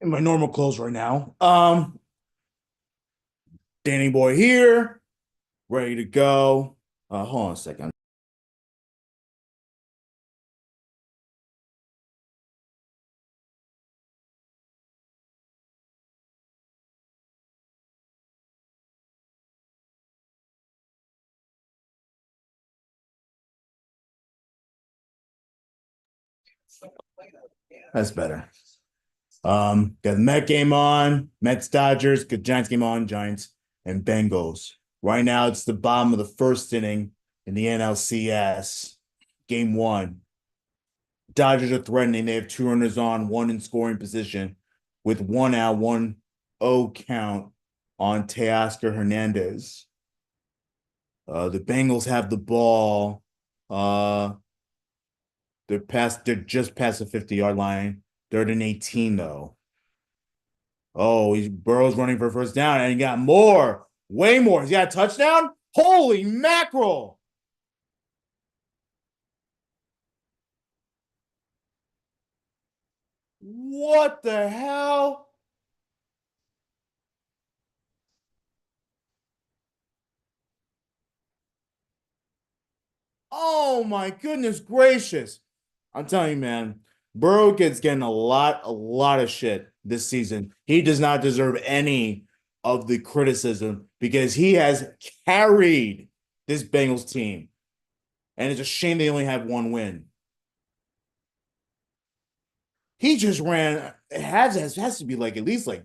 in my normal clothes right now. Danny boy here, ready to go. Hold on a second. That's better. Got the Met game on, Mets Dodgers, got Giants game on, Giants and Bengals. Right now, it's the bottom of the first inning in the NLCS. Game one. Dodgers are threatening. They have two runners on, one in scoring position with one out, 1-0 count on Teoscar Hernandez. The Bengals have the ball. Uh, they're just past the 50-yard line. Third and 18, though. Oh, Burrow's running for first down, and he got more, way more. He's got a touchdown? Holy mackerel! What the hell? Oh my goodness gracious. I'm telling you, man, Burrow gets getting a lot of shit this season. He does not deserve any of the criticism because he has carried this Bengals team. And it's a shame they only have one win. He just ran, it has to be like at least like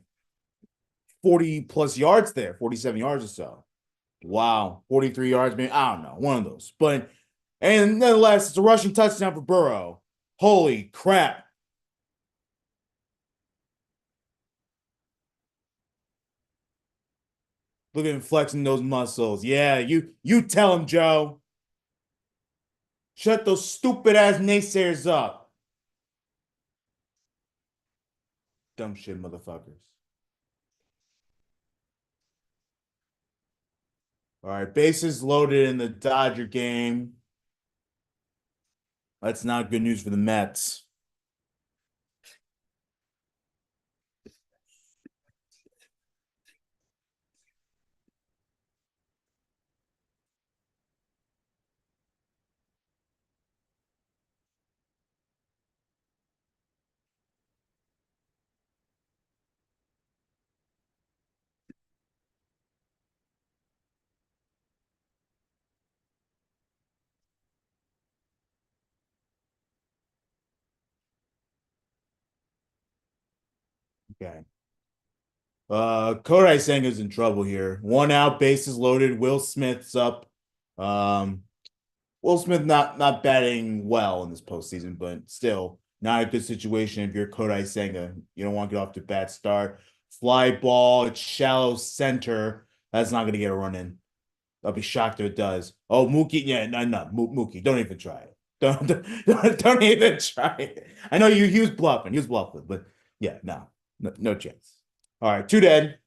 40 plus yards there, 47 yards or so. Wow, 43 yards, maybe. I don't know, one of those. But and nonetheless, it's a rushing touchdown for Burrow. Holy crap. Look at him flexing those muscles. Yeah, you tell him, Joe. Shut those stupid ass naysayers up. Dumb shit, motherfuckers. All right, bases loaded in the Dodger game. That's not good news for the Mets. Okay. Kodai Senga's in trouble here. One out, bases loaded. Will Smith's up. Um, Will Smith not batting well in this postseason, but still not a good situation if you're Kodai Senga. You don't want to get off to a bad start. Fly ball, it's shallow center. That's not going to get a run in. I'll be shocked if it does. Oh, Mookie, yeah, no, Mookie, don't even try it. Don't even try it. I know he was bluffing. He was bluffing, but yeah, no chance. All right, two dead.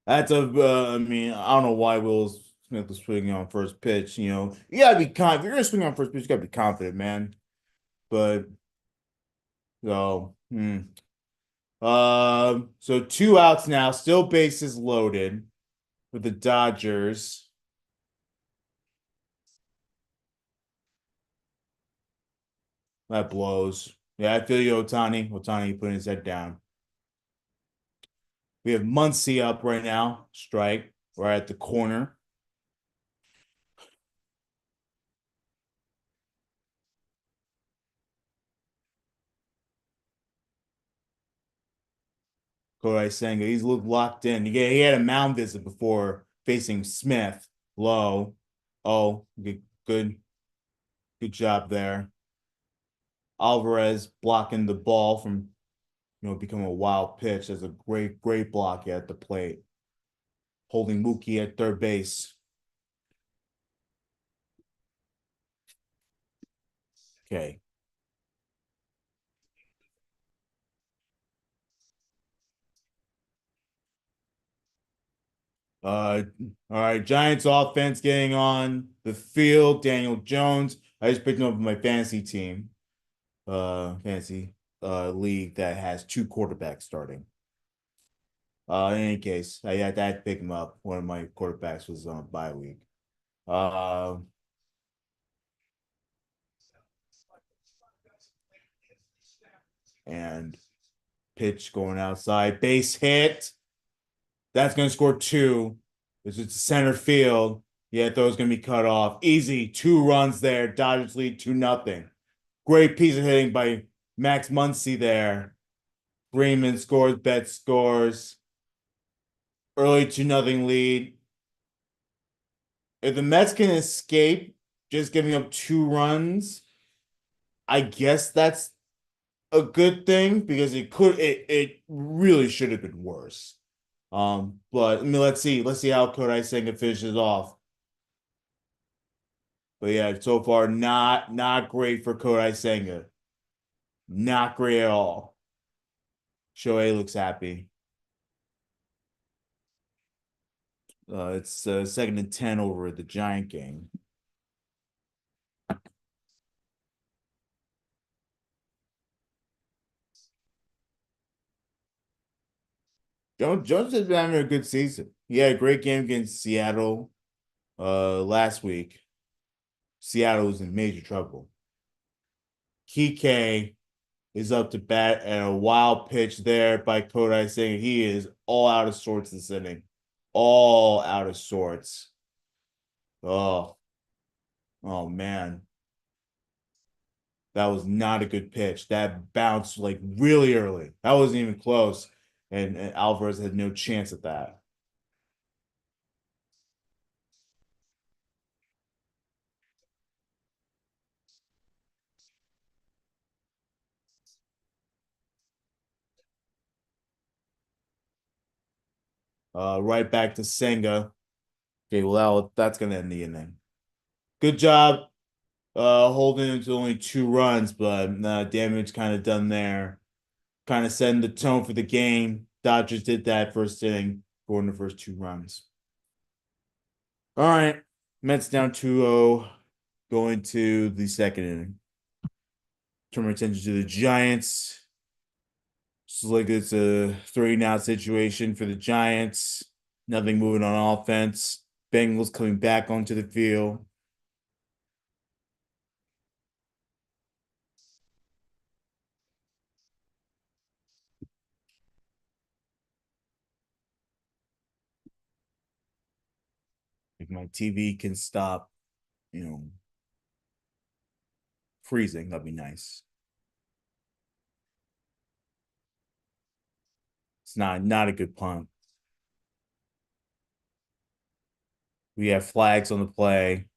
That's I mean, I don't know why Will Smith was swinging on first pitch. You gotta be confident. If you're gonna swing on first pitch, you gotta be confident, man. But so, so two outs now, still bases loaded with the Dodgers. That blows. Yeah, I feel you, Otani. Otani putting his head down. We have Muncy up right now, strike right at the corner. Kodai Senga, he's looked locked in. He had a mound visit before facing Smith. Low. Oh, good job there. Alvarez blocking the ball from becoming a wild pitch. That's a great block at the plate. Holding Mookie at third base. Okay. All right. Giants offense getting on the field. Daniel Jones. I just picked him up with my fantasy team. Fantasy league that has two quarterbacks starting. In any case, I had to pick him up. One of my quarterbacks was on bye week. Uh, and pitch going outside, base hit. That's going to score two. It's center field. Yeah, throw's going to be cut off. Easy. 2 runs there. Dodgers lead 2-0. Great piece of hitting by Max Muncy there. Freeman scores. Betts scores. Early 2-0 lead. If the Mets can escape just giving up 2 runs, I guess that's a good thing because it really should have been worse. But I mean, let's see how Kodai Senga finishes off. But yeah, so far not great for Kodai Senga. Not great at all. Shohei looks happy. It's 2nd and 10 over the Giant game. Jones has been having a good season. He had a great game against Seattle last week. Seattle was in major trouble. Kike is up to bat and a wild pitch there by Kodai saying he is all out of sorts this inning. All out of sorts. Oh, oh man. That was not a good pitch. That bounced like really early. That wasn't even close. And Alvarez had no chance at that. Right back to Senga. Okay, well that's gonna end the inning. Good job holding it to only 2 runs, but damage kind of done there. Kind of setting the tone for the game. Dodgers did that first inning, scoring the first 2 runs. All right. Mets down 2-0, going to the second inning. Turn my attention to the Giants. It's like it's a 3-and-out situation for the Giants. Nothing moving on offense. Bengals coming back onto the field. If my TV can stop, you know, freezing, that'd be nice. It's not a good punt. We have flags on the play.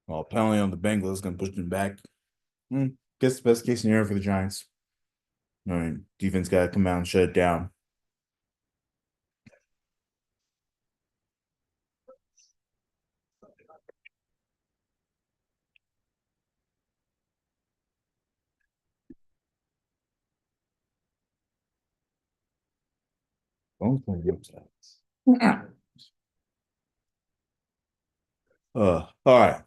Well, penalty on the Bengals is going to push them back. Guess the best case scenario for the Giants. All right, defense got to come out and shut it down. All right.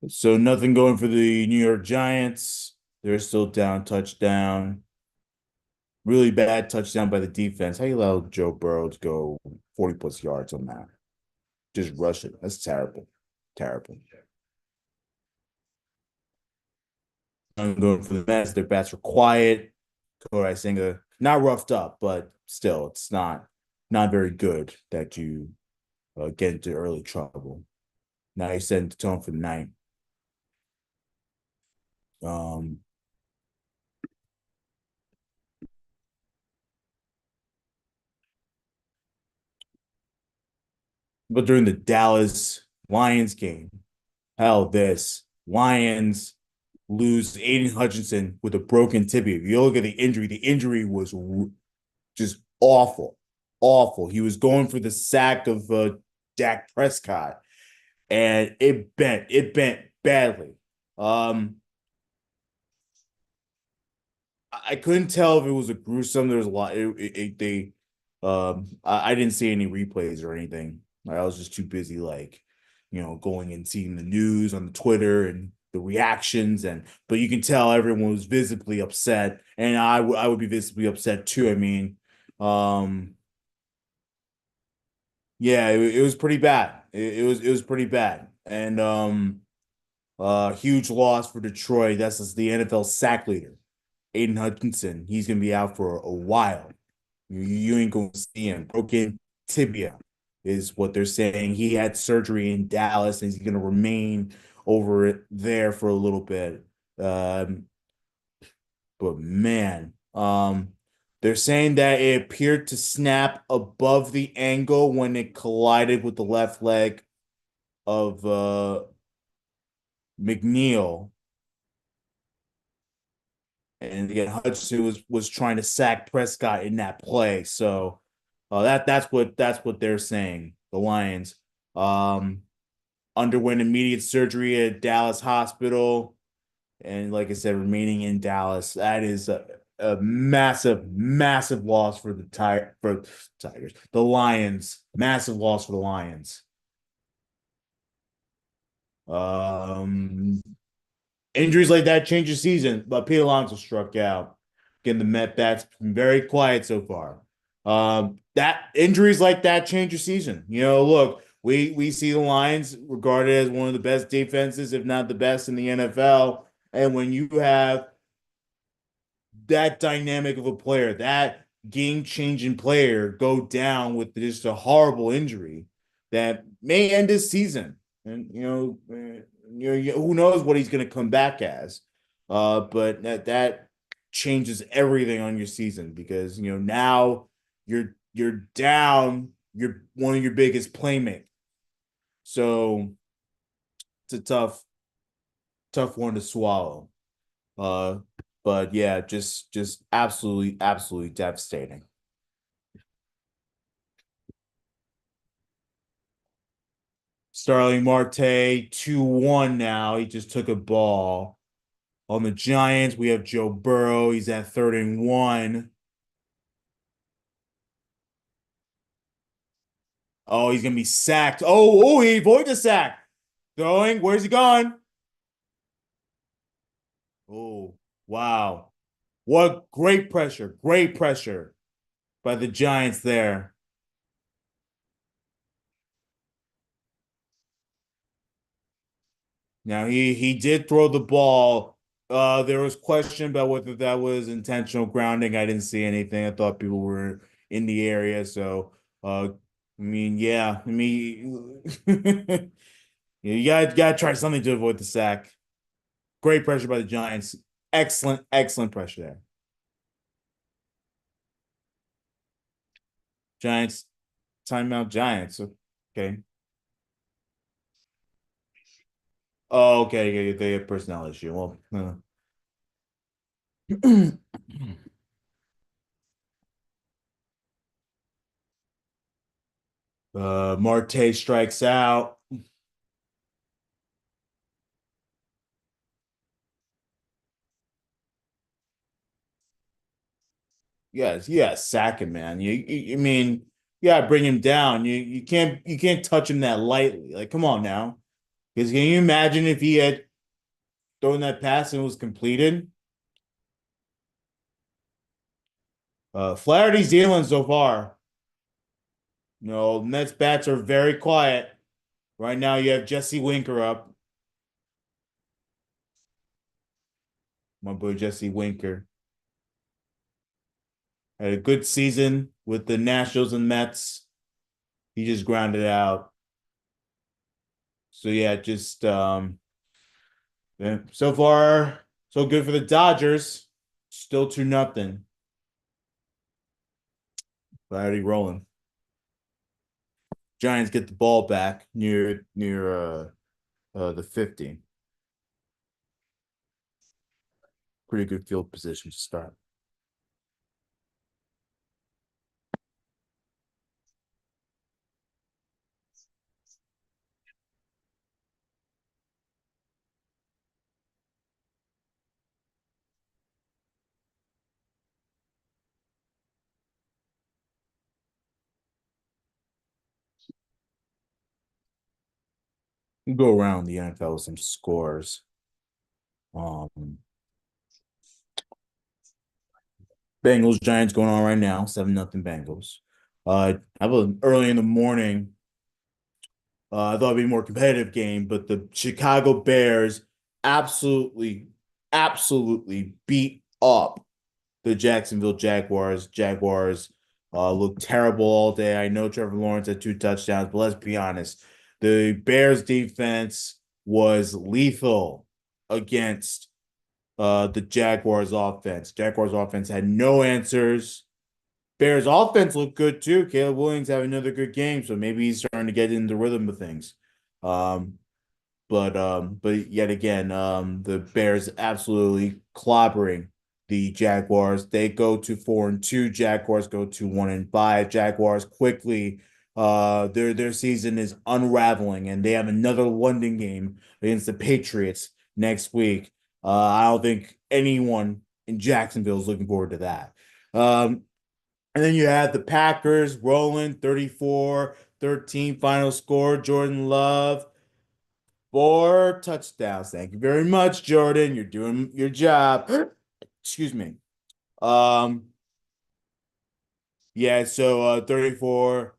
So nothing going for the New York Giants. They're still down touchdown. Really bad touchdown by the defense. How you allow Joe Burrow to go 40 plus yards on that? Just rush it. That's terrible. Terrible. I'm going for the bats. Their bats are quiet. Kodai Senga, not roughed up, but still, it's not very good that you get into early trouble. Now you're setting the tone for the night. Um, but during the Dallas Lions game, hell, this Lions lose Aiden Hutchinson with a broken tibia. If you look at the injury was just awful, awful. He was going for the sack of Dak Prescott, and it bent badly. Um, I couldn't tell if it was a gruesome. There was a lot. I didn't see any replays or anything. Like, I was just too busy, like, going and seeing the news on the Twitter and the reactions, but you can tell everyone was visibly upset, and I would be visibly upset too. I mean, um, yeah, it was pretty bad. It was pretty bad, and huge loss for Detroit. That's just the NFL sack leader. Aiden Hutchinson, he's gonna be out for a while. You ain't gonna see him. Broken tibia is what they're saying. He had surgery in Dallas and he's gonna remain over it there for a little bit. Um, but man, they're saying that it appeared to snap above the angle when it collided with the left leg of McNeil. And again, Hudson was trying to sack Prescott in that play. So that's what they're saying. The Lions underwent immediate surgery at Dallas Hospital, and like I said, remaining in Dallas. That is a massive, massive loss for for Tigers. The Lions, massive loss for the Lions. Um, Injuries like that change the season, but Pete Alonso struck out. Again, the Met bats been very quiet so far. That injuries like that change your season. Look, we see the Lions regarded as one of the best defenses, if not the best in the NFL. And when you have that dynamic of a player, that game-changing player go down with just a horrible injury that may end his season. And who knows what he's going to come back as. But that changes everything on your season because now you're down you're one of your biggest playmates. So it's a tough one to swallow. Uh, but yeah, just absolutely, absolutely devastating. Starling Marte 2-1 now. He just took a ball. On the Giants, we have Joe Burrow. He's at 3rd and 1. Oh, he's gonna be sacked. Oh, he avoided the sack. Throwing. Where's he going? Oh, wow. What great pressure. Great pressure by the Giants there. Now he did throw the ball. There was question about whether that was intentional grounding. I didn't see anything. I thought people were in the area. So I mean, yeah. I mean you gotta try something to avoid the sack. Great pressure by the Giants. Excellent, excellent pressure there. Giants, timeout Giants. Okay. Oh, okay. They have personnel issue. Well, Marte strikes out. Yes, yeah, sack him, man. I mean, yeah, bring him down. You can't touch him that lightly. Like, come on now. Because can you imagine if he had thrown that pass and it was completed? Flaherty's dealing so far. No, Mets bats are very quiet. Right now, you have Jesse Winker up. My boy Jesse Winker had a good season with the Nationals and Mets. He just grounded out. So yeah, just yeah, so far so good for the Dodgers. Still 2-0. Already rolling. Giants get the ball back near the 50. Pretty good field position to start. We'll go around the NFL with some scores. Um, Bengals Giants going on right now, 7-0 Bengals. I have an early in the morning. I thought it'd be a more competitive game, but the Chicago Bears absolutely, absolutely beat up the Jacksonville Jaguars. Jaguars looked terrible all day. I know Trevor Lawrence had 2 touchdowns, but let's be honest. The Bears defense was lethal against the Jaguars offense. Jaguars offense had no answers. Bears offense looked good too. Caleb Williams having another good game, so maybe he's starting to get in the rhythm of things. Um, but yet again, the Bears absolutely clobbering the Jaguars. They go to 4-2. Jaguars go to 1-5. Jaguars quickly, their season is unraveling, and they have another London game against the Patriots next week. I don't think anyone in Jacksonville is looking forward to that. And then you have the Packers rolling 34-13 final score. Jordan Love 4 touchdowns. Thank you very much, Jordan. You're doing your job. Excuse me. Um, yeah, so 34-13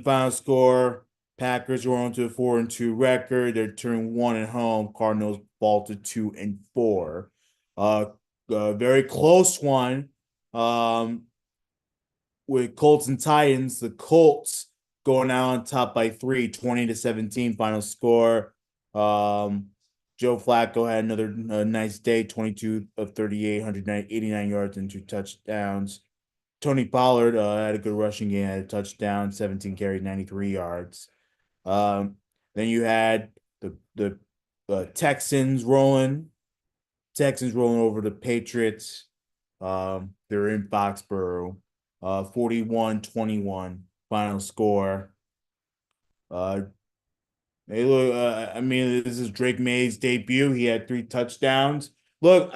final score. Packers are on to a 4-2 record. They're turning one at home. Cardinals fall to 2-4. Uh, very close one. Um, with Colts and Titans. The Colts going out on top by 3, 20-17 final score. Um, Joe Flacco had another nice day, 22 of 38, 189 yards and 2 touchdowns. Tony Pollard had a good rushing game, had a touchdown, 17 carries, 93 yards. Um, then you had the Texans rolling over the Patriots. They're in Foxborough. 41-21 final score. Uh, they look. I mean, this is Drake May's debut. He had 3 touchdowns. Look,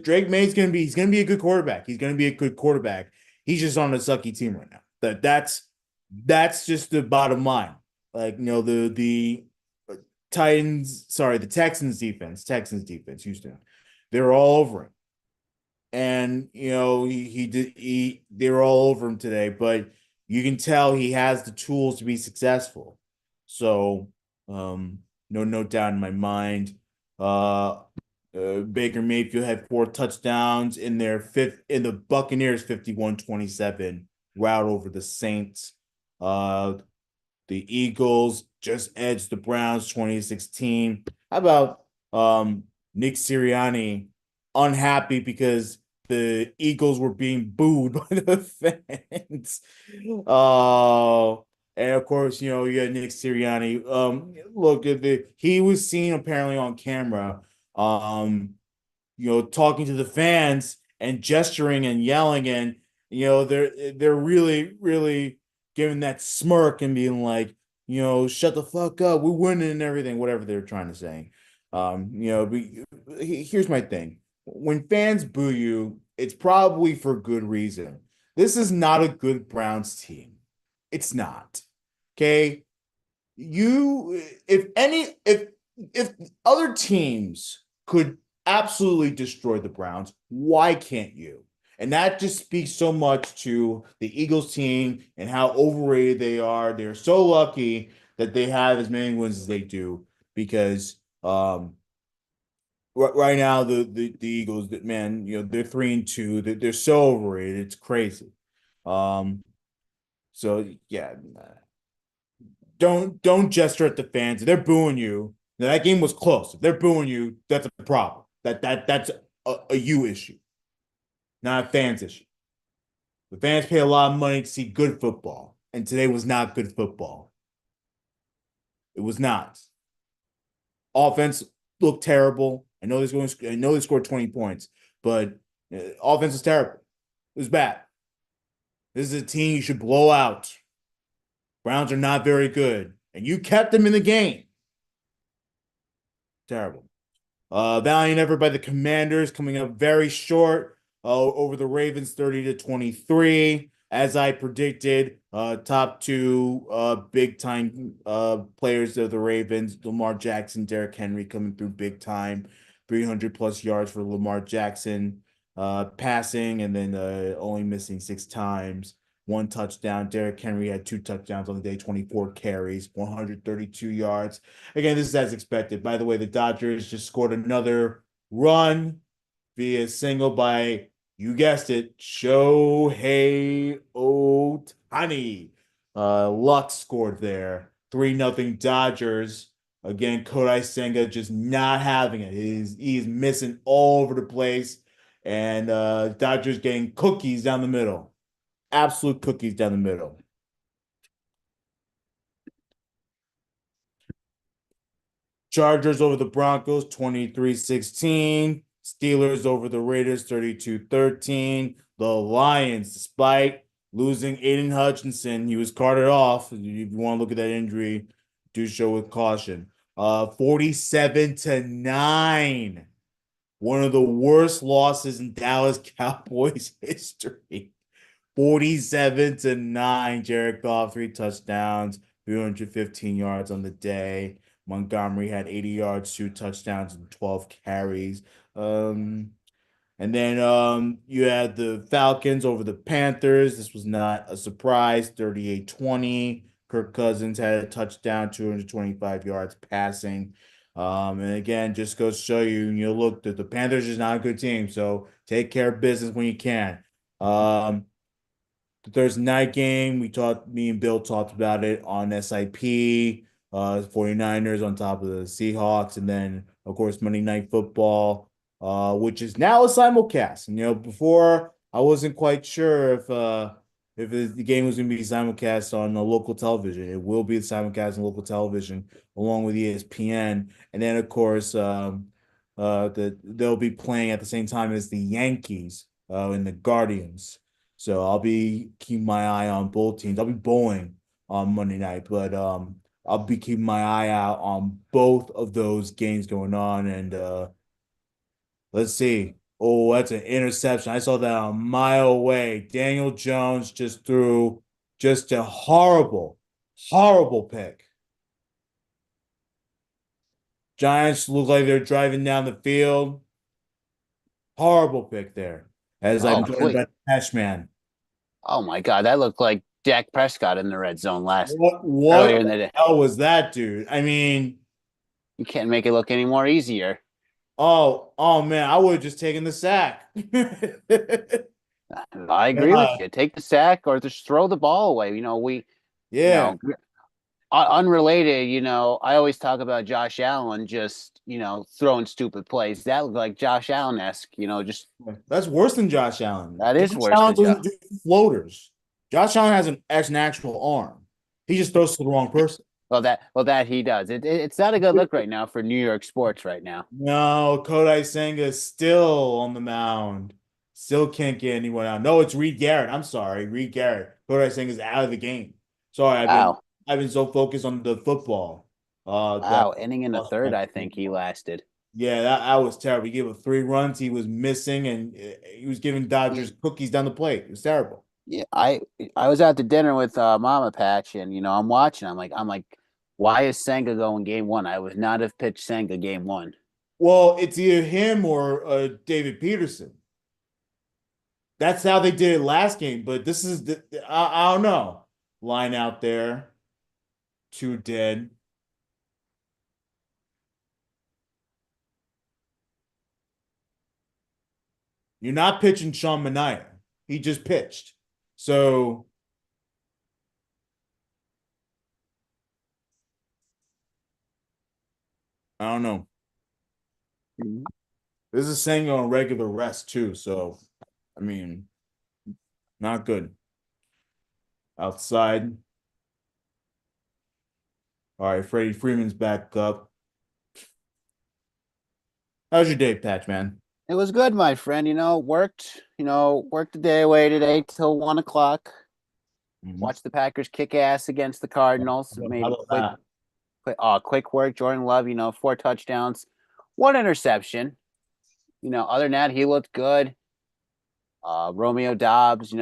Drake May's he's gonna be a good quarterback. He's gonna be a good quarterback. He's just on a sucky team right now. That's just the bottom line. Like, the the Texans defense, Houston, they're all over him. And he did they were all over him today, but you can tell he has the tools to be successful. So, no doubt in my mind. uh Baker Mayfield had 4 touchdowns in the Buccaneers 51-27 route over the Saints. uh the Eagles just edged the Browns 2016. How about Nick Sirianni unhappy because the Eagles were being booed by the fans? Oh, and of course, you got Nick Sirianni. Look, he was seen apparently on camera. Um, talking to the fans and gesturing and yelling, and they're really, really giving that smirk and being like, shut the fuck up, we're winning and everything, whatever they're trying to say. Here's my thing. When fans boo you, it's probably for good reason. This is not a good Browns team. It's not. Okay? you if other teams could absolutely destroy the Browns, why can't you? And that just speaks so much to the Eagles team and how overrated they are. They're so lucky that they have as many wins as they do because right now the Eagles, man, they're 3-2. They're so overrated. It's crazy. Um, so yeah, don't gesture at the fans. If they're booing you, now that game was close. If they're booing you, that's a problem. That's a you issue, not a fans issue. The fans pay a lot of money to see good football, and today was not good football. It was not. Offense looked terrible. I know they scored 20 points, but offense was terrible. It was bad. This is a team you should blow out. Browns are not very good, and you kept them in the game. Terrible. Valiant effort by the Commanders coming up very short over the Ravens 30-23. as I predicted, top two big time players of the Ravens, Lamar Jackson, Derrick Henry coming through big time, 300 plus yards for Lamar Jackson, passing, and then only missing 6 times. One touchdown. Derrick Henry had 2 touchdowns on the day, 24 carries, 132 yards. Again, this is as expected. By the way, the Dodgers just scored another run via single by, you guessed it, Shohei Ohtani. Lux scored there. 3-0 Dodgers. Again, Kodai Senga just not having it. He's missing all over the place. And Dodgers getting cookies down the middle. Absolute cookies down the middle. Chargers over the Broncos 23-16. Steelers over the Raiders 32-13. The Lions, despite losing Aiden Hutchinson, he was carted off. If you want to look at that injury, do show with caution. 47-9. One of the worst losses in Dallas Cowboys history. 47-9. Jared Goff, 3 touchdowns, 315 yards on the day. Montgomery had 80 yards, 2 touchdowns, and 12 carries. And then you had the Falcons over the Panthers. This was not a surprise, 38-20. Kirk Cousins had a touchdown, 225 yards passing. And again, just goes to show you, look, the Panthers is not a good team, so take care of business when you can. The Thursday night game, me and Bill talked about it on SIP, 49ers on top of the Seahawks, and then, of course, Monday Night Football, which is now a simulcast. And, before I wasn't quite sure if the game was going to be simulcast on the local television. It will be simulcast on local television along with ESPN. And then, of course, they'll be playing at the same time as the Yankees and the Guardians. So I'll be keeping my eye on both teams. I'll be bowling on Monday night, but I'll be keeping my eye out on both of those games going on. And let's see. Oh, that's an interception. I saw that a mile away. Daniel Jones just threw just a horrible, horrible pick. Giants look like they're driving down the field. Horrible pick there. As I'm Oh, joined by Cash Man. oh my God, that looked like Dak Prescott in the red zone last What earlier in the the day. hell was that, dude? I mean, You can't make it look any more easier. oh man, I would have just taken the sack. I agree with God. you. Take the sack or just throw the ball away. You Yeah. know, unrelated, I always talk about Josh Allen just, throwing stupid plays. That looked like Josh Allen-esque, just That's worse than Josh Allen. that is Josh worse Allen than Josh. doesn't do floaters. Josh Allen has an actual arm. He just throws to the wrong person. Well, that he does. It's not a good look right now for New York sports right now. No, Kodai Senga is still on the mound. Still can't get anyone out. No, it's Reed Garrett. I'm sorry, Reed Garrett. Kodai Senga is out of the game. Sorry, Wow. I've been so focused on the football. That Wow. Inning in the lost my third, I think he football. lasted. Yeah, that was terrible. He gave up 3 runs. He was missing, and he was giving Dodgers cookies down the plate. It was terrible. Yeah, I was out to dinner with Mama Patch, and I'm watching. I'm like, why is Senga going game one? I would not have pitched Senga game one. Well, it's either him or David Peterson. That's how they did it last game. But this is I don't know. Line out there, 2 dead. You're not pitching Sean Manaea. He just pitched. So I don't know. Mhm. This is saying on regular rest too. So I mean, not good. Outside. All right, Freddie Freeman's back up. How's your day, Patch, man? It was good, my friend. Worked the day away today till 1 o'clock. Mhm. Watched the Packers kick ass against the Cardinals. How Made about that? quick work. Jordan Love, 4 touchdowns, 1 interception. Other than that, he looked good. Romeo Dobbs,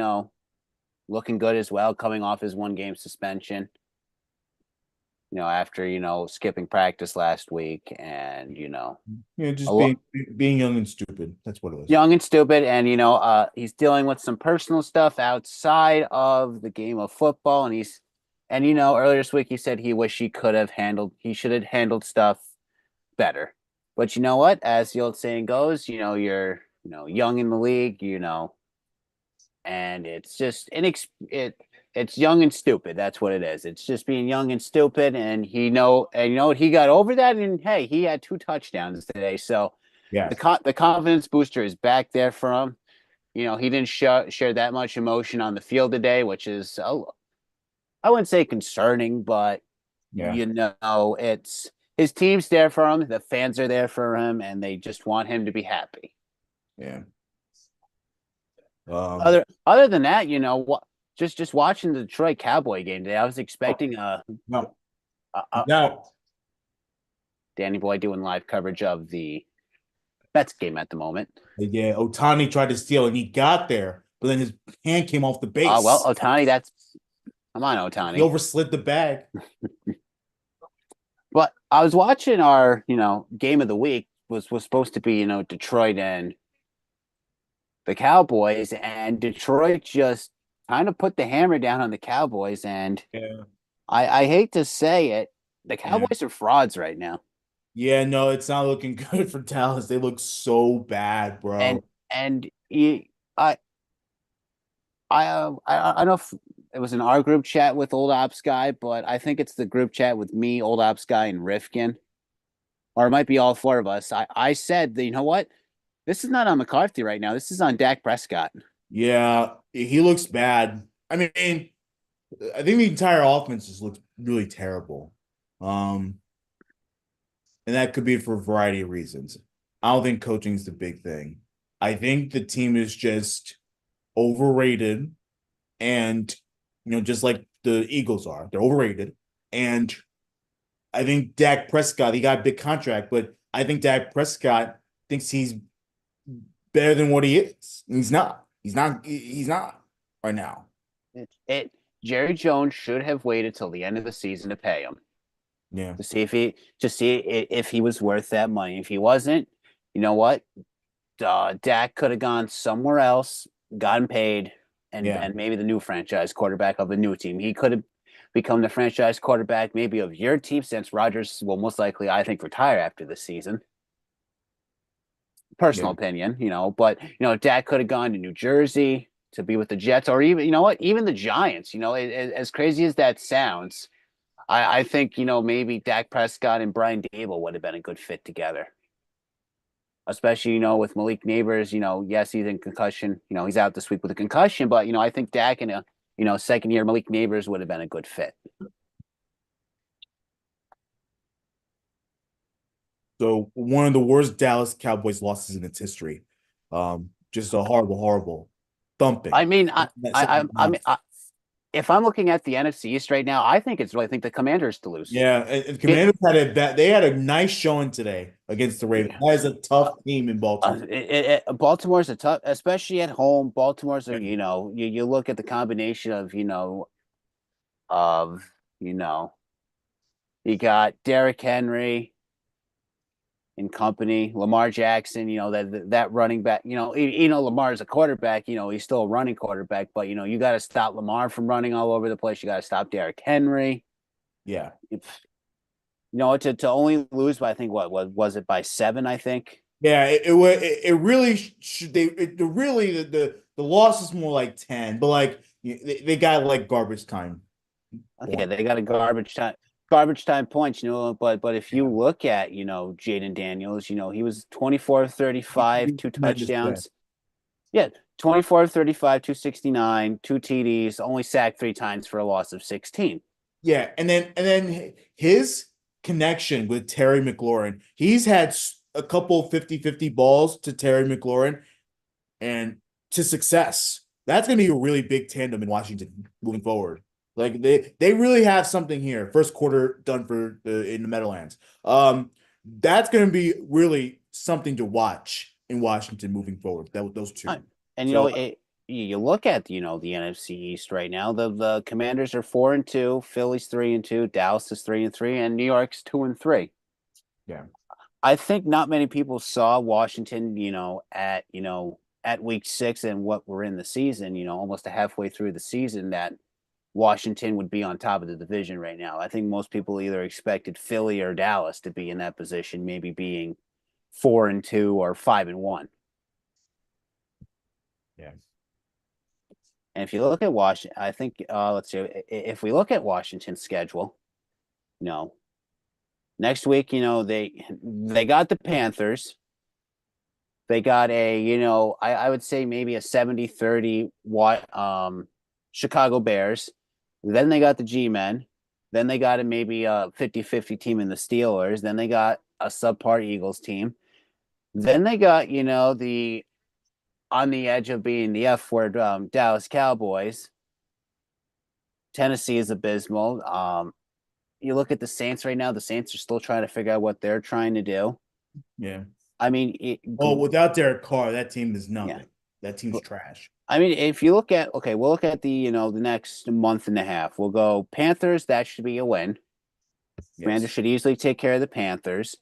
looking good as well, coming off his 1 game suspension. After skipping practice last week, and a Just lot being young and stupid. That's what it was. young and stupid, and he's dealing with some personal stuff outside of the game of football, and earlier this week he said he wished he should have handled stuff better. But you know what? As the old saying goes, you're young in the league, and it's just it's young and stupid. That's what it is. It's just being young and stupid, and you know what? He got over that, and hey, he had 2 touchdowns today, so Yes. the confidence booster is back there for him. He didn't share that much emotion on the field today, which is I wouldn't say concerning, but Yeah. it's his team's there for him, the fans are there for him, and they just want him to be happy. Yeah. Other than that, what? Just watching the Detroit Cowboy game today, I was expecting No. a No. Danny Boy doing live coverage of the Mets game at the moment. Yeah. Otani tried to steal and he got there, but then his hand came off the Well, base. Otani, come on, He Otani. overslid the bag. But I was watching our, game of the week was supposed to be, Detroit and the Cowboys, and Detroit just kind of put the hammer down on the Cowboys. And Yeah. I hate to say it, the Yeah. Cowboys are frauds right now. Yeah, no, it's not looking good for Dallas. They look so bad, And bro. and you, I don't know if it was in our group chat with Old Ops Guy, but I think it's the group chat with me, Old Ops Guy, and Rifkin, or it might be all 4 of us. I said that, you know what? This is not on McCarthy right now. This is on Dak Prescott. Yeah, he looks bad. I mean, I think the entire offense just looks really terrible. Um, and that could be for a variety of reasons. I don't think coaching is the big thing. I think the team is just overrated and just like the Eagles are, they're overrated. And I think Dak Prescott, he got a big contract, but I think Dak Prescott thinks he's better than what he is. He's not. He's not. He's not right now. It Jerry Jones should have waited till the end of the season to pay him Yeah. to see if he was worth that money. If he wasn't, you know what? Dak could have gone somewhere else, gotten paid, and Yeah. been maybe the new franchise quarterback of a new team. He could have become the franchise quarterback maybe of your team, since Rodgers will most likely, I think, retire after this season. Personal Yeah. opinion, but Dak could have gone to New Jersey to be with the Jets, or even, even the Giants. As crazy as that sounds, I think, maybe Dak Prescott and Brian Dable would have been a good fit together. Especially, with Malik Neighbors, yes, he's in concussion. He's out this week with a concussion, but, I think Dak and second year Malik Neighbors would have been a good fit. So one of the worst Dallas Cowboys losses in its history. Just a horrible, horrible thumping. I mean, Something else. if I'm looking at the NFC East right now, I think the Commanders to lose. Yeah, and the Commanders they had a nice showing today against the Ravens. That is a tough team in Baltimore. Baltimore's a tough, especially at home. Baltimore's you look at the combination of of you got Derrick Henry and company, Lamar Jackson, that running back, Lamar's a quarterback, he's still a running quarterback, but you got to stop Lamar from running all over the place. You got to stop Derrick Henry. Yeah. To only lose by, I think, what was it, by 7, I think. Yeah, it really should really the loss is more like 10, but like they got like garbage time. Okay, they got a garbage time points, but if you Yeah. look at, Jaden Daniels, he was 24 of 35, 2 Tremendous play. touchdowns. Yeah, 24 of 35, 269, 2 TDs, only sacked 3 times for a loss of 16. Yeah, and then his connection with Terry McLaurin. He's had a couple 50-50 balls to Terry McLaurin and to success. That's going to be a really big tandem in Washington moving forward. Like they really have something here. First quarter done for in the Meadowlands. That's going to be really something to watch in Washington moving forward. Those two. And So you look at the NFC East right now. The Commanders are 4-2, Philly's 3-2, Dallas is 3-3, and New York's 2-3. Yeah. I think not many people saw Washington, at week 6 and what we're in the season, almost halfway through the season, that Washington would be on top of the division right now. I think most people either expected Philly or Dallas to be in that position, maybe being 4-2 or 5-1. Yeah. And if you look at Washington, I think let's see, if we look at Washington's schedule, you know, next week, they got the Panthers. They got I would say maybe a 70-30 Chicago Bears. Then they got the G-Men. Then they got maybe a 50-50 team in the Steelers. Then they got a subpar Eagles team. Then they got, the on the edge of being the F word Dallas Cowboys. Tennessee is abysmal. You look at the Saints right now. The Saints are still trying to figure out what they're trying to do. Yeah. I mean, Oh, without Derek Carr, that team is yeah. nothing. That team's trash. I mean, if you look at we'll look at the next month and a half. We'll go Panthers. That should be a win. Commanders Yes. should easily take care of the Panthers.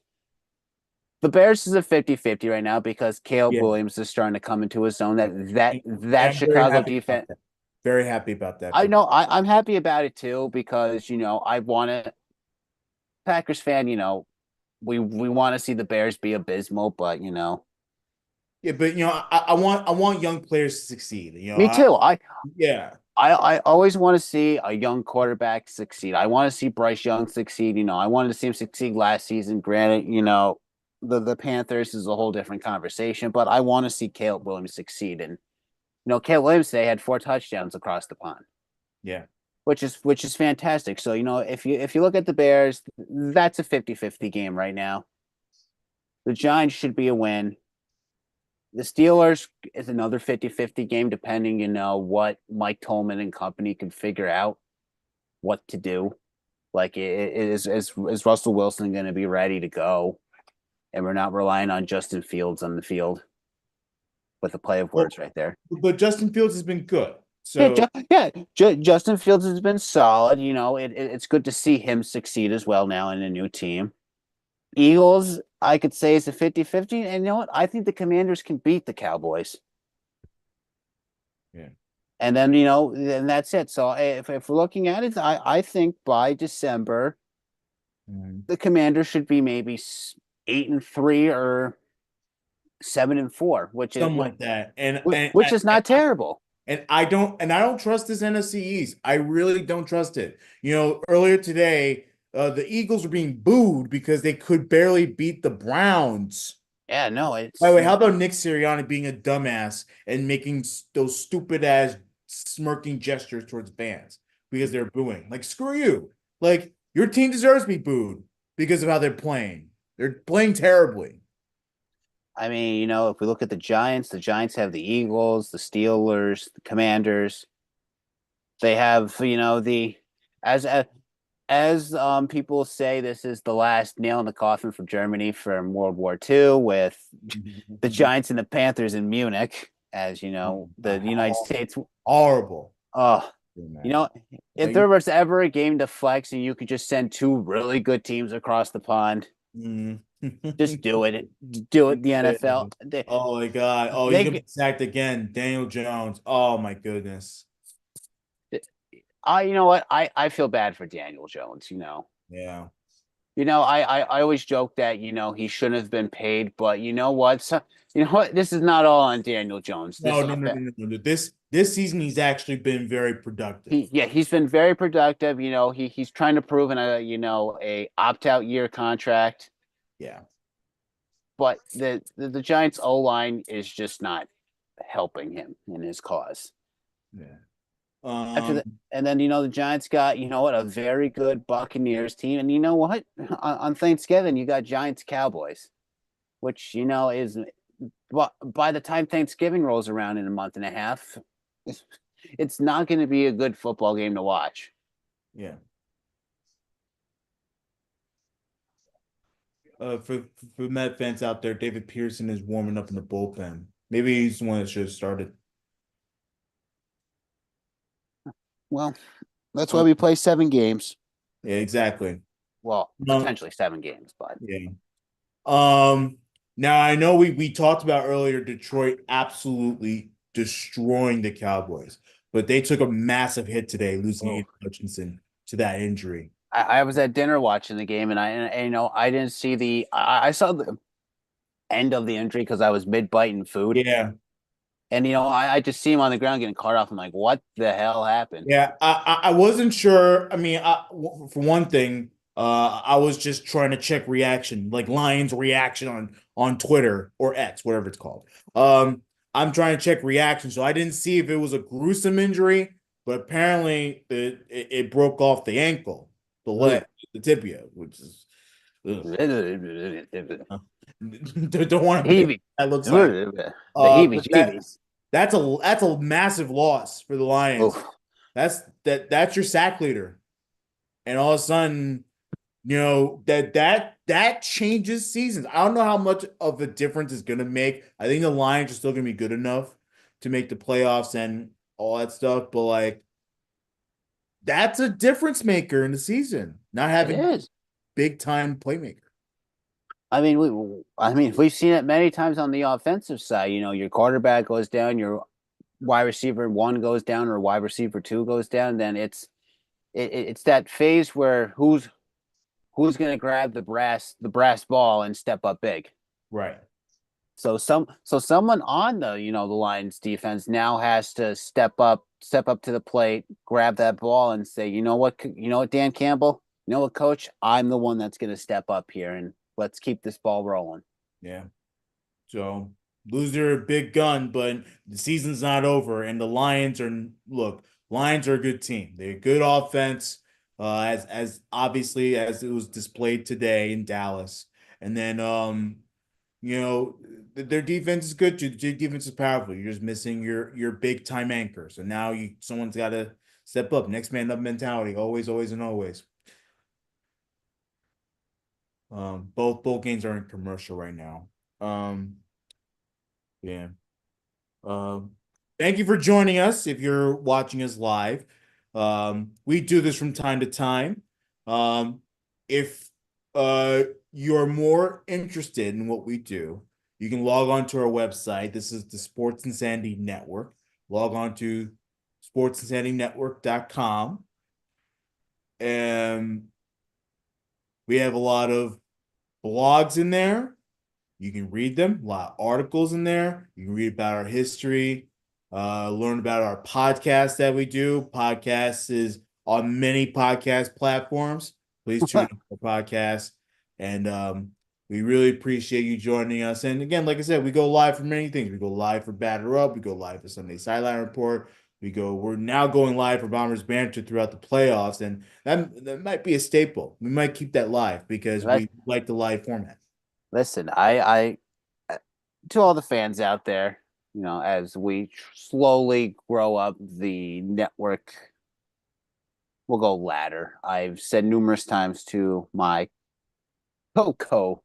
The Bears is a 50-50 right now because Caleb Yeah. Williams is starting to come into his own. That I'm very Chicago happy about defense. that. Very happy about that. I know I'm happy about it too because I want to Packers fan. We want to see the Bears be abysmal, but Yeah, but I want young players to succeed. me too. Yeah. I always want to see a young quarterback succeed. I want to see Bryce Young succeed. I wanted to see him succeed last season. Granted, the Panthers is a whole different conversation, but I want to see Caleb Williams succeed. And Caleb Williams today had 4 touchdowns across the pond, Yeah. which is fantastic. So, if you look at the Bears, that's a 50-50 game right now. The Giants should be a win. The Steelers is another 50-50 game, depending, what Mike Tolman and company can figure out what to do. Like, is Russell Wilson going to be ready to go? And we're not relying on Justin Fields on the field with a play of Well, words right there. but Justin Fields has been good. Yeah, So Justin Fields has been solid. It's good to see him succeed as well now in a new team. Eagles, I could say, is a 50-50. And you know what? I think the Commanders can beat the Cowboys. yeah. And then, then that's it. So if we're looking at it, I think by December, Mhm. the Commanders should be maybe 8-3 or 7-4, which is Something like that. And and which and, is and not terrible. I don't trust this NFC East. I really don't trust it. Earlier today, the Eagles were being booed because they could barely beat the Browns. Yeah, no, By the it's way, how about Nick Sirianni being a dumbass and making those stupid ass smirking gestures towards fans because they're booing? Like, screw you. Like, your team deserves to be booed because of how they're playing. They're playing terribly. I mean, if we look at the Giants have the Eagles, the Steelers, the Commanders. They have, as people say, this is the last nail in the coffin for Germany from World War II with the Giants and the Panthers in Munich, as the United States. Horrible. Oh, you Man. know, if there was ever a game to flex and you could just send two really good teams across the pond, Mm. just do it. Do it. The NFL. Oh my God. Oh, he's gonna They be sacked again. Daniel Jones. Oh my goodness. you know what? I feel bad for Daniel Jones. Yeah. I always joke that he shouldn't have been paid, but you know what? This is not all on Daniel Jones. No, no, no, no, no, no. This season he's actually been very productive. He's been very productive. He's trying to prove in a opt out year contract, Yeah. but the Giants O line is just not helping him in his cause. Yeah. After that, Um, and then the Giants got what, a very good Buccaneers team, and you know what, on Thanksgiving you got Giants Cowboys, which is, well, by the time Thanksgiving rolls around in a month and a half, it's not going to be a good football game to watch. yeah. For Met fans out there, David Pearson is warming up in the bullpen. Maybe he's the one that should have started. Well, that's why Um, we play 7 games. yeah, exactly. Well, Um, potentially 7 games, but yeah. Um, Now I know we talked about earlier Detroit absolutely destroying the Cowboys, but they took a massive hit today, losing oh, Aiden Hutchinson to that injury. I was at dinner watching the game, and I didn't see I saw the end of the injury because I was mid biting food, Yeah, and I just see him on the ground getting caught off. I'm like, what the hell happened? yeah. I wasn't sure. I mean, for one thing, I was just trying to check reaction, like Lions reaction on Twitter or X, whatever it's called. Um, I'm trying to check reaction, so I didn't see if it was a gruesome injury, but apparently it broke off the ankle, the leg, Ugh. the tibia, which is ugh. The Don't want to pick. heebie, That looks like. the heebie But jeebies. that's a massive loss for the Lions. Oh, That's your sack leader, and all of a sudden, that changes seasons. I don't know how much of a difference it's gonna make. I think the Lions are still gonna be good enough to make the playoffs and all that stuff, but like that's a difference maker in the season. Not it having is. big time playmaker. We've seen it many times on the offensive side. Your quarterback goes down, your wide receiver one goes down, or wide receiver two goes down. Then it's that phase where who's going to grab the brass ball and step up big. Right. So someone on the Lions defense now has to step up to the plate, grab that ball, and say, you know what, Dan Campbell, you know what, Coach, I'm the one that's going to step up here, and let's keep this ball rolling. Yeah. So lose their big gun, but the season's not over. And the Lions Lions are a good team. They're a good offense, as obviously as it was displayed today in Dallas. And then you know, their defense is good too. Their defense is powerful. You're just missing your big time anchor. So now someone's got to step up. Next man up mentality. Always, always, and always. Both games are in commercial right now. Yeah. Um, Thank you for joining us if you're watching us live. We do this from time to time. If you're more interested in what we do, you can log on to our website. This is the Sports Insanity Network. Log on to sportsinsanitynetwork.com. And we have a lot of blogs in there. You can read them, a lot of articles in there. You can read about our history, learn about our podcast that we do. Podcast is on many podcast platforms. Please tune in for podcast. And we really appreciate you joining us. And again, like I said, we go live for many things. We go live for Batter Up. We go live for Sunday Sideline Report. We're now going live for Bombers Banter throughout the playoffs. And that might be a staple. We might keep that live because Let we like the live format. Listen, to all the fans out there, as we slowly grow up, the network will go ladder. I've said numerous times to co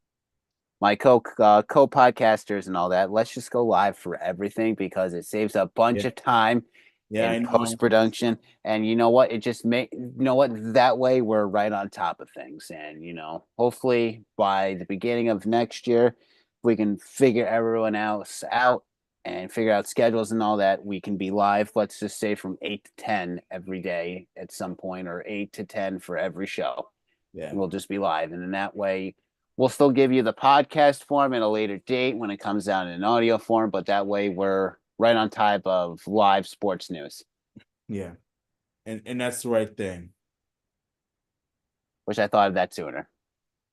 my co podcasters and all that. Let's just go live for everything because it saves a bunch Yeah. of time Yeah, in I post know. production. And you know what? It just that way we're right on top of things. And hopefully by the beginning of next year, we can figure everyone else out and figure out schedules and all that. We can be live. Let's just say from 8 to 10 every day at some point, or 8 to 10 for every show. Yeah. And we'll just be live. And in that way, we'll still give you the podcast form at a later date when it comes out in audio form, but that way we're right on top of live sports news. Yeah. And that's the right thing. Wish I thought of that sooner.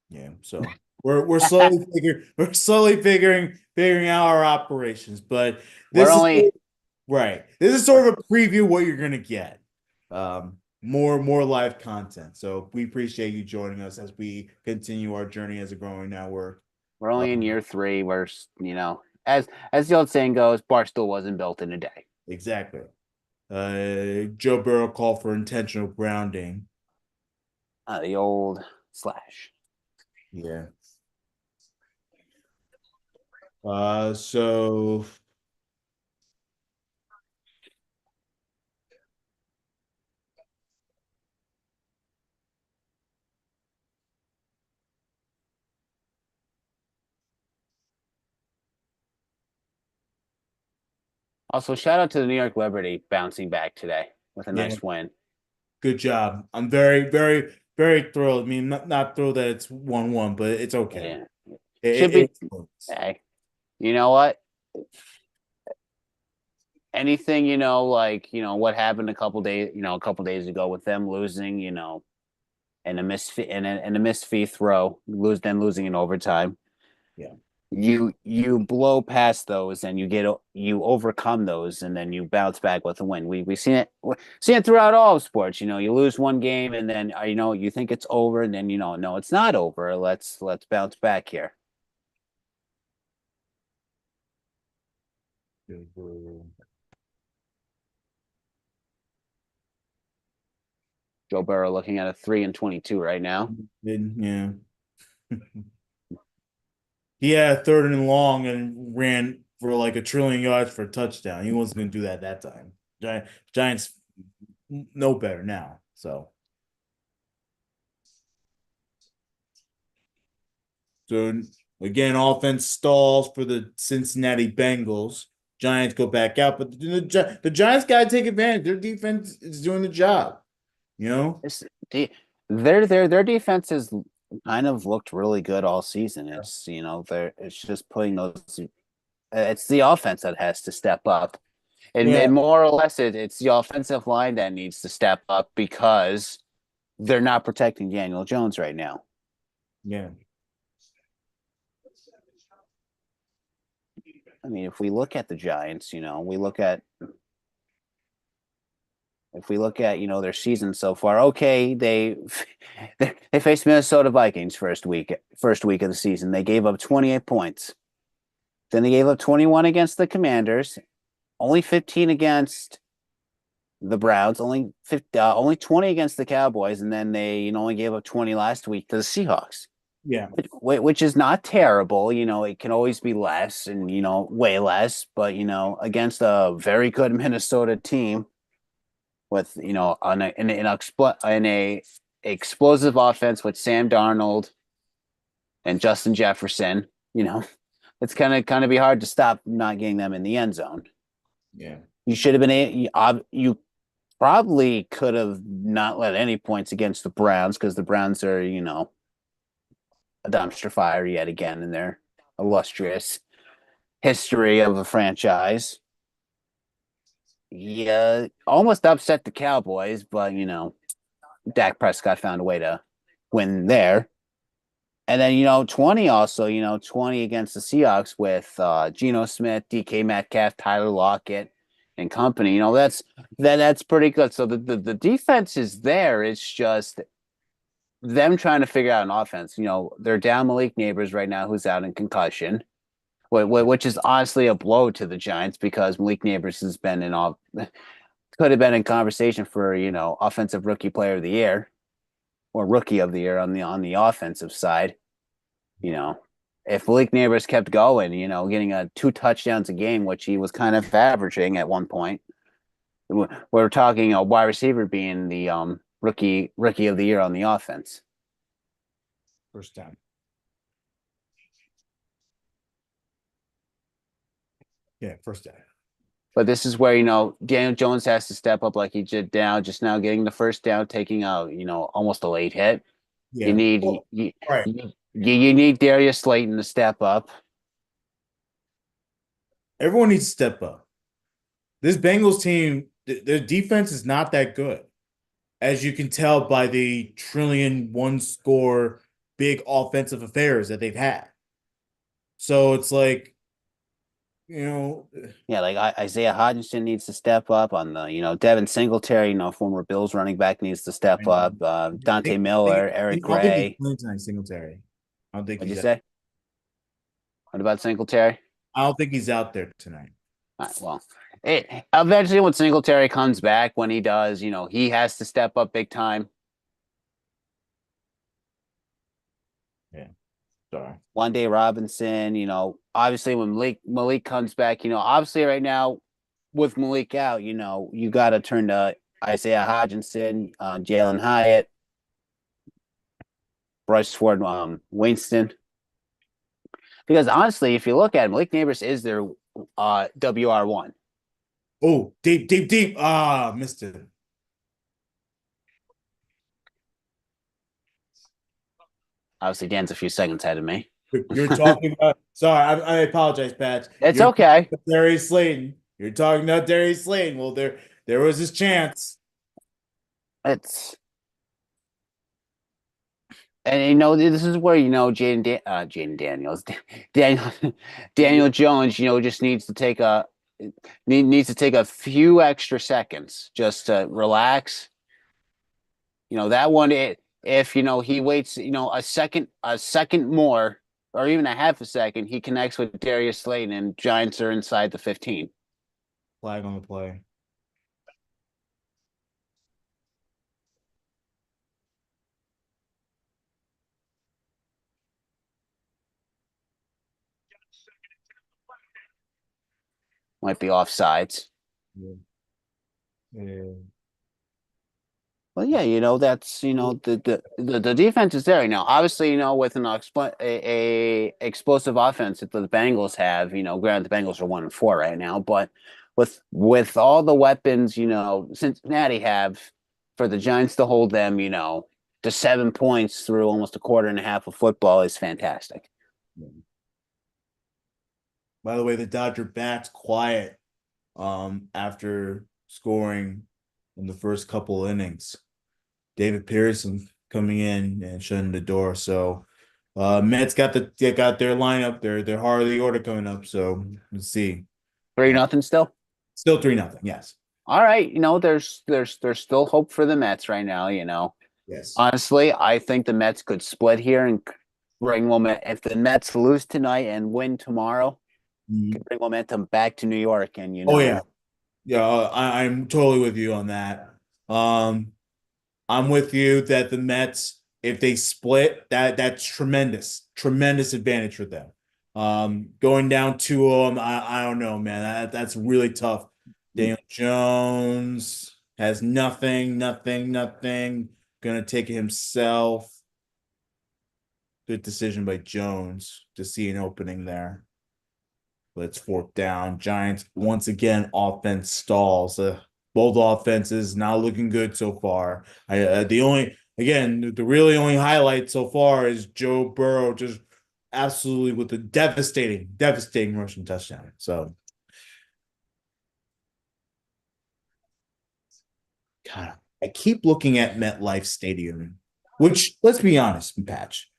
Yeah. So we're slowly figuring out our operations, but We're this is only right. This is sort of a preview of what you're gonna get. More live content. So we appreciate you joining us as we continue our journey as a growing network. we're only in Um, year 3. We're as the old saying goes, Barstool wasn't built in a day. exactly. Joe Burrow called for intentional grounding. The old slash. Yeah. So Also, shout out to the New York Liberty bouncing back today with a Yeah, nice win. good job. I'm very, very, very thrilled. I mean, not thrilled that it's 1-1, but it's okay. Yeah. It, Should be. it's Hey, you know what? Anything, like, what happened a couple days ago with them losing, and a missed free throw, losing in overtime. yeah, You blow past those and you overcome those and then you bounce back with a win. We seen it throughout all of sports. You lose one game and then you think it's over and then no, it's not over. Let's bounce back here. Joe Burrow looking at a 3-22 right now. yeah. He had third and long and ran for like a trillion yards for a touchdown. He wasn't going to do that time. Giants know better now. So again, offense stalls for the Cincinnati Bengals. Giants go back out, but the Giants got to take advantage. Their defense is doing the job. You know. This, the, their defense has kind of looked really good all season. It's just putting those. It's the offense that has to step up. And Yeah. more or less, it's the offensive line that needs to step up because they're not protecting Daniel Jones right now. Yeah. I mean, if we look at the Giants, if we look at their season so far, okay, they faced Minnesota Vikings first week of the season. They gave up 28 points. Then they gave up 21 against the Commanders, only 15 against the Browns, only 20 against the Cowboys, and then they only gave up 20 last week to the Seahawks, Yeah. which is not terrible. It can always be less and way less, but against a very good Minnesota team with an explosive offense with Sam Darnold and Justin Jefferson, it's kind of be hard to stop not getting them in the end zone. Yeah. You should have been you probably could have not let any points against the Browns because the Browns are, a dumpster fire yet again in their illustrious history of a franchise. Yeah, almost upset the Cowboys, but Dak Prescott found a way to win there. And then 20 against the Seahawks with Geno Smith, DK Metcalf, Tyler Lockett, and company. That's pretty good. So the defense is there. It's just them trying to figure out an offense. They're down Malik Neighbors right now, who's out in concussion, which is honestly a blow to the Giants because Malik Neighbors has been in all could have been in conversation for offensive rookie player of the year or rookie of the year on the offensive side. you know, if Malik Neighbors kept going, getting 2 touchdowns a game, which he was kind of averaging at one point, we're talking a wide receiver being the rookie of the year on the offense. First down. Yeah, first down. But this is where Daniel Jones has to step up like he did now, just now getting the first down, taking out almost a late hit. You Yeah. need Well, you, right. you need Darius Slayton to step up. Everyone needs to step up. This Bengals team, their defense is not that good, as you can tell by the trillion one score big offensive affairs that they've had. So it's like, you know, Yeah, like Isaiah Hodgson needs to step up on Devin Singletary, former Bills running back needs to step up. Dante Miller, I Eric don't think he's Gray. playing tonight, Singletary. I don't think What'd you he's say? What about Singletary? I don't think he's out there tonight. All right, well, eventually when Singletary comes back, when he does, he has to step up big time. Yeah. Sorry. One day Robinson, obviously when Malik comes back, obviously right now with Malik out, you got to turn to Isaiah Hodgson, Jalen Hyatt, Bryce Ford, Winston. Because honestly, if you look at it, Malik Neighbors is their WR1. Oh, deep, deep, deep. Ah, missed it. Obviously, Dan's a few seconds ahead of me. You're talking about. Sorry, I apologize, Patch. It's You're talking okay. about Darius Slayton. You're talking about Darius Slayton. Well, there was his chance. It's and you know this is where you know Jaden Daniels, Daniel Daniel Jones, you know, just needs to take a few extra seconds just to relax. You know that one, if you know he waits, you know, a second more, or even a half a second, he connects with Darius Slayton, and Giants are inside the 15. Flag on the play. Might be offsides. Yeah. Yeah. Well, yeah, you know that's you know the defense is there now. Obviously, you know with an a explosive offense that the Bengals have, you know, granted the Bengals are 1-4 right now, but with all the weapons, you know, Cincinnati have for the Giants to hold them, you know, to 7 points through almost a quarter and a half of football is fantastic. By the way, the Dodger bats quiet after scoring in the first couple innings. David Pearson coming in and shutting the door. So Mets got their lineup, their heart of the order coming up. So let's see. 3-0 still. Still 3-0. Yes. All right, you know, there's still hope for the Mets right now, you know. Yes. Honestly, I think the Mets could split here and bring momentum. If the Mets lose tonight and win tomorrow, could Mhm. bring momentum back to New York. And you Oh know, yeah. Yeah, I'm totally with you on that. Um, I'm with you that the Mets, if they split, that's tremendous, tremendous advantage for them. Going down 2-0, I don't know, man. That's really tough. Daniel Jones has nothing, nothing, nothing. Gonna take it himself. Good decision by Jones to see an opening there. But it's fourth down. Giants once again offense stalls. Both offenses not looking good so far. The only again the really only highlight so far is Joe Burrow just absolutely with a devastating rushing touchdown. So God, I keep looking at MetLife Stadium, which let's be honest, Patch,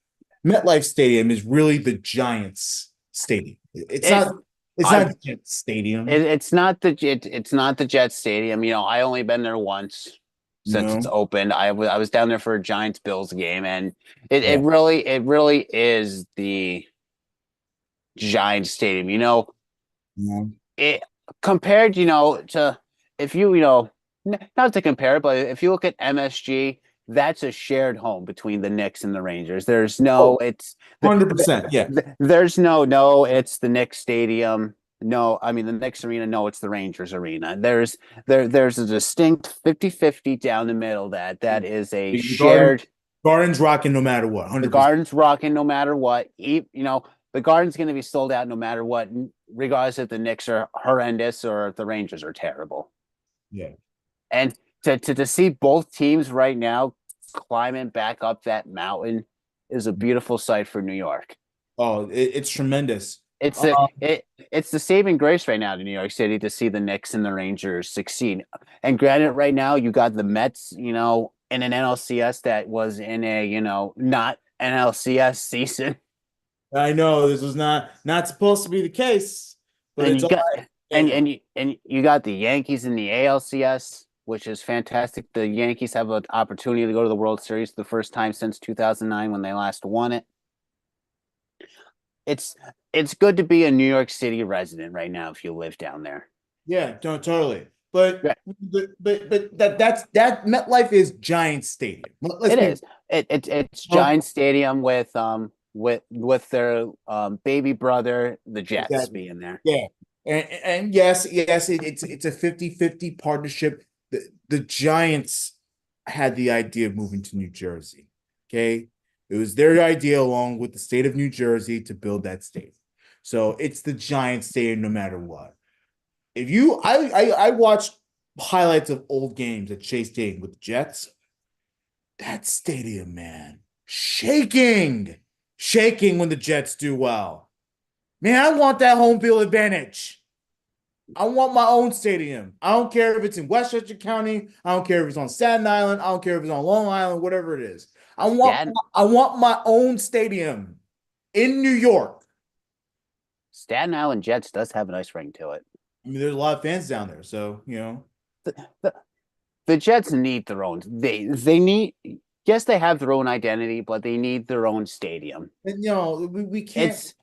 MetLife Stadium is really the Giants stadium. It's it not it's I not Jets Stadium, it's not the Jets Stadium. You know, I only been there once you since it's know? opened. I was down there for a Giants Bills game, and Yeah. it really is the Giants Stadium. You know, Yeah. it compared, you know, to if you know, not to compare, but if you look at MSG, that's a shared home between the Knicks and the Rangers. There's no, Oh, it's 100%. Yeah. there's no, it's the Knicks Stadium. No, I mean the Knicks arena. No, it's the Rangers arena. There's a distinct 50-50 down the middle that is a The Garden, shared. Garden's rocking no matter what. The 100%. Garden's rocking no matter what. You know, the Garden's going to be sold out no matter what, regardless if the Knicks are horrendous or if the Rangers are terrible. Yeah. And to see both teams right now climbing back up that mountain is a beautiful sight for New York. Oh, it's tremendous. It's the Um, it's the saving grace right now to New York City to see the Knicks and the Rangers succeed. And granted, right now you got the Mets, you know, in an NLCS that was in a, you know, not NLCS season. I know this was not supposed to be the case, but And it's you all got right. Yeah. and you got the Yankees in the ALCS, which is fantastic. The Yankees have an opportunity to go to the World Series the first time since 2009 when they last won it. It's it's good to be a New York City resident right now if you live down there. Yeah, no, totally. But Yeah, that MetLife is Giant Stadium. Let's it be is. It's um, Giant Stadium with their baby brother, the Jets, exactly. being there. Yeah. And yes, it's a 50-50 partnership. The Giants had the idea of moving to New Jersey. Okay. It was their idea along with the state of New Jersey to build that state. So it's the Giants stadium no matter what. if you I watched highlights of old games at Chase Stadium with the Jets. That stadium, man, shaking when the Jets do well. Man, I want that home field advantage. I want my own stadium. I don't care if it's in Westchester County. I don't care if it's on Staten Island. I don't care if it's on Long Island, whatever it is. Staten I want my own stadium in New York. Staten Island Jets does have a nice ring to it. I mean, there's a lot of fans down there, so you know. The, the Jets need their own. They need. Yes, they have their own identity, but they need their own stadium. And you know, we can't It's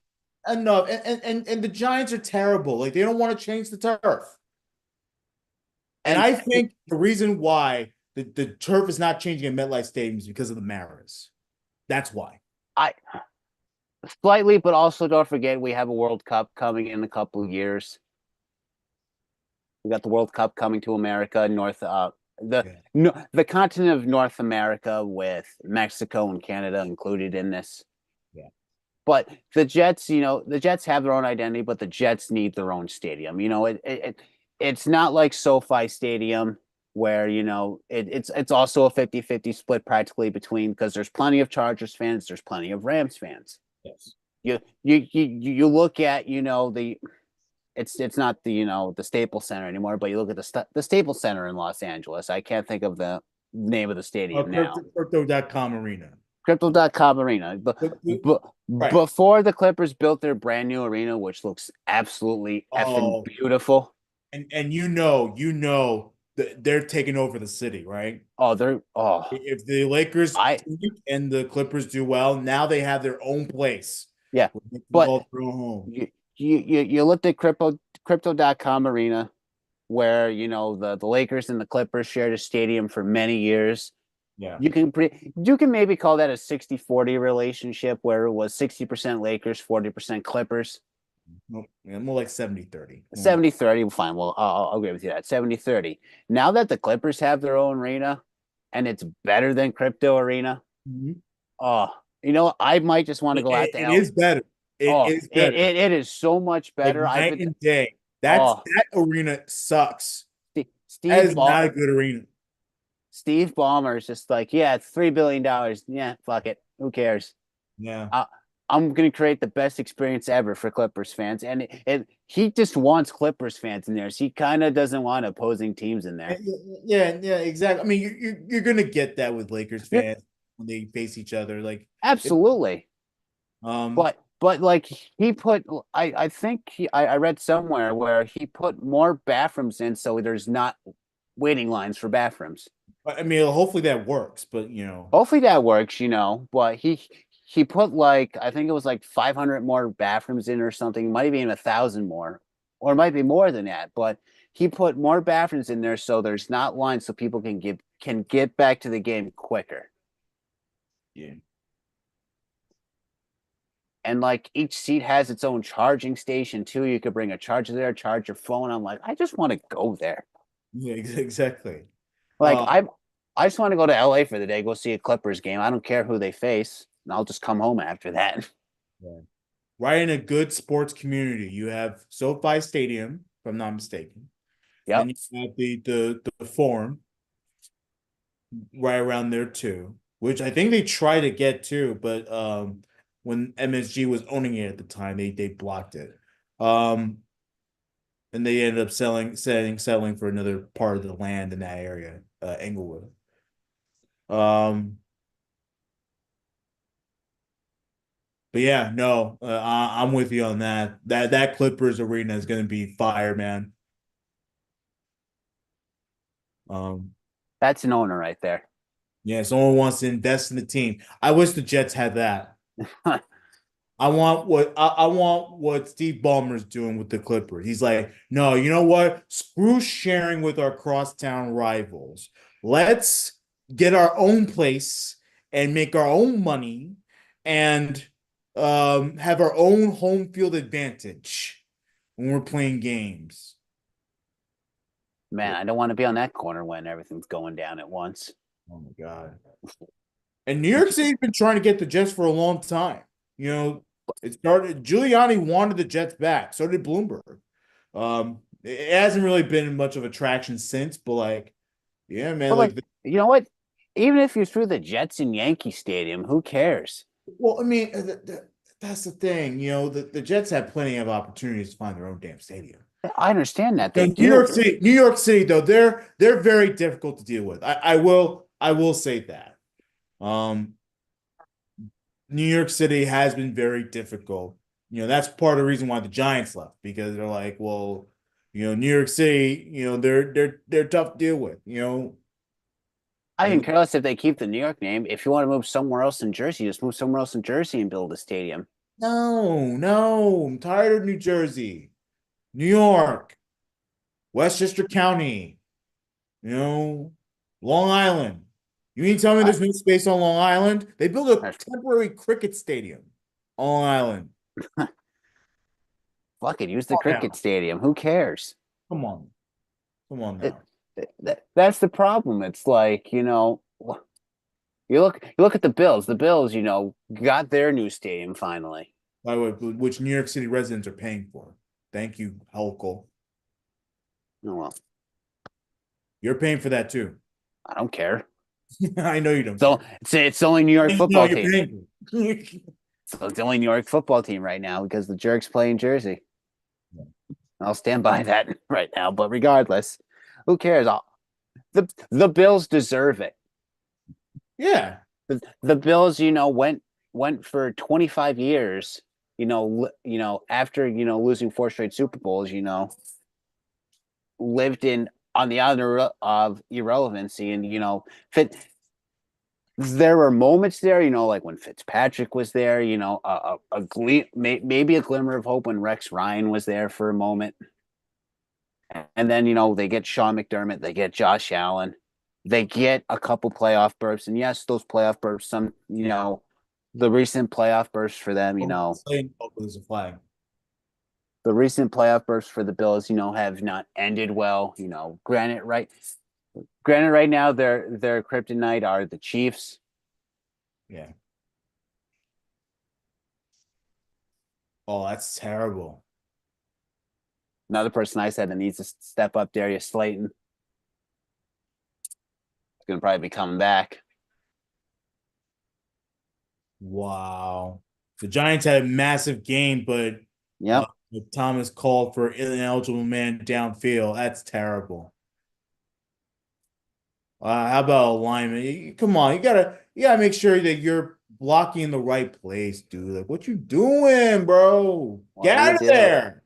enough. And the Giants are terrible. Like they don't want to change the turf. And and I think the reason why the turf is not changing in MetLife Stadium is because of the Maras. That's why. I slightly, but also don't forget we have a World Cup coming in a couple of years. We got the World Cup coming to America, Yeah. the continent of North America with Mexico and Canada included in this. Yeah. But the Jets, the Jets have their own identity, but the Jets need their own stadium. It's not like SoFi Stadium where, it's also a 50-50 split practically between because there's plenty of Chargers fans, there's plenty of Rams fans. Yes. You look at, it's not the Staples Center anymore, but you look at the Staples Center in Los Angeles. I can't think of the name of the stadium now. Crypto.com arena. Crypto.com arena. But, Right. before the Clippers built their brand new arena, which looks absolutely effing beautiful. And that they're taking over the city, right? If the Lakers and the Clippers do well, now they have their own place. Yeah. But you looked at crypto.com arena where the Lakers and the Clippers shared a stadium for many years. Yeah. You can maybe call that a 60-40 relationship where it was 60% Lakers, 40% Clippers. Yeah, more like 70-30. 70-30, fine. Well, I'll agree with you that 70-30. Now that the Clippers have their own arena and it's better than Crypto Arena, I might just want to go out to It is better. It is better. It is so much better. Like night and day. That arena sucks. That is not a good arena. Steve Ballmer is just like, yeah, it's $3 billion. Yeah, fuck it. Who cares? Yeah. I'm going to create the best experience ever for Clippers fans. And he just wants Clippers fans in there. So he kind of doesn't want opposing teams in there. Yeah, exactly. I mean, you're going to get that with Lakers fans when they face each other. Like, absolutely. But like he put, I think I read somewhere where he put more bathrooms in so there's not waiting lines for bathrooms. I mean, hopefully that works, but hopefully that works, but he put I think it was 500 more bathrooms in or something. It might be even 1,000 more, or it might be more than that. But he put more bathrooms in there so there's not lines, so people can get back to the game quicker. Yeah. And each seat has its own charging station too. You could bring a charger there, charge your phone. I'm like, I just want to go there. Yeah, exactly. I just want to go to LA for the day, go see a Clippers game. I don't care who they face. And I'll just come home after that. Yeah. Right in a good sports community. You have SoFi Stadium, if I'm not mistaken. Yeah. And you have the Forum right around there too, which I think they try to get to, but when MSG was owning it at the time, they blocked it. And they ended up settling for another part of the land in that area, Englewood. But yeah, no, I'm with you on that. That Clippers arena is going to be fire, man. That's an owner right there. Yeah, someone wants to invest in the team. I wish the Jets had that. I want what Steve Ballmer's doing with the Clippers. He's like, no, you know what? Screw sharing with our crosstown rivals. Let's get our own place and make our own money and have our own home field advantage when we're playing games. Man, I don't want to be on that corner when everything's going down at once. Oh my God. And New York City's been trying to get the Jets for a long time. It started, Giuliani wanted the Jets back. So did Bloomberg. It hasn't really been much of attraction since, but like, yeah, man, But like, like, you know what? Even if you're through the Jets and Yankee Stadium, who cares? well, I mean, that's the thing, the Jets have plenty of opportunities to find their own damn stadium. I understand that they New York do. City, New York City, though, they're very difficult to deal with. I will say that. Um, New York City has been very difficult. That's part of the reason why the Giants left because they're like, well, New York City, they're tough to deal with. I can And care less if they keep the New York name. If you want to move somewhere else in Jersey, just move somewhere else in Jersey and build a stadium. no, no, I'm tired of New Jersey, New York, Westchester County, you know, Long Island. You mean to tell me I, there's no space on Long Island? They built a temporary cricket stadium on Long Island. fuck it, use the Come on cricket now. stadium. Who cares? Come on. Come on It, now. that's the problem. It's like, you look at the Bills. The Bills, got their new stadium finally. By the way, which New York City residents are paying for. Thank you, Helkel. Oh well, You're paying for that too. I don't care. I know you don't So care. it's the only New York No, football you're team. paying for it. So it's the only New York football team right now because the Jerks play in Jersey. I'll stand by that right now. But regardless, who cares? The Bills deserve it. Yeah. The Bills, went for 25 years, after, losing four straight Super Bowls, lived in on the island of irrelevancy. And, Fit, there were moments there, like when Fitzpatrick was there, maybe a glimmer of hope when Rex Ryan was there for a moment. And then, they get Sean McDermott, they get Josh Allen, they get a couple playoff bursts. And yes, those playoff bursts, the recent playoff bursts for them, There's a flag. the recent playoff bursts for the Bills, have not ended well. Granted, right now their kryptonite are the Chiefs. Yeah. Oh, that's terrible. Another person I said that needs to step up, Darius Slayton. He's gonna probably be coming back. Wow. The Giants had a massive game, but uh, Yep. Thomas called for ineligible man downfield. That's terrible. How about alignment? Come on, you gotta make sure that you're blocking in the right place, dude. Like, what you doing, bro? What Get are you out of doing? there.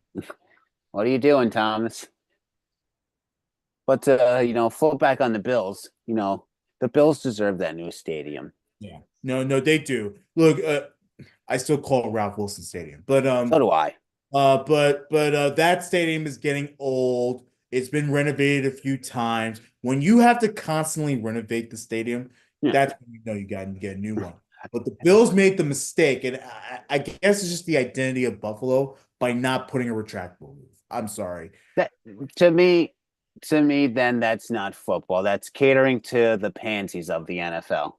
What are you doing, Thomas? But float back on the Bills. The Bills deserve that new stadium. Yeah. No, no, they do. Look, I still call it Ralph Wilson Stadium, but So do I. that stadium is getting old. It's been renovated a few times. When you have to constantly renovate the stadium, Yeah. that's when you know you got to get a new one. But the Bills made the mistake, and I guess it's just the identity of Buffalo by not putting a retractable roof. I'm sorry. That to me, then that's not football. That's catering to the pansies of the NFL.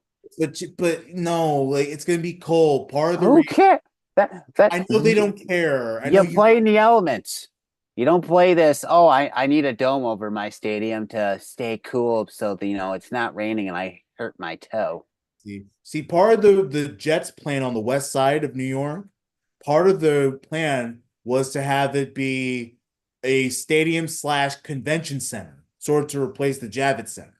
But no, like it's gonna be cold. Part of the Who reason cares? That I know they don't care. I know you you play in the elements. You don't play this. Oh, I need a dome over my stadium to stay cool, so that, it's not raining and I hurt my toe. see part of the Jets plan on the west side of New York. Part of the plan was to have it be a stadium slash convention center, sort of to replace the Javits Center.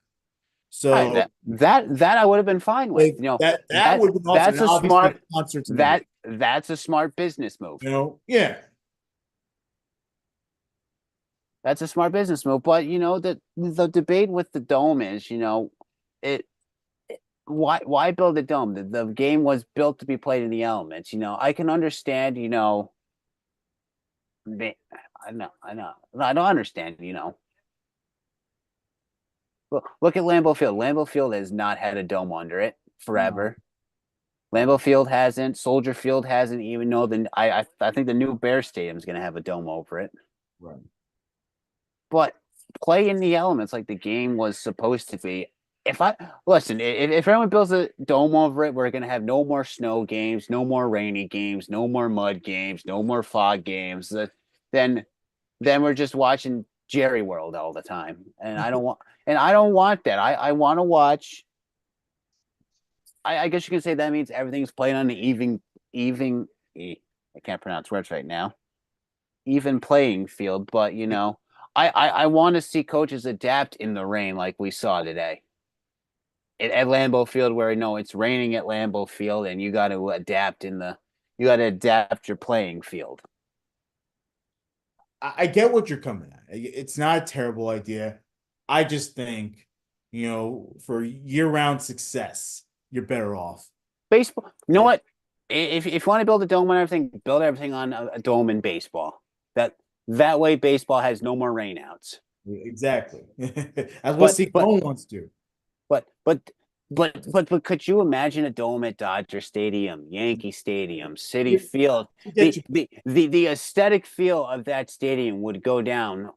All right, So that I would have been fine with. like that That would have been awesome. that's And a obviously smart the concerts in the that game. that's a smart business move. Yeah. That's a smart business move. But the debate with the dome is, it why build a dome? The game was built to be played in the elements. I can understand, I don't understand, Look at Lambeau Field. Lambeau Field has not had a dome under it No. forever. Lambeau Field hasn't. Soldier Field hasn't. Even though I think the new Bear Stadium is going to have a dome over it. Right. But play in the elements like the game was supposed to be. If I listen, if everyone builds a dome over it, we're going to have no more snow games, no more rainy games, no more mud games, no more fog games. Then then we're just watching Jerry World all the time, and I don't want that. I want to watch. I guess you can say that means everything's playing on the even. I can't pronounce words right now. Even playing field, but I want to see coaches adapt in the rain like we saw today at Lambeau Field, where it's raining at Lambeau Field, and you got to adapt your playing field. I get what you're coming at. It's not a terrible idea. I just think, for year-round success, you're better off. Baseball, you know what? If you want to build a dome on everything, build everything on a dome in baseball. That way, baseball has no more rainouts. Exactly. That's what But but Seacone wants to. but but but could you imagine a dome at Dodger Stadium, Yankee Stadium, City You Field? get you. The aesthetic feel of that stadium would go down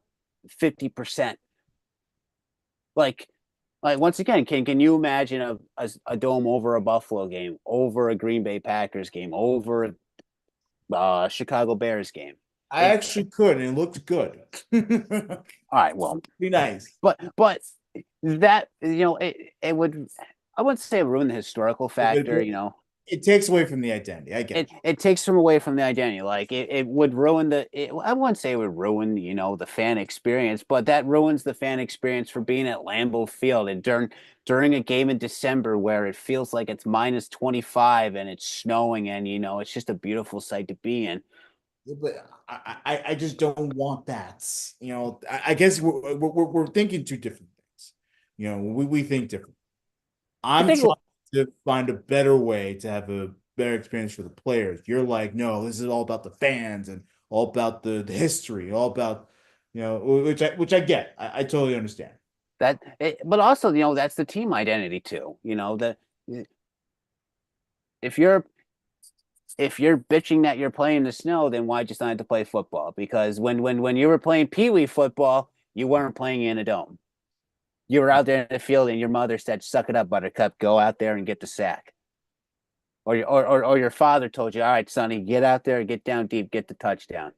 50%. Like once again, can you imagine a dome over a Buffalo game, over a Green Bay Packers game, over a Chicago Bears game? I It actually could, and it looked good. All right, well, Be nice. but that it would, I wouldn't say ruin the historical factor. It takes away from the identity. I get It takes from away from the identity. Like it would ruin I wouldn't say it would ruin, the fan experience, but that ruins the fan experience for being at Lambeau Field and during a game in December where it feels like it's minus 25 and it's snowing and it's just a beautiful sight to be in. but I just don't want that. I guess we're thinking two different things. We think different. I I'm think trying to find a better way to have a better experience for the players. You're like, no, this is all about the fans and all about the history, all about, which I get. I totally understand. but also, that's the team identity too. That if you're bitching that you're playing the snow, then why just not to play football? Because when you were playing Pee Wee football, you weren't playing in a dome. You were out there in the field, and your mother said, "Suck it up, Buttercup. Go out there and get the sack." Or your father told you, "All right, Sonny, get out there, get down deep, get the touchdown."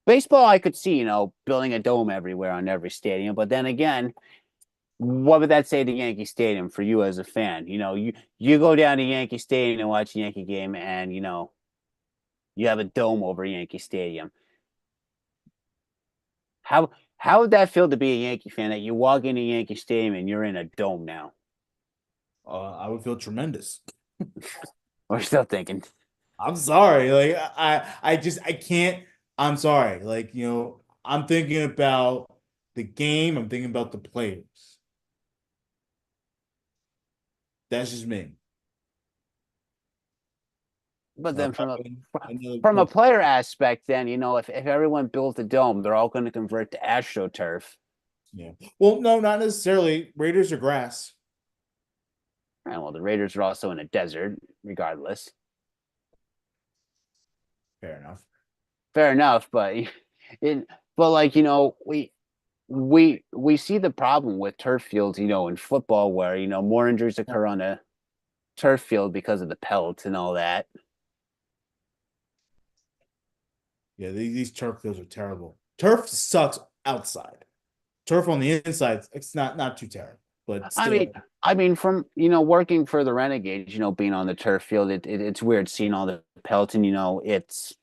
Baseball, I could see, building a dome everywhere on every stadium, but then again, what would that say to Yankee Stadium for you as a fan? You go down to Yankee Stadium and watch a Yankee game, and you have a dome over Yankee Stadium. How how would that feel to be a Yankee fan that you walk into Yankee Stadium and you're in a dome now? I would feel tremendous. We're still thinking. I'm sorry. Like I can't. I'm sorry. Like, I'm thinking about the game. I'm thinking about the players. That's just me. But then Another from a plus. player aspect, then if everyone builds a dome, they're all going to convert to AstroTurf. Yeah. Well, no, not necessarily. Raiders are grass. And well, the Raiders are also in a desert, regardless. Fair enough. Fair enough, but like we see the problem with turf fields, in football, where more injuries occur on a turf field because of the pellets and all that. Yeah, these turf fields are terrible. Turf sucks outside. Turf on the inside, it's not too terrible, but I still. mean, from working for the Renegades, being on the turf field, it's weird seeing all the pellets, and it's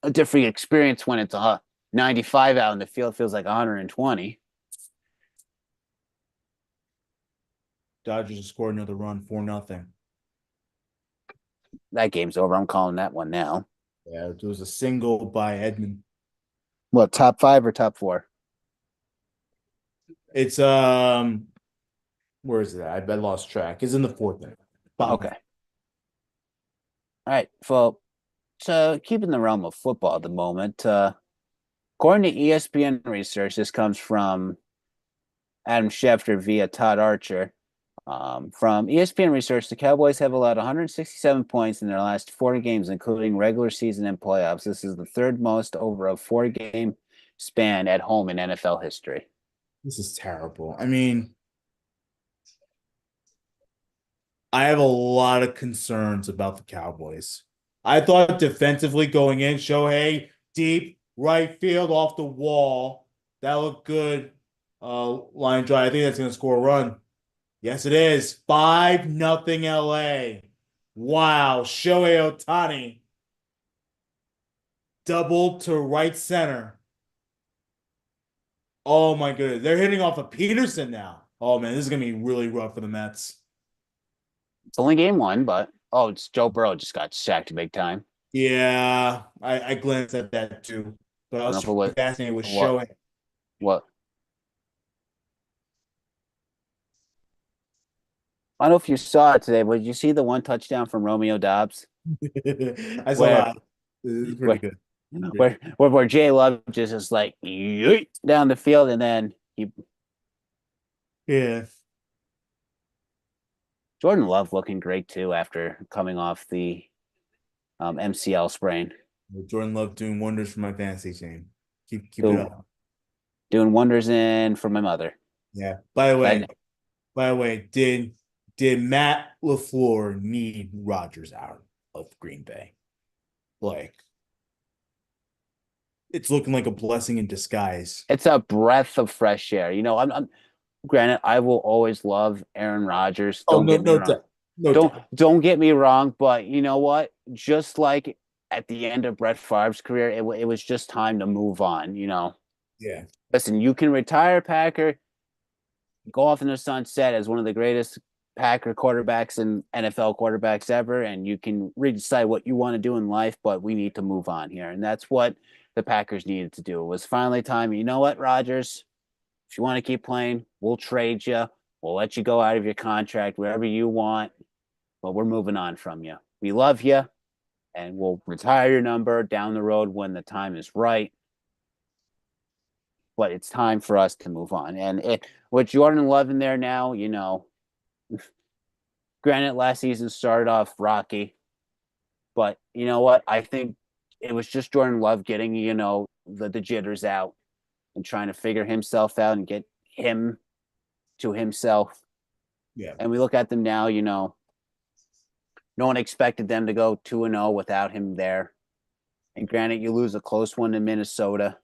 a different experience when it's 95 out in the field feels like 120. Dodgers just scored another run, 4-0. That game's over. I'm calling that one now. Yeah, it was a single by Edmund. What, top five or top four? It's where is it at? I lost track. It's in the fourth inning. Bottom. Okay. All right. Well, so keeping the realm of football at the moment, according to ESPN research, this comes from Adam Schefter via Todd Archer. From ESPN research, the Cowboys have allowed 167 points in their last 4 games, including regular season and playoffs. This is the third most over a 4-game span at home in NFL history. This is terrible. I mean, I have a lot of concerns about the Cowboys. I thought defensively going in, Shohei deep right field off the wall. That looked good. Line drive. I think that's gonna score a run. Yes, it is. 5-0 LA. Wow. Shohei Ohtani doubled to right center. Oh my goodness. They're hitting off of Peterson now. Oh man, this is gonna be really rough for the Mets. It's only game one, but oh, it's Joe Burrow just got sacked big time. Yeah, I glanced at that too. But I I don't know was if it was fascinated with what Shohei. what I don't know if you saw it today, but did you see the one touchdown from Romeo Dobbs I saw where that. It's pretty where good. Pretty where where Jay Love just is like yeet down the field and then he good. Jordan Love looking great too after coming off the MCL sprain, Yeah. Jordan Love doing wonders for my fantasy team. Keep it doing up. doing wonders in for my mother. Yeah. But By the way, did Matt LaFleur need Rodgers out of Green Bay? Like, it's looking like a blessing in disguise. it's a breath of fresh air. I'm granted I will always love Aaron Rodgers. Oh Don't no, get me no wrong. doubt. No Don't doubt. don't get me wrong, but you know what? Just like at the end of Brett Favre's career, it was just time to move on. Yeah. Listen, you can retire Packer, go off in the sunset as one of the greatest Packer quarterbacks and NFL quarterbacks ever, and you can decide what you want to do in life, but we need to move on here. And that's what the Packers needed to do. It was finally time. You know what, Rodgers? If you want to keep playing, we'll trade you. We'll let you go out of your contract wherever you want, but we're moving on from you. We love you, and we'll retire your number down the road when the time is right. But it's time for us to move on. And with Jordan Love in there now, granted, last season started off rocky, but you know what? I think it was just Jordan Love getting, the jitters out and trying to figure himself out and get him to himself. Yeah. And we look at them now, no one expected them to go 2-0 without him there. And granted, you lose a close one to Minnesota.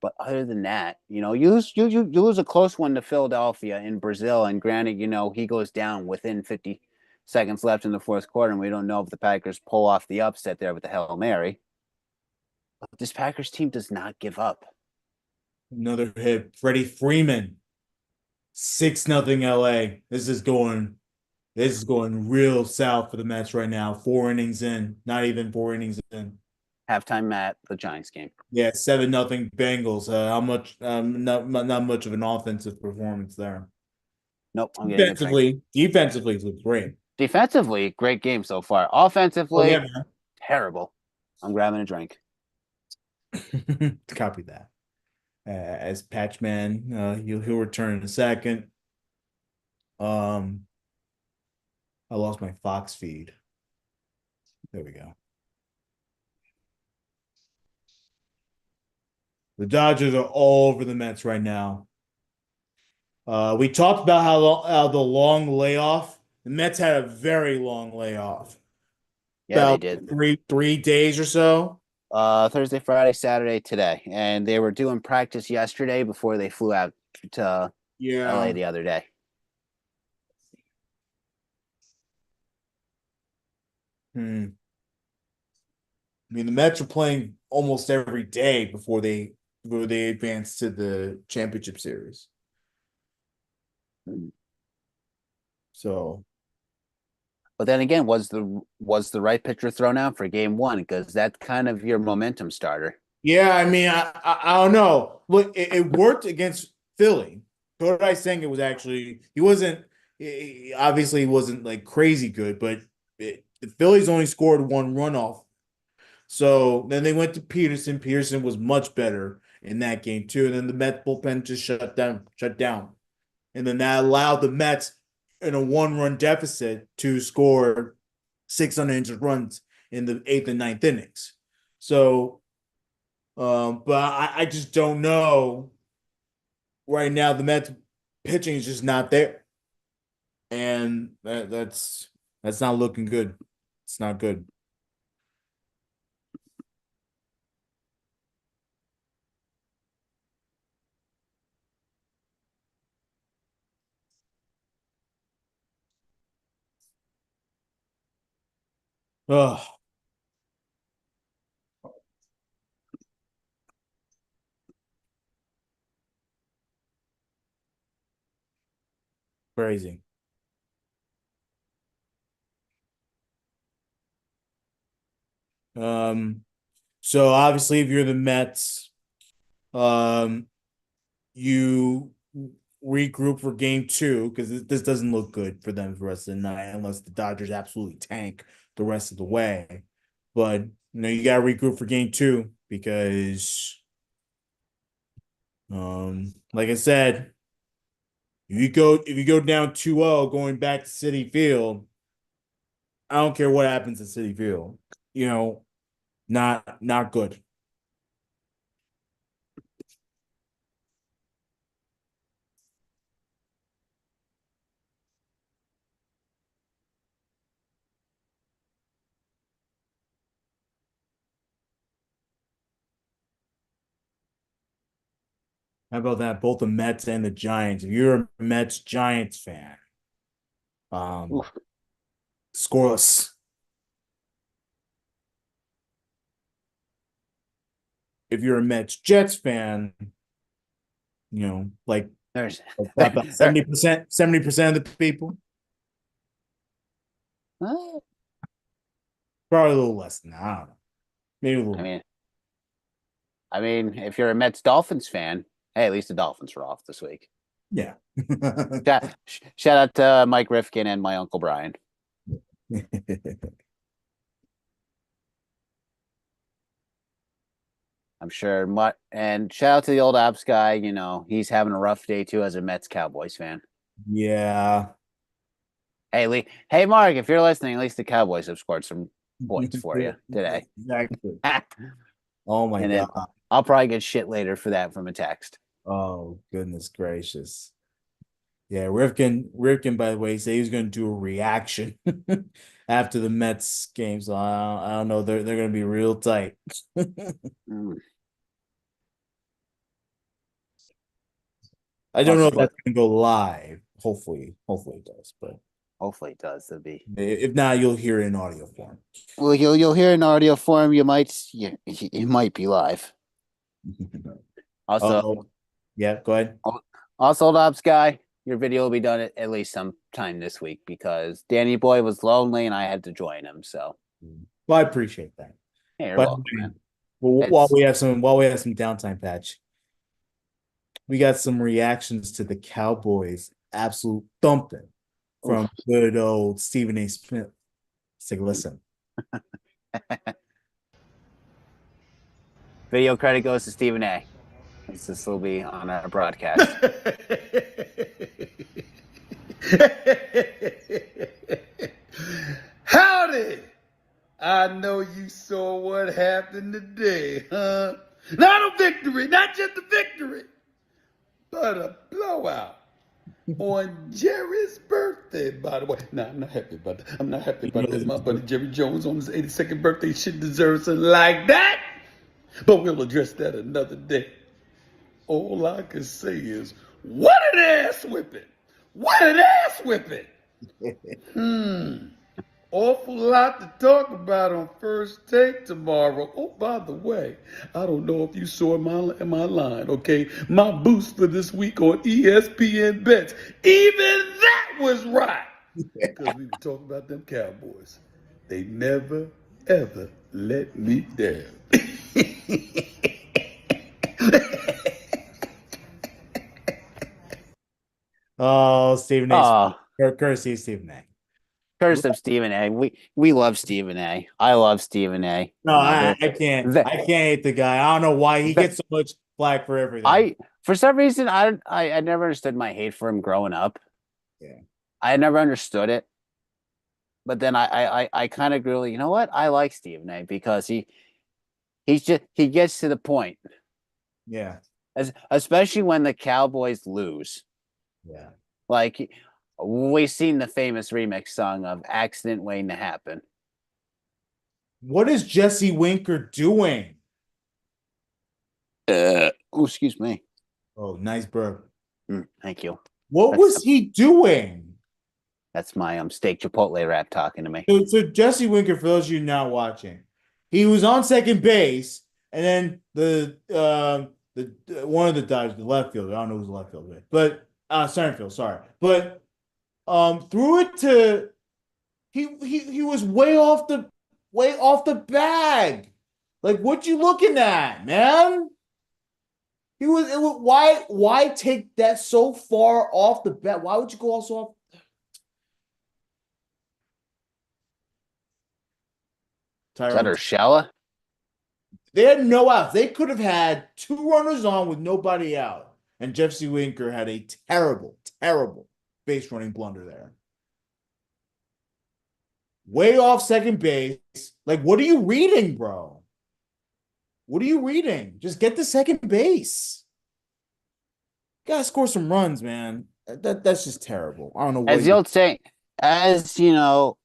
But other than that, you lose a close one to Philadelphia in Brazil, and granted, he goes down within 50 seconds left in the fourth quarter, and we don't know if the Packers pull off the upset there with the Hail Mary. But this Packers team does not give up. Another hit. Freddie Freeman. 6-0 LA. This is going real south for the Mets right now. 4 innings in. Not even 4 innings in. Halftime at the Giants game. Yeah, 7-0 Bengals. How much? Not much of an offensive performance there. Nope, I'm getting a drink. Defensively, it looks great. Defensively, great game so far. Oh yeah, Offensively, man. terrible. I'm grabbing a drink. Copy that. As Patchman, he'll return in a second. Um, I lost my Fox feed. There we go. The Dodgers are all over the Mets right now. We talked about how the long layoff. The Mets had a very long layoff, Yeah, they about did. three days or so. Thursday, Friday, Saturday, today, and they were doing practice yesterday before they flew out to LA Yeah. the other day. Hmm. I mean, the Mets are playing almost every day before they advance to the championship series. So But then again, was the right pitcher thrown out for game one? Because that's kind of your momentum starter. yeah, I mean, I don't know. Look, it worked against Philly. Kodai Senga was actually obviously he wasn't like crazy good, but the Phillies only scored one runoff. So then they went to Peterson. Peterson was much better in that game too. And then the Mets bullpen just shut down. And then that allowed the Mets in a one-run deficit to score 600 runs in the eighth and ninth innings. So, but I just don't know right now. The Mets pitching is just not there, and that's not looking good. It's not good. Oh, crazy. Um, so obviously, if you're the Mets, um, you regroup for game two because this doesn't look good for them for the rest of the night unless the Dodgers absolutely tank the rest of the way. But you gotta regroup for game two because like I said, if you go down 2-0 going back to City Field, I don't care what happens at City Field. You know, not good. How about that? Both the Mets and the Giants. If you're a Mets Giants fan, um, Oof. scoreless. If you're a Mets Jets fan, like There's about there. 70% of the people, Well, probably a little less than that. I don't know. Maybe a little I more. mean, if you're a Mets Dolphins fan, hey, at least the Dolphins are off this week. Yeah. Shout out to Mike Rifkin and my uncle Brian. I'm sure. And shout out to the old Apps guy. He's having a rough day too as a Mets Cowboys fan. Yeah. Hey, Lee. Hey, Mark, if you're listening, at least the Cowboys have scored some points for you today. Exactly. and Oh my then God. I'll probably get shit later for that from a text. Oh, goodness gracious. Yeah, Rifkin, by the way, said he was going to do a reaction after the Mets game. So I don't know. They're going to be real tight. Mm. I don't know Also, if that's going to go live. Hopefully it does. But hopefully it does. That'd be if not, you'll hear it in audio form. well. You'll hear an audio form. You might be live. Also, Oh, yeah. Go ahead. also, old Ops guy, your video will be done at least sometime this week because Danny Boy was lonely and I had to join him. So, Well, I appreciate that. hey, you're By the welcome, way, man. well, It's while we have some downtime patch, we got some reactions to the Cowboys absolute thumping from oof. good old Stephen A. Smith. Let's take a listen. Video credit goes to Stephen A. This will be on our broadcast. Howdy! I know you saw what happened today, huh? Not a victory, not just a victory, but a blowout on Jerry's birthday, by the way. No, I'm not happy about that. I'm not happy about that. My buddy Jerry Jones on his 82nd birthday should deserve something like that. But we'll address that another day. All I can say is, what an ass whipping! What an ass whipping! Awful lot to talk about on First Take tomorrow. Oh, by the way, I don't know if you saw my line, okay? My boost for this week on ESPN Bets. Even that was right. Because we were talking about them Cowboys. They never, ever let me down. Oh, Stephen A. Oh, Courtesy of Stephen A. curse of Stephen A. We love Stephen A. I love Stephen A. No, I can't. The, I can't hate the guy. I don't know why he the, gets so much flack for everything. I for some reason I never understood my hate for him growing up. Yeah. I never understood it. But then I kind of grew, you know what? I like Stephen A because he gets to the point. Yeah. Especially when the Cowboys lose. Yeah. Like we've seen the famous remix song of Accident Waiting to Happen. What is Jesse Winker doing? Excuse me. Oh, nice burp. Thank you. What That's was he doing? that's my steak chipotle wrap talking to me. So Jesse Winker, for those of you not watching, he was on second base, and then the one of the Dodgers, the left fielder, I don't know who's the left fielder, but center field, sorry, but threw it to he was way off the bag. Like, what you looking at, man? Why take that so far off the bat? Why would you go also off? Is that Tyrone, Urshela? they had no outs. They could have had two runners on with nobody out. And Jesse Winker had a terrible, terrible base running blunder there. Way off second base. Like, what are you reading, bro? What are you reading? Just get to second base. Gotta score some runs, man. That's just terrible. I don't know what As the you. old saying, as you know,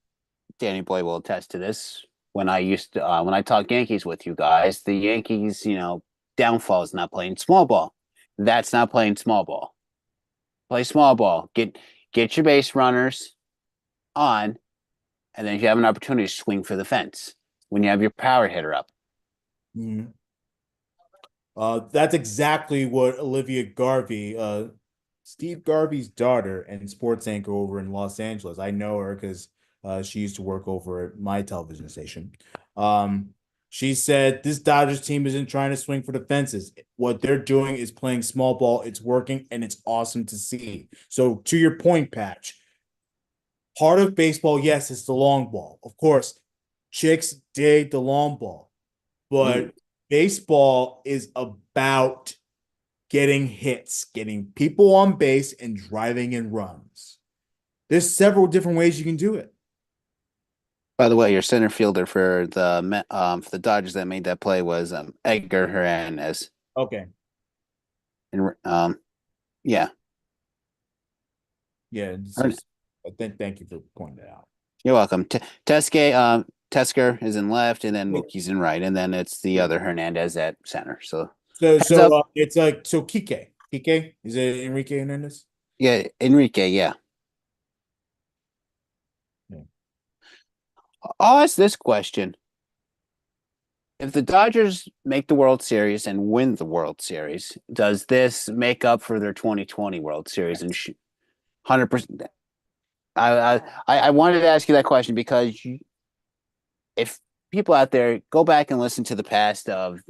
Danny Boy will attest to this. When I talk Yankees with you guys, the Yankees, downfall is not playing small ball. That's not playing small ball. Play small ball. Get your base runners on, and then if you have an opportunity to swing for the fence when you have your power hitter up. Mhm. That's exactly what Olivia Garvey, Steve Garvey's daughter and sports anchor over in Los Angeles. I know her because she used to work over at my television station. Um, she said this Dodgers team isn't trying to swing for the fences. What they're doing is playing small ball. It's working and it's awesome to see. So to your point, Patch, part of baseball, yes, it's the long ball. Of course, chicks dig the long ball, but baseball is about getting hits, getting people on base, and driving in runs. There's several different ways you can do it. By the way, your center fielder for the Dodgers that made that play was Edgar Hernandez. Okay. And yeah, Yeah. Thank you for pointing that out. you're welcome. Tesker is in left, and then Mookie's in right, and then it's the other Hernandez at center. So heads up. It's like so Kike is it Enrique Hernandez? Yeah, Enrique. Yeah. Yeah. I'll ask this question: if the Dodgers make the World Series and win the World Series, does this make up for their 2020 World Series? And 100%. I wanted to ask you that question because if people out there go back and listen to the past of,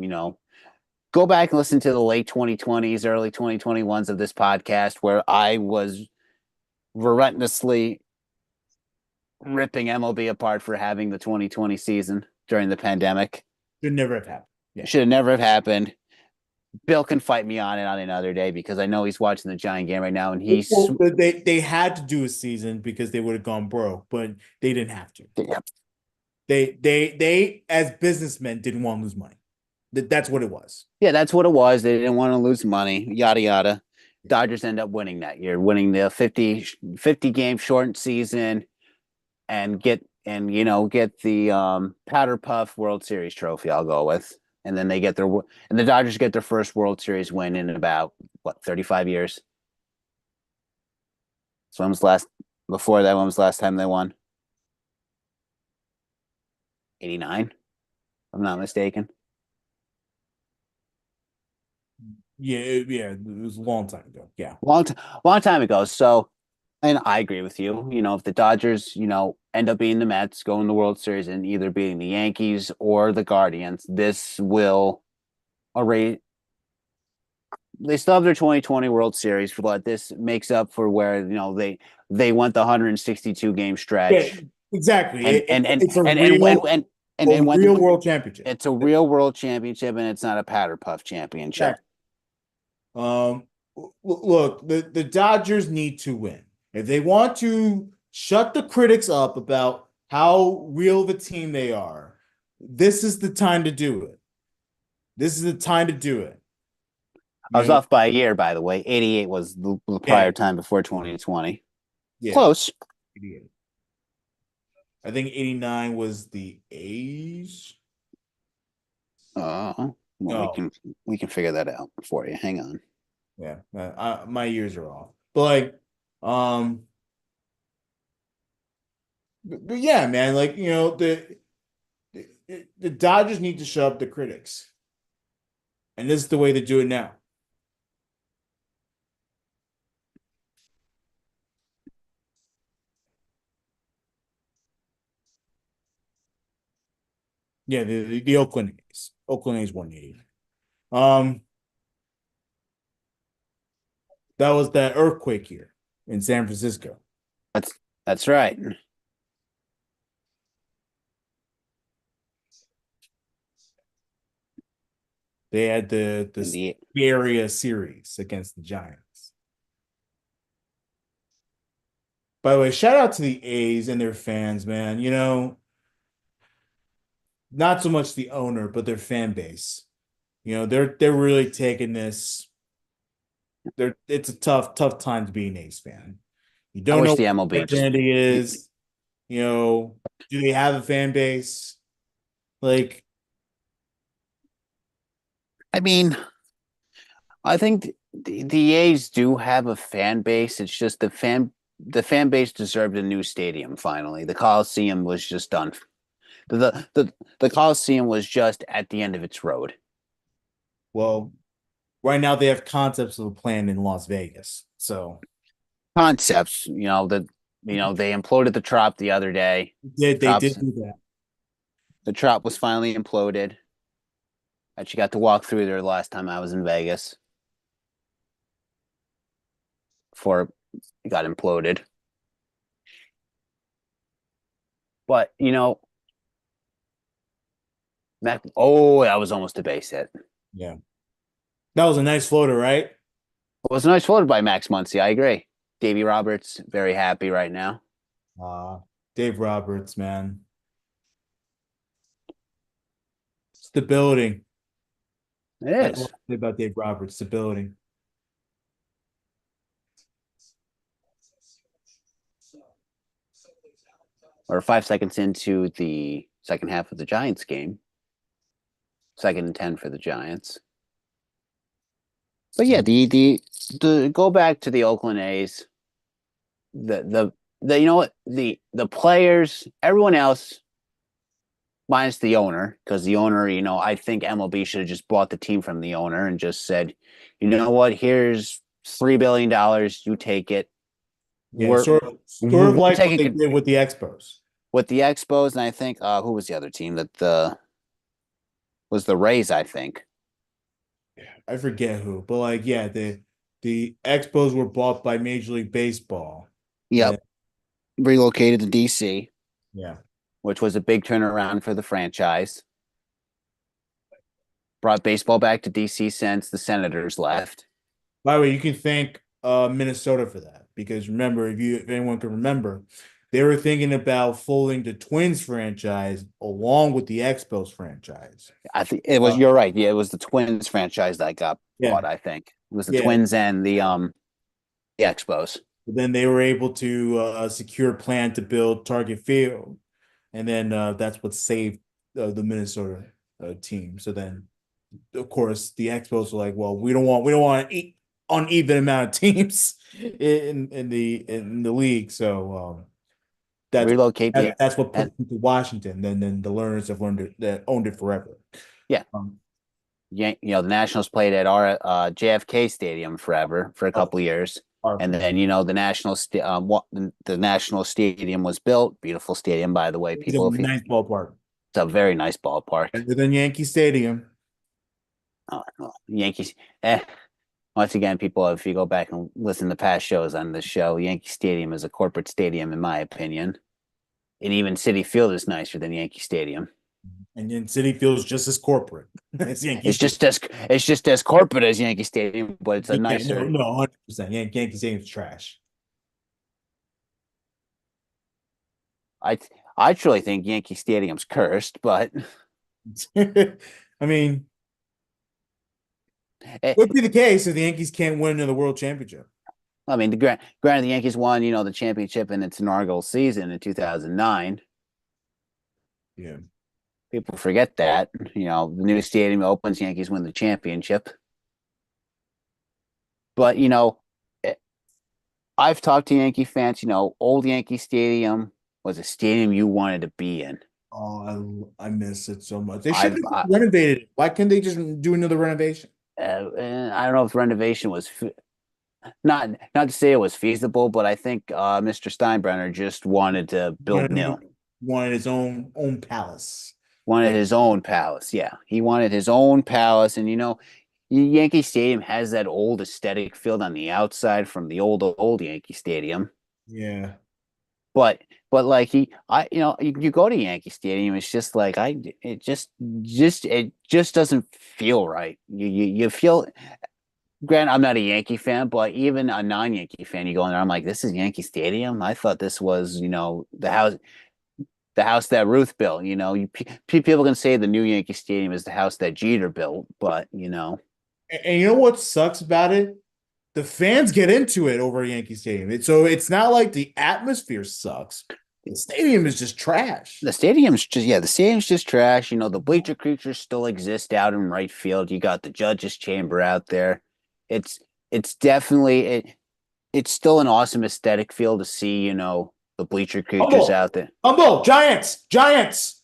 go back and listen to the late 2020s, early 2021s of this podcast where I was relentlessly ripping MLB apart for having the 2020 season during the pandemic. Should never have happened. Yeah. Should have never have happened. Bill can fight me on it on another day because I know he's watching the Giant game right now, and They had to do a season because they would have gone broke, but they didn't have to. yeah. They as businessmen didn't want to lose money. That's what it was. Yeah, that's what it was. They didn't want to lose money, yada yada. Dodgers end up winning that year, winning the 50 game shortened season and get the Powder Puff World Series trophy. I'll go with, and then the Dodgers get their first World Series win in about 35 years. So when was last before that? When was the last time they won? 89, if I'm not mistaken. Yeah, it was a long time ago. Yeah. Long time ago. So, and I agree with you. If the Dodgers, end up being the Mets, go in the World Series, and either being the Yankees or the Guardians, this will erase. They still have their 2020 World Series, but this makes up for where they went the 162 game stretch. Yeah, exactly. It's a and real world championship. It's a real world championship, and it's not a powder puff championship. Look, the Dodgers need to win. If they want to shut the critics up about how real of a team they are, this is the time to do it. This is the time to do it. I was off by a year, by the way. 88 was the prior time before 2020. Yeah. Close. 88. I think 89 was the A's. Well, Oh, we can figure that out for you. Hang on. yeah. My years are off. But like, but yeah, man, like, the Dodgers need to shut up the critics. And this is the way to do it now. Yeah, the Oakland A's. Oakland A's 180. Um, that was that earthquake year in San Francisco. That's right. They had the area series against the Giants. By the way, shout out to the A's and their fans, man. Not so much the owner, but their fan base. They're really taking this. It's a tough time to be an A's fan. You I don't know wish what the the MLB just. identity is. Do they have a fan base? Like, I mean, I think the A's do have a fan base. It's just the fan base deserved a new stadium finally. The Coliseum was just done. The Coliseum was just at the end of its road. well, right now they have concepts of a plan in Las Vegas. So Concepts, they imploded the Trop the other day. they did do that. The Trop was finally imploded. I actually got to walk through there the last time I was in Vegas before it got imploded. But Mac. Oh, that was almost a base hit. Yeah. That was a nice floater, right? It was a nice floated by Max Muncy. I agree. Davey Roberts, very happy right now. Uh, Dave Roberts, man. Stability. It That's what is. I say about Dave Roberts, stability. We're 5 seconds into the second half of the Giants game. 2nd and 10 for the Giants. But yeah, the go back to the Oakland A's. The you know what the players, everyone else, minus the owner, because the owner, I think MLB should have just bought the team from the owner and just said, you know what, here's $3 billion, you take it. Yeah, We're sort of like what taking they did with the Expos. with the Expos, and I think who was the other team that was the Rays, I think. I forget who, but like, yeah, the Expos were bought by Major League Baseball. Yep. Relocated to DC, Yeah. which was a big turnaround for the franchise. Brought baseball back to DC since the Senators left. By the way, you can thank Minnesota for that because remember, if anyone can remember, they were thinking about folding the Twins franchise along with the Expos franchise. I think it was. You're right. Yeah, it was the Twins franchise that got bought. I think it was the Twins and the Expos. But then they were able to secure a plan to build Target Field, and then that's what saved the Minnesota team. So then, of course, the Expos were like, "Well, we don't want an uneven amount of teams in the league." So that's what put them to Washington. Then the learners have learned it, that owned it forever. Yeah. The Nationals played at our JFK Stadium forever for a couple of years. And then the National Stadium was built. Beautiful stadium, by the way. People, it's a nice ballpark. It's a very nice ballpark. Better than Yankee Stadium. Yankees. Once again, people, if you go back and listen to past shows on this show, Yankee Stadium is a corporate stadium, in my opinion. And even Citi Field is nicer than Yankee Stadium. And then Citi Field is just as corporate as Yankee. It's just as corporate as Yankee Stadium, but it's a nicer. No, 100%. Yankee Stadium's trash. I truly think Yankee Stadium's cursed, but I mean, it would be the case if the Yankees can't win another World Championship. I mean, granted, the Yankees won, the championship in its inaugural season in 2009. Yeah. People forget that. You know, the new stadium opens, Yankees win the championship. But, you know, eh, I've talked to Yankee fans, you know, old Yankee Stadium was a stadium you wanted to be in. I miss it so much. They should I've have renovated it. Why couldn't they just do another renovation? I don't know if renovation was not to say it was feasible, but I think Mr. Steinbrenner just wanted to build new. Wanted his own palace. Wanted Like, his own palace. Yeah, he wanted his own palace, and you know, Yankee Stadium has that old aesthetic feel on the outside from the old Yankee Stadium. yeah. But like you know, you go to Yankee Stadium, it's just like it just doesn't feel right. You feel. Grant, I'm not a Yankee fan, but even a non-Yankee fan, you go in there, I'm like, this is Yankee Stadium. I thought this was, you know, the house that Ruth built. You know, people can say the new Yankee Stadium is the house that Jeter built, but you know, And you know what sucks about it? The fans get into it over Yankee Stadium. So it's not like the atmosphere sucks. The stadium is just trash. the stadium's just trash. You know, the bleacher creatures still exist out in right field. You got the judges chamber out there. It's it's definitely it's still an awesome aesthetic feel to see, you know, the bleacher creatures Humble, out there. humble, Giants, Giants.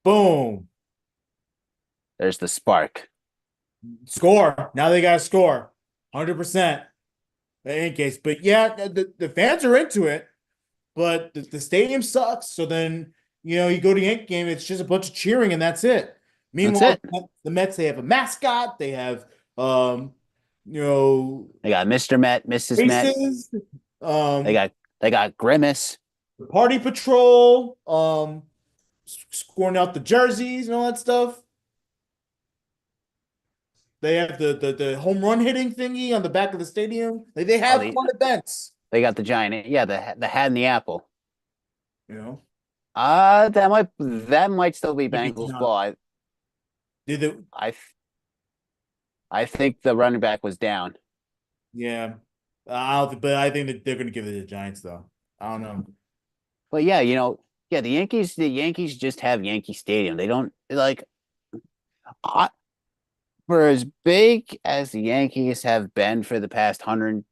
Boom. There's the spark. Score. Now they got to score. 100%. In case. But yeah, the fans are into it, but the stadium sucks. So then, you go to Yankee game, it's just a bunch of cheering and that's it. That's Meanwhile, it. the Mets, they have a mascot, they have um, you know, They got Mr. Met, Mrs. Met. races, They um, got they got Grimace. the party patrol, scoring out the jerseys and all that stuff. They have the home run hitting thingy on the back of the stadium. They Oh, have fun events, they got the giant. Yeah, the hat and the apple. you know. That might still be Could be Bengals John. ball. Did the I I think the running back was down. Yeah. But I think that they're going to give it to the Giants, though. I don't know. But yeah, you know, yeah, the Yankees just have Yankee Stadium. They don't like I, for as big as the Yankees have been for the past 100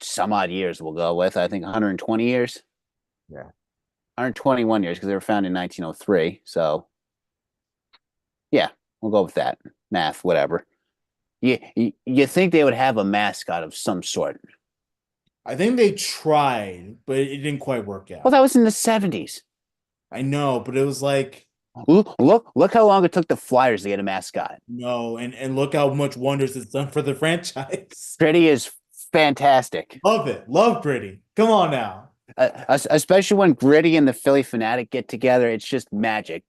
some odd years, we'll go with, I think 120 years, Yeah. 121 years because they were founded in 1903. So yeah, we'll go with that. Math, whatever. You think they would have a mascot of some sort? I think they tried, but it didn't quite work Well, out. that was in the 70s. I know, but it was like, Look how long it took the Flyers to get a mascot. no, and look how much wonders it's done for the franchise. Pretty is fantastic. Love it. Love Gritty. Come on now. Especially when Gritty and the Philly Fanatic get together, it's just magic.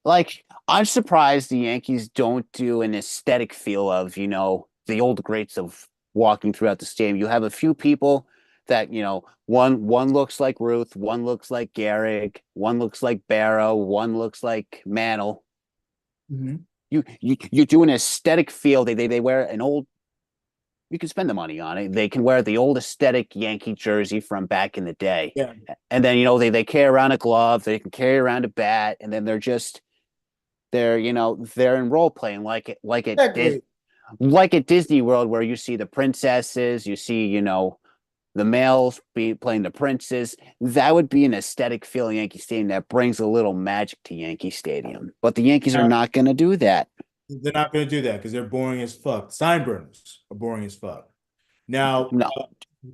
Like I'm surprised the Yankees don't do an aesthetic feel of, you know, the old greats of walking throughout the stadium. You have a few people that, you know, one looks like Ruth, one looks like Gehrig, one looks like Barrow, one looks like Mantle. Mhm. You do an aesthetic feel. They wear an old, you can spend the money on it. They can wear the old aesthetic Yankee jersey from back in the day. Yeah. And then, you know, they carry around a glove, they can carry around a bat, and then they're in role playing Exactly. like at Disney World where you see the princesses, you see, you know, the males playing the princes. That would be an aesthetic feel Yankee Stadium that brings a little magic to Yankee Stadium. But the Yankees are Now, not going to do that. they're not going to do that because they're boring as fuck. Steinbrenners are boring as fuck. Now, No.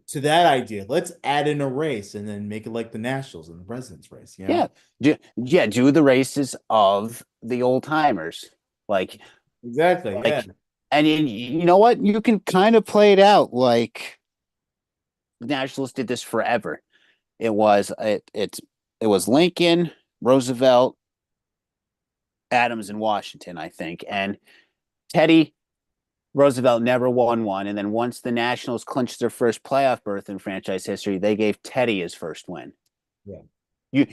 to that idea, let's add in a race and then make it like the Nationals and the President's race. Yeah. Do the races of the old timers. Like Exactly. Yeah. like and you know what? You can kind of play it out like the Nationals did this forever. It was Lincoln, Roosevelt, Adams, and Washington, I think. And Teddy Roosevelt never won one. And then once the Nationals clinched their first playoff berth in franchise history, they gave Teddy his first win. Yeah.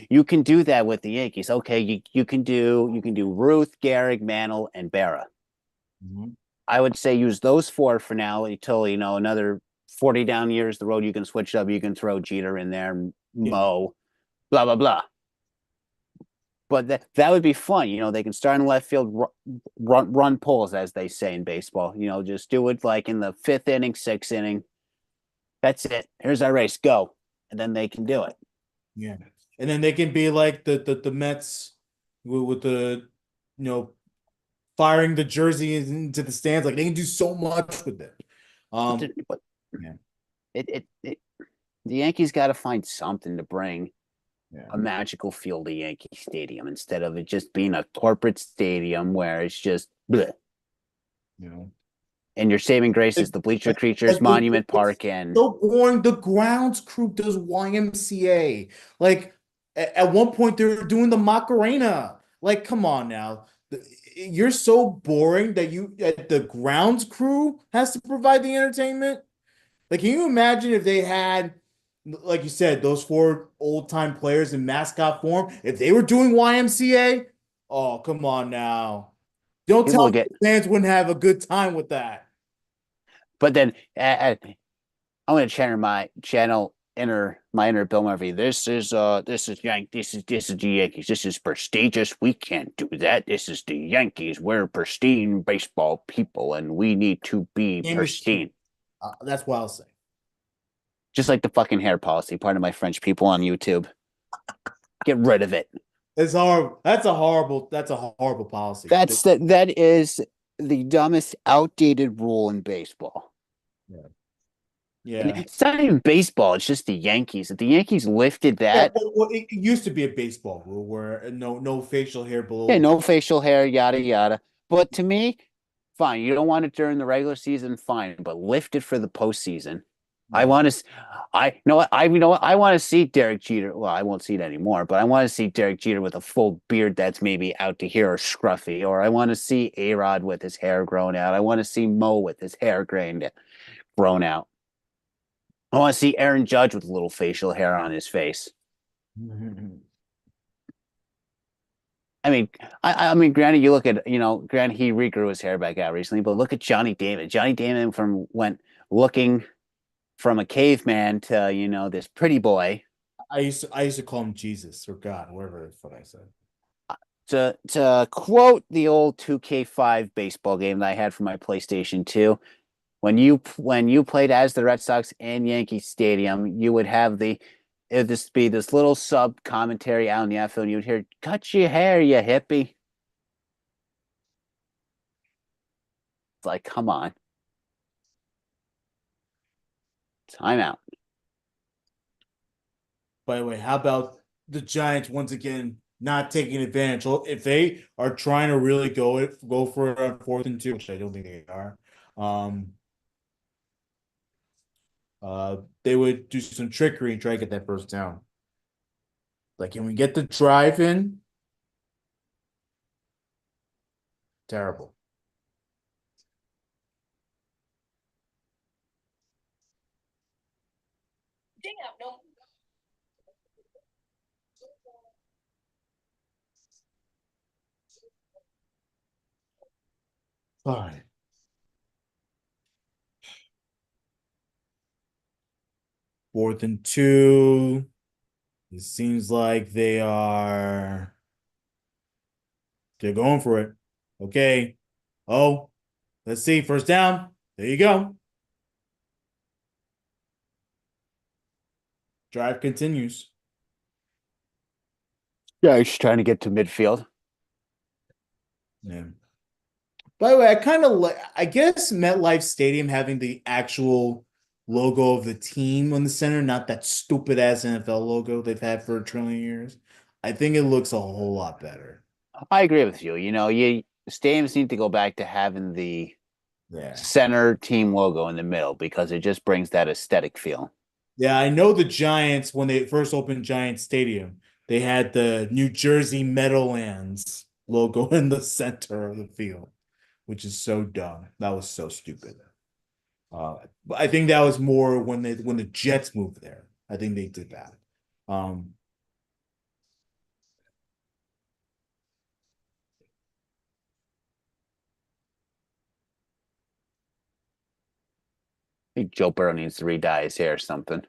You can do that with the Yankees. Okay, you can do Ruth, Gehrig, Mantle, and Berra. Mhm. I would say use those four for now until, you know, another 40 down years the road. You can switch up. You can throw Jeter in there, Yeah. Mo. blah blah blah. But that would be fun. They can start in left field, run pulls, as they say in baseball. Just do it like in the fifth inning, sixth inning. That's it. Here's our race. Go. And then they can do it. Yeah. And then they can be like the Mets with the, you know, firing the jersey into the stands. Like they can do so much with it. But Yeah. the Yankees got to find something to bring Yeah. a magical feel to Yankee Stadium instead of it just being a corporate stadium where it's just bleh. You know. And your saving grace is the bleacher creatures, Monument Park, and so boring. The grounds crew does YMCA. Like at one point they were doing the Macarena. Like, come on now. You're so boring that the grounds crew has to provide the entertainment. Like, can you imagine if they had, like you said, those four old time players in mascot form, if they were doing YMCA? Oh, come on now. Don't people tell will me get. the fans wouldn't have a good time with that. But then I'm going to channel my inner Bill Murphy. This is the Yankees. This is prestigious. We can't do that. This is the Yankees. We're pristine baseball people, and we need to be Game is pristine. That's what I'll say. Just like the fucking hair policy. Pardon my French people on YouTube. Get rid of it. It's horrible. That's a horrible policy. That is the dumbest, outdated rule in baseball. Yeah. And Yeah. it's not even baseball. It's just the Yankees. If the Yankees lifted that, well, it used to be a baseball rule where no facial hair below. yeah, no facial hair, yada yada. But to me, fine. You don't want it during the regular season, fine. But lift it for the postseason. I want to. I want to see Derek Jeter. Well, I won't see it anymore, but I want to see Derek Jeter with a full beard that's maybe out to here or scruffy, or I want to see A-Rod with his hair grown out. I want to see Mo with his hair grown out. I want to see Aaron Judge with a little facial hair on his face. I mean, granted, you look at, granted he regrew his hair back out recently, but look at Johnny Damon. Johnny Damon went looking from a caveman to, this pretty boy. I used to call him Jesus or God, whatever the fuck I said. To quote the old 2K5 baseball game that I had for my PlayStation 2, when you played as the Red Sox in Yankee Stadium, you would have it would just be this little sub commentary out in the outfield, and you would hear, "Cut your hair, you hippie." It's like, come on. Time out. By the way, how about the Giants once again not taking advantage? Well, if they are trying to really go for it on 4th and 2, which I don't think they are, they would do some trickery and try to get that first down. Like, can we get the drive in? Terrible. Fine. 4th and 2. It seems like they're going for it. Okay. Oh, let's see. First down. There you go. Drive continues. Yeah, he's trying to get to midfield. Yeah. By the way, I kind of like, I guess MetLife Stadium having the actual logo of the team on the center, not that stupid ass NFL logo they've had for a trillion years. I think it looks a whole lot better. I agree with you. Stadiums need to go back to having the Yeah. center team logo in the middle because it just brings that aesthetic feel. Yeah, I know the Giants, when they first opened Giant Stadium, they had the New Jersey Meadowlands logo in the center of the field, which is so dumb. That was so stupid. But I think that was more when the Jets moved there. I think they did that. I think Joe Burrow needs to re-dye his hair or something.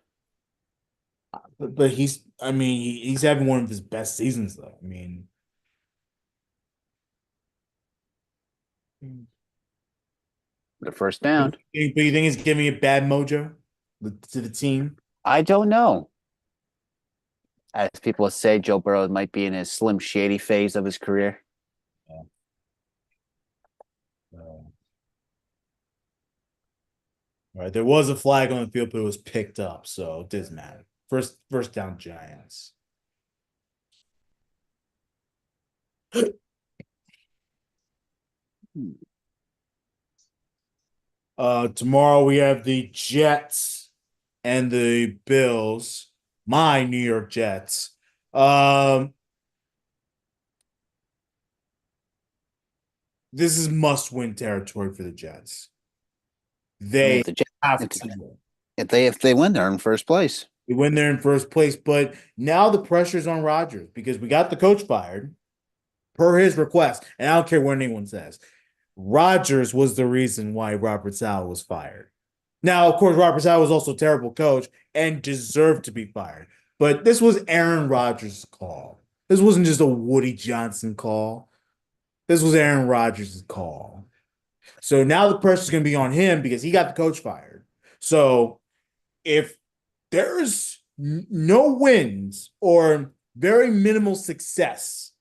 But he's I mean, he's having one of his best seasons, though. I mean, The first but down. you think he's giving a bad mojo to the team? I don't know. As people say, Joe Burrow might be in his Slim Shady phase of his career. Yeah. All right, there was a flag on the field, but it was picked up, so it doesn't matter. First down, Giants. Tomorrow we have the Jets and the Bills. My New York Jets. Um, this is must-win territory for the Jets. I mean, They have if, to. if they win, they're in first place. They win there in first place, but now the pressure's on Rodgers because we got the coach fired per his request, and I don't care what anyone says. Rodgers was the reason why Robert Saleh was fired. Now, of course, Robert Saleh was also a terrible coach and deserved to be fired. But this was Aaron Rodgers' call. This wasn't just a Woody Johnson call. This was Aaron Rodgers' call. So now the pressure's going to be on him because he got the coach fired. So if there's no wins or very minimal success,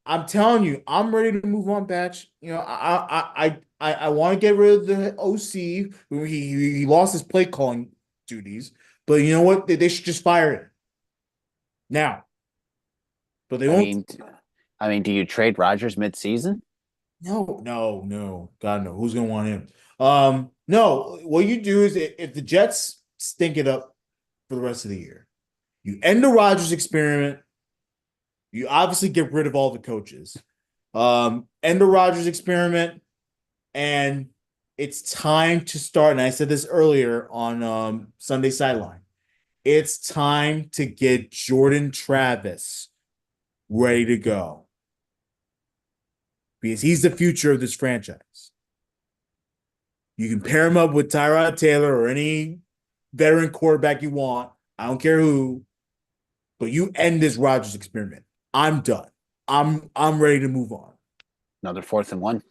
I'm telling you, I'm ready to move on, Batch. You know, I want to get rid of the OC. He lost his play calling duties, but you know what? They should just fire him now. But they I won't. mean, do you trade Rodgers mid-season? No. God no. Who's gonna want him? No. What you do is if the Jets stink it up for the rest of the year, you end the Rodgers experiment. You obviously get rid of all the coaches. End the Rodgers experiment, and it's time to start. And I said this earlier on Sunday Sideline. It's time to get Jordan Travis ready to go because he's the future of this franchise. You can pair him up with Tyrod Taylor or any veteran quarterback you want. I don't care who, but you end this Rodgers experiment. I'm done. I'm ready to move on. Another 4th-and-1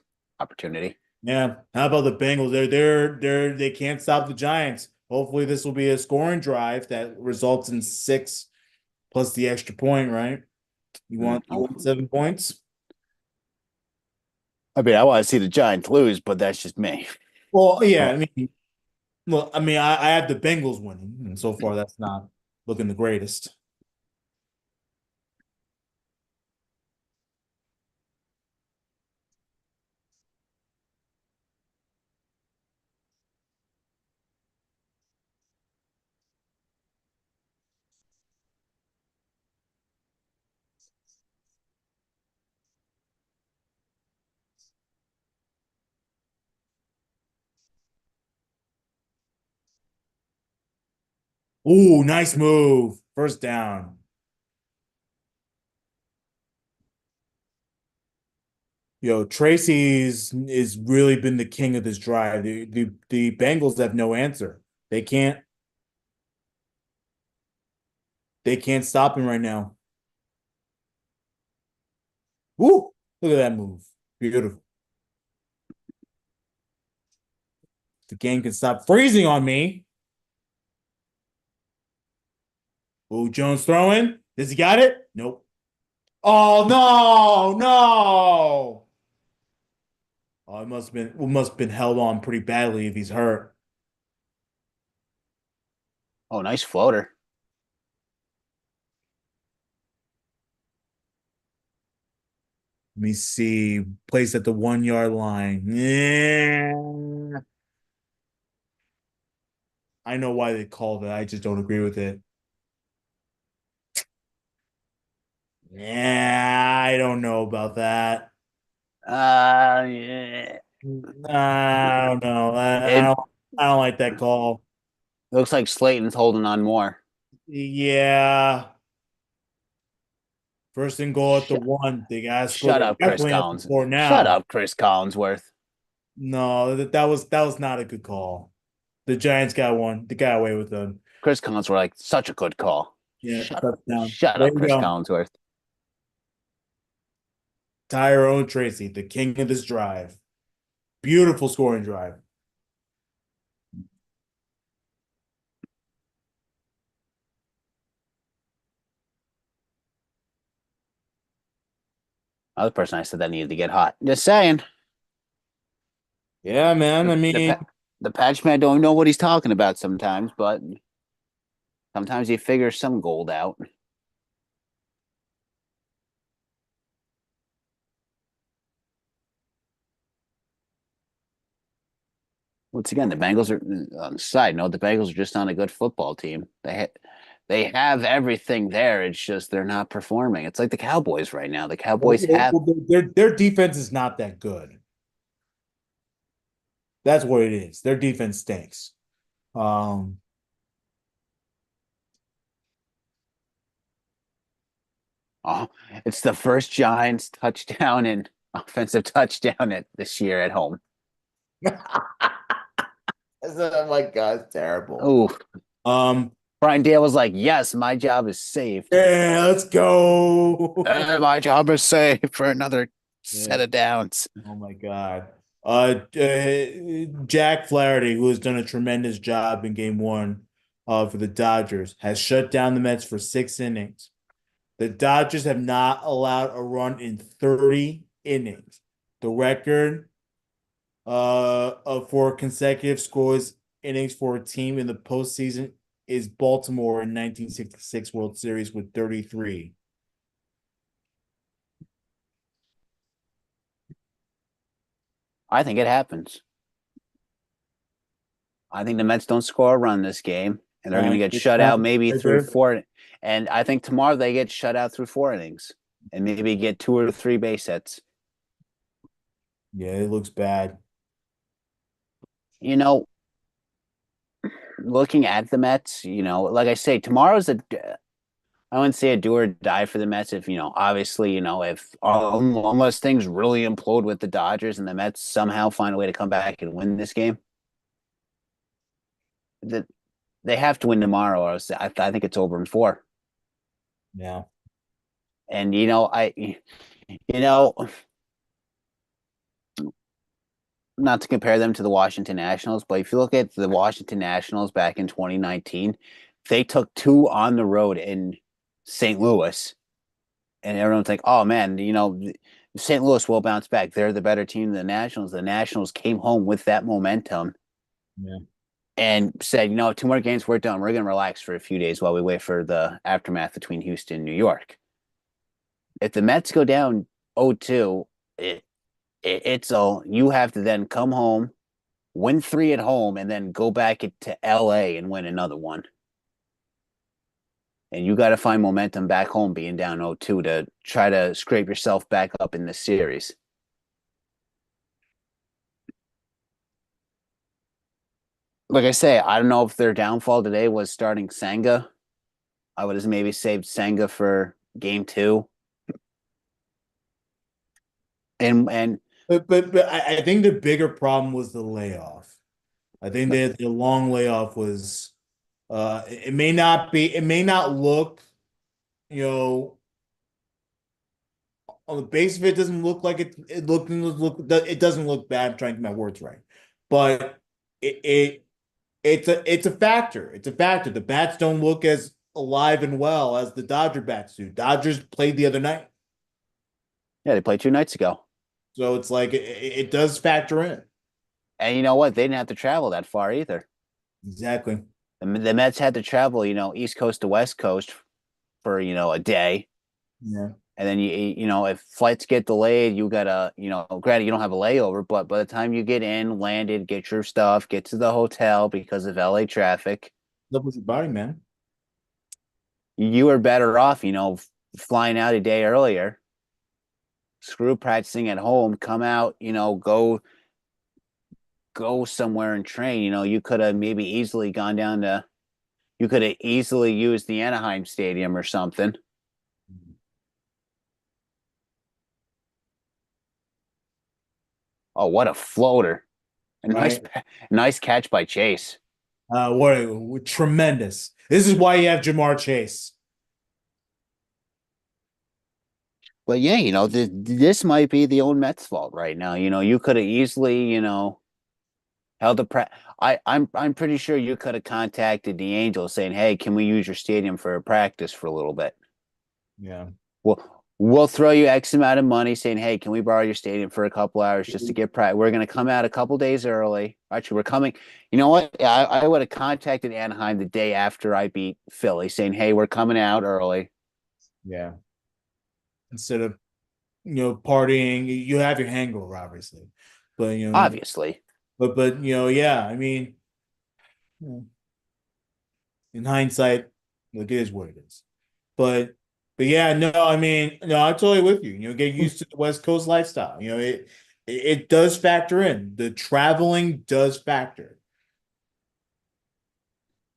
opportunity. Yeah. How about the Bengals? They can't stop the Giants. Hopefully this will be a scoring drive that results in 6 plus the extra point, right? You want 7 points? I mean, I want to see the Giants lose, but that's just me. Well, yeah, I have the Bengals winning, and so far that's not looking the greatest. Ooh, nice move. First down. Yo, Tracy's is really been the king of this drive. The Bengals have no answer. They can't they can't stop him right now. Woo! Look at that move. Beautiful. The game can stop freezing on me. Ooh, Jones throwing. Does he got it? Nope. Oh no. Oh, it must have been held on pretty badly if he's hurt. Oh, nice floater. Let me see. Placed at the 1 yard line. Yeah. I know why they called it. I just don't agree with it. Yeah, I don't know about that. Yeah. I don't know. It I don't like that call. looks like Slayton's holding on more. Yeah. First and goal at the Shut, 1. They gotta score. shut They're up, Chris definitely up to Collins. 4 Shut now. up, Chris Collinsworth. No, that was not a good call. The Giants got one. They got away with them. Chris Collinsworth, like such a good call. Yeah, Shut up. touchdown. Shut There up, you Chris go. Collinsworth. Tyrone Tracy, the king of this drive. Beautiful scoring drive. Other person I said that needed to get hot. Just saying. Yeah, man. The I the, mean, the patch man don't know what he's talking about sometimes, but sometimes he figures some gold out. Once again, the Bengals are on the side note, the Bengals are just not a good football team. They have everything there. It's just they're not performing. It's like the Cowboys right now. The Cowboys have their defense is not that good. That's what it is. Their defense stinks. Um, oh, it's the first Giants touchdown and offensive touchdown this year at home. oh my God, it's terrible. Oh, Um, Brian Dale was like, "Yes, my job is saved. yeah, let's go. My job is saved for another set Yeah. of downs." Oh my God. Jack Flaherty, who has done a tremendous job in game one for the Dodgers, has shut down the Mets for 6 innings. The Dodgers have not allowed a run in 30 innings. The record for consecutive scores innings for a team in the postseason is Baltimore in 1966 World Series with 33. I think it happens. I think the Mets don't score a run this game, and they're going to get shut out maybe through four. And I think tomorrow they get shut out through 4 innings and maybe get 2 or 3 base hits. Yeah, it looks bad. You know, looking at the Mets, like I say, tomorrow's I wouldn't say a do or die for the Mets if, obviously, if unless things really implode with the Dodgers and the Mets somehow find a way to come back and win this game, that they have to win tomorrow, or else I think it's over in 4. Yeah. And you know, not to compare them to the Washington Nationals, but if you look at the Washington Nationals back in 2019, they took 2 on the road in St. Louis, and everyone's like, "Oh man, St. Louis will bounce back. They're the better team than the Nationals." The Nationals came home with that momentum Yeah. and said, 2 more games, we're done. We're going to relax for a few days while we wait for the aftermath between Houston and New York. If the Mets go down 0-2, it's all you have to then come home, win 3 at home, and then go back to LA and win another one. And you got to find momentum back home being down 0-2 to try to scrape yourself back up in this series. Like I say, I don't know if their downfall today was starting Senga. I would have maybe saved Senga for game 2. And But I think the bigger problem was the layoff. I think that the long layoff was it may not look, you know, on the base of it doesn't look like it doesn't look bad. I'm trying to get my words right. But it it's a factor. It's a factor. The bats don't look as alive and well as the Dodger bats do. Dodgers played the other night. yeah, they played 2 nights ago. So it's like it does factor in. And you know what? They didn't have to travel that far either. Exactly. The Mets had to travel, East Coast to West Coast for, a day. Yeah. And then if flights get delayed, you gotta, granted you don't have a layover, but by the time you get in, landed, get your stuff, get to the hotel because of LA traffic, Live with your body, man. you are better off, flying out a day earlier, screw practicing at home, come out, go somewhere and train. You could have maybe easily gone down to you could have easily used the Anaheim Stadium or something. Oh, what a floater. A Right. nice catch by Chase. What tremendous. This is why you have Jamar Chase. But yeah, this might be the old Mets fault right now. You could have easily, held a pra I'm pretty sure you could have contacted the Angels saying, "Hey, can we use your stadium for a practice for a little bit? Yeah. We'll throw you X amount of money saying, "Hey, can we borrow your stadium for a couple hours just to get practice? We're going to come out a couple days early. Actually, we're coming. You know what? I would have contacted Anaheim the day after I beat Philly saying, "Hey, we're coming out early." Yeah. Instead of partying, you have your hangover, obviously. But Obviously. yeah, I mean, in hindsight, look, it is what it is. But yeah, no, I mean, no, I'm totally with you. Get used to the West Coast lifestyle. It does factor in. The traveling does factor.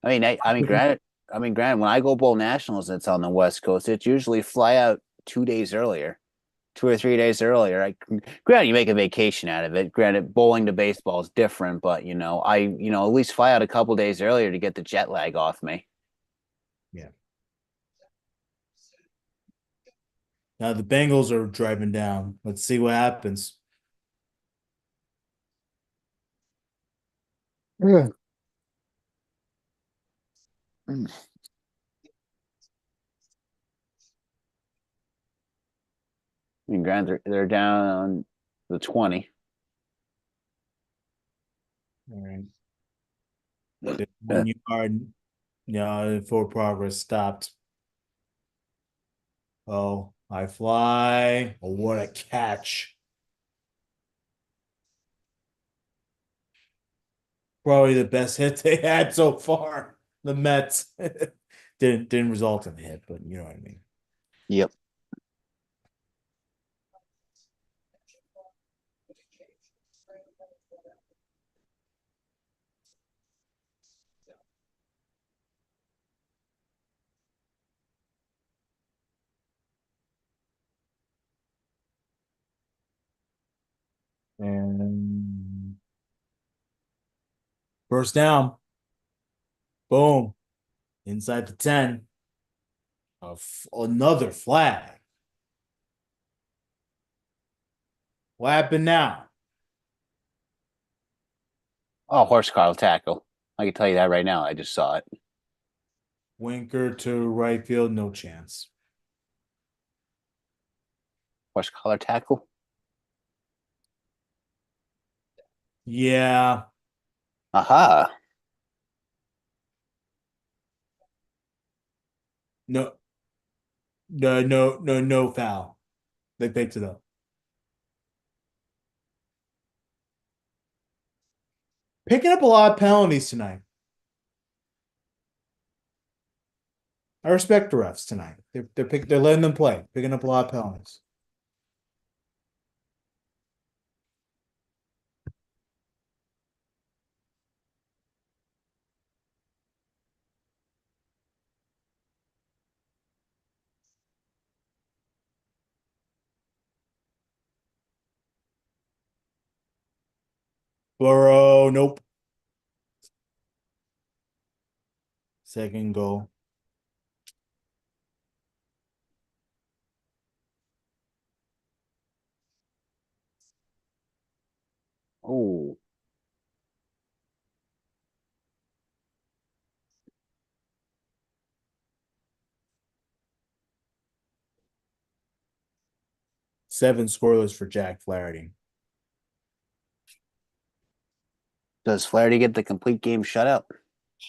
Granted, when I go bowl nationals, it's on the West Coast. It's usually fly out 2 days earlier, 2 or 3 days earlier. Granted, you make a vacation out of it. Granted, bowling to baseball is different, but at least fly out a couple days earlier to get the jet lag off me. Yeah. Now the Bengals are driving down. Let's see what happens. Yeah. Mm. Granted, they're down the 20. All right. The 1 yard, for progress stopped. Oh, I fly. Oh, what a catch. Probably the best hit they had so far. The Mets didn't result in a hit, but you know what I mean. Yep. And first down, boom, inside the 10. Another flag. What happened now? Oh, horse collar tackle. I can tell you that right now. I just saw it. Winker to right field, no chance. Horse collar tackle. Yeah, Aha. no, no foul. They picked it up. Picking up a lot of penalties tonight. I respect the refs tonight. They're letting them play, picking up a lot of penalties. Burrow, nope. Second goal. Oh. 7 scoreless for Jack Flaherty. Does Flaherty get the complete game shutout?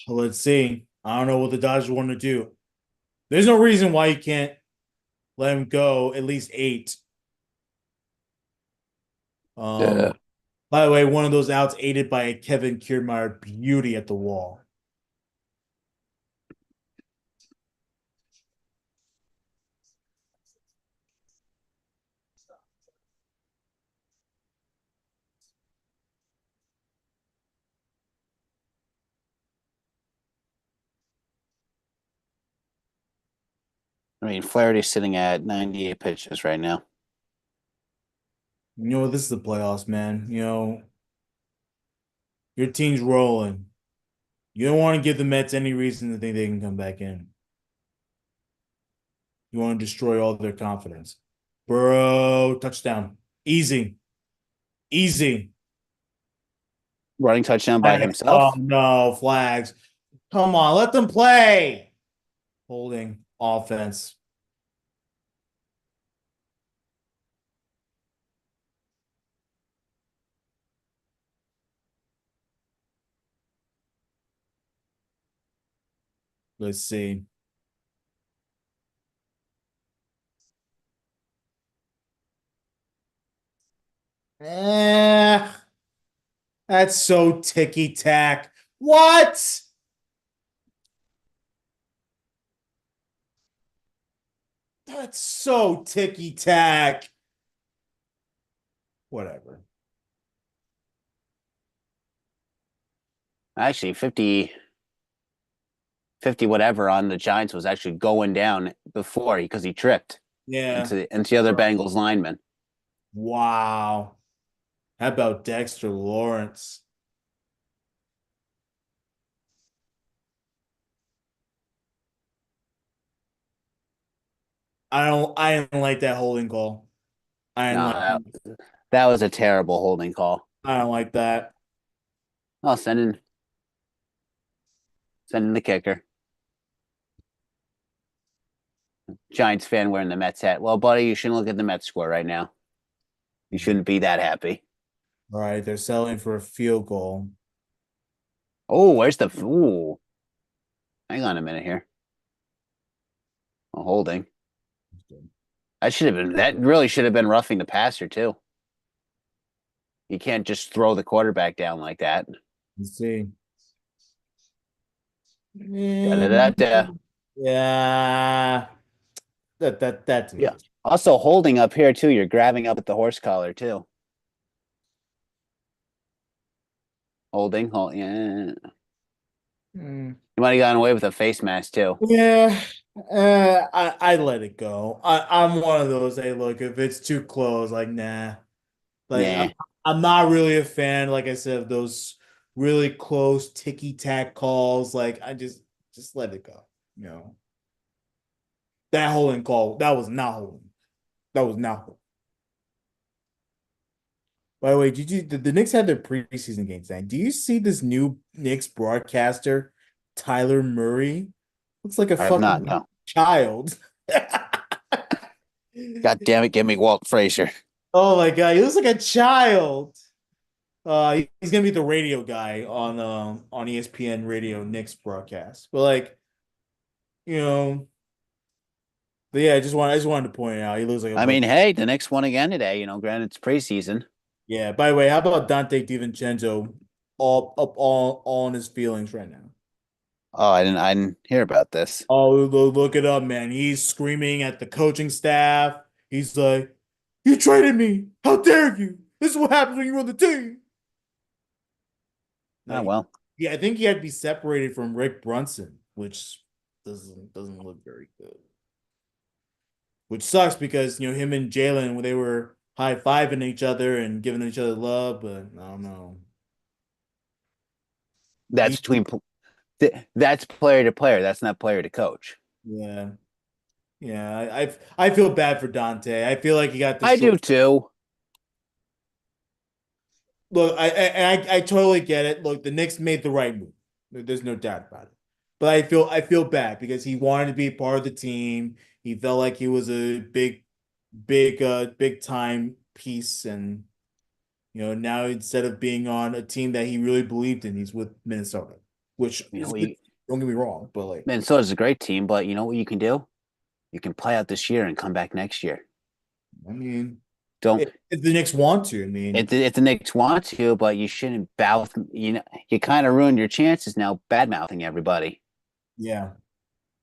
Let's see. I don't know what the Dodgers want to do. There's no reason why you can't let him go at least 8. Yeah. By the way, one of those outs aided by a Kevin Kiermaier beauty at the wall. Flaherty's sitting at 98 pitches right now. This is the playoffs, man. Your team's rolling. You don't want to give the Mets any reason to think they can come back in. You want to destroy all their confidence. Bro, touchdown. Easy. Easy. Running touchdown by Flags. Oh himself. no, flags. Come on, let them play. Holding offense. Let's see. Eh, that's so ticky tack. What? That's so ticky tack. Whatever. Actually, 50 whatever on the Giants was actually going down before because he tripped Yeah. into the other Bengals lineman. Wow. How about Dexter Lawrence? I didn't like that holding call. I didn't No, like that was a terrible holding call. I don't like that. Oh, sending the kicker. Giants fan wearing the Mets hat. Well, buddy, you shouldn't look at the Mets score right now. You shouldn't be that happy. All right, they're selling for a field goal. Oh, where's the ooh? Hang on a minute here. Holding. That really should have been roughing the passer too. You can't just throw the quarterback down like that. Let's see. Da-da-da-da. Yeah. That to me Yeah. is Also holding up here too. You're grabbing up at the horse collar too. Hold, yeah. Mm. You might have gotten away with a face mask too. Yeah. I let it go. I'm one of those. Hey, look, if it's too close, like nah. Like Yeah. I'm not really a fan, like I said, of those really close ticky tack calls. Like I just let it go. You know. That holding call, that was not holding. That was not holding. By the way, the Knicks had their preseason game tonight? Do you see this new Knicks broadcaster, Tyler Murray? Looks like a I have not, fucking no. child. God damn it, give me Walt Frazier. Oh my God, he looks like a child. He's gonna be the radio guy on ESPN Radio Knicks broadcast. But like, you know, but yeah, I just wanted to point it out. He looks like a I mean, fucking hey, the Knicks won again today. Granted it's preseason. yeah. By the way, how about Dante DiVincenzo all in his feelings right now? Oh, I didn't hear about this. Oh, look it up, man. He's screaming at the coaching staff. He's like, "You traded me! How dare you! This is what happens when you're on the team." Oh Like, well. yeah, I think he had to be separated from Rick Brunson, which doesn't look very good. Which sucks because him and Jalen when they were high fiving each other and giving each other love, but I don't know. That's He, between that's player to player. That's not player to coach. yeah, yeah. I feel bad for Dante. I feel like he got the I short. do too. Look, I totally get it. Look, the Knicks made the right move. There's no doubt about it. But I feel bad because he wanted to be part of the team. He felt like he was a big time piece, and now instead of being on a team that he really believed in, he's with Minnesota, which You know, is good. Don't get me wrong, but like, Minnesota's a great team, but you know what you can do? You can play out this year and come back next year. I mean, Don't if the Knicks want to, I mean, if the Knicks want to, but you shouldn't bow. You kind of ruined your chances now, bad mouthing everybody yeah,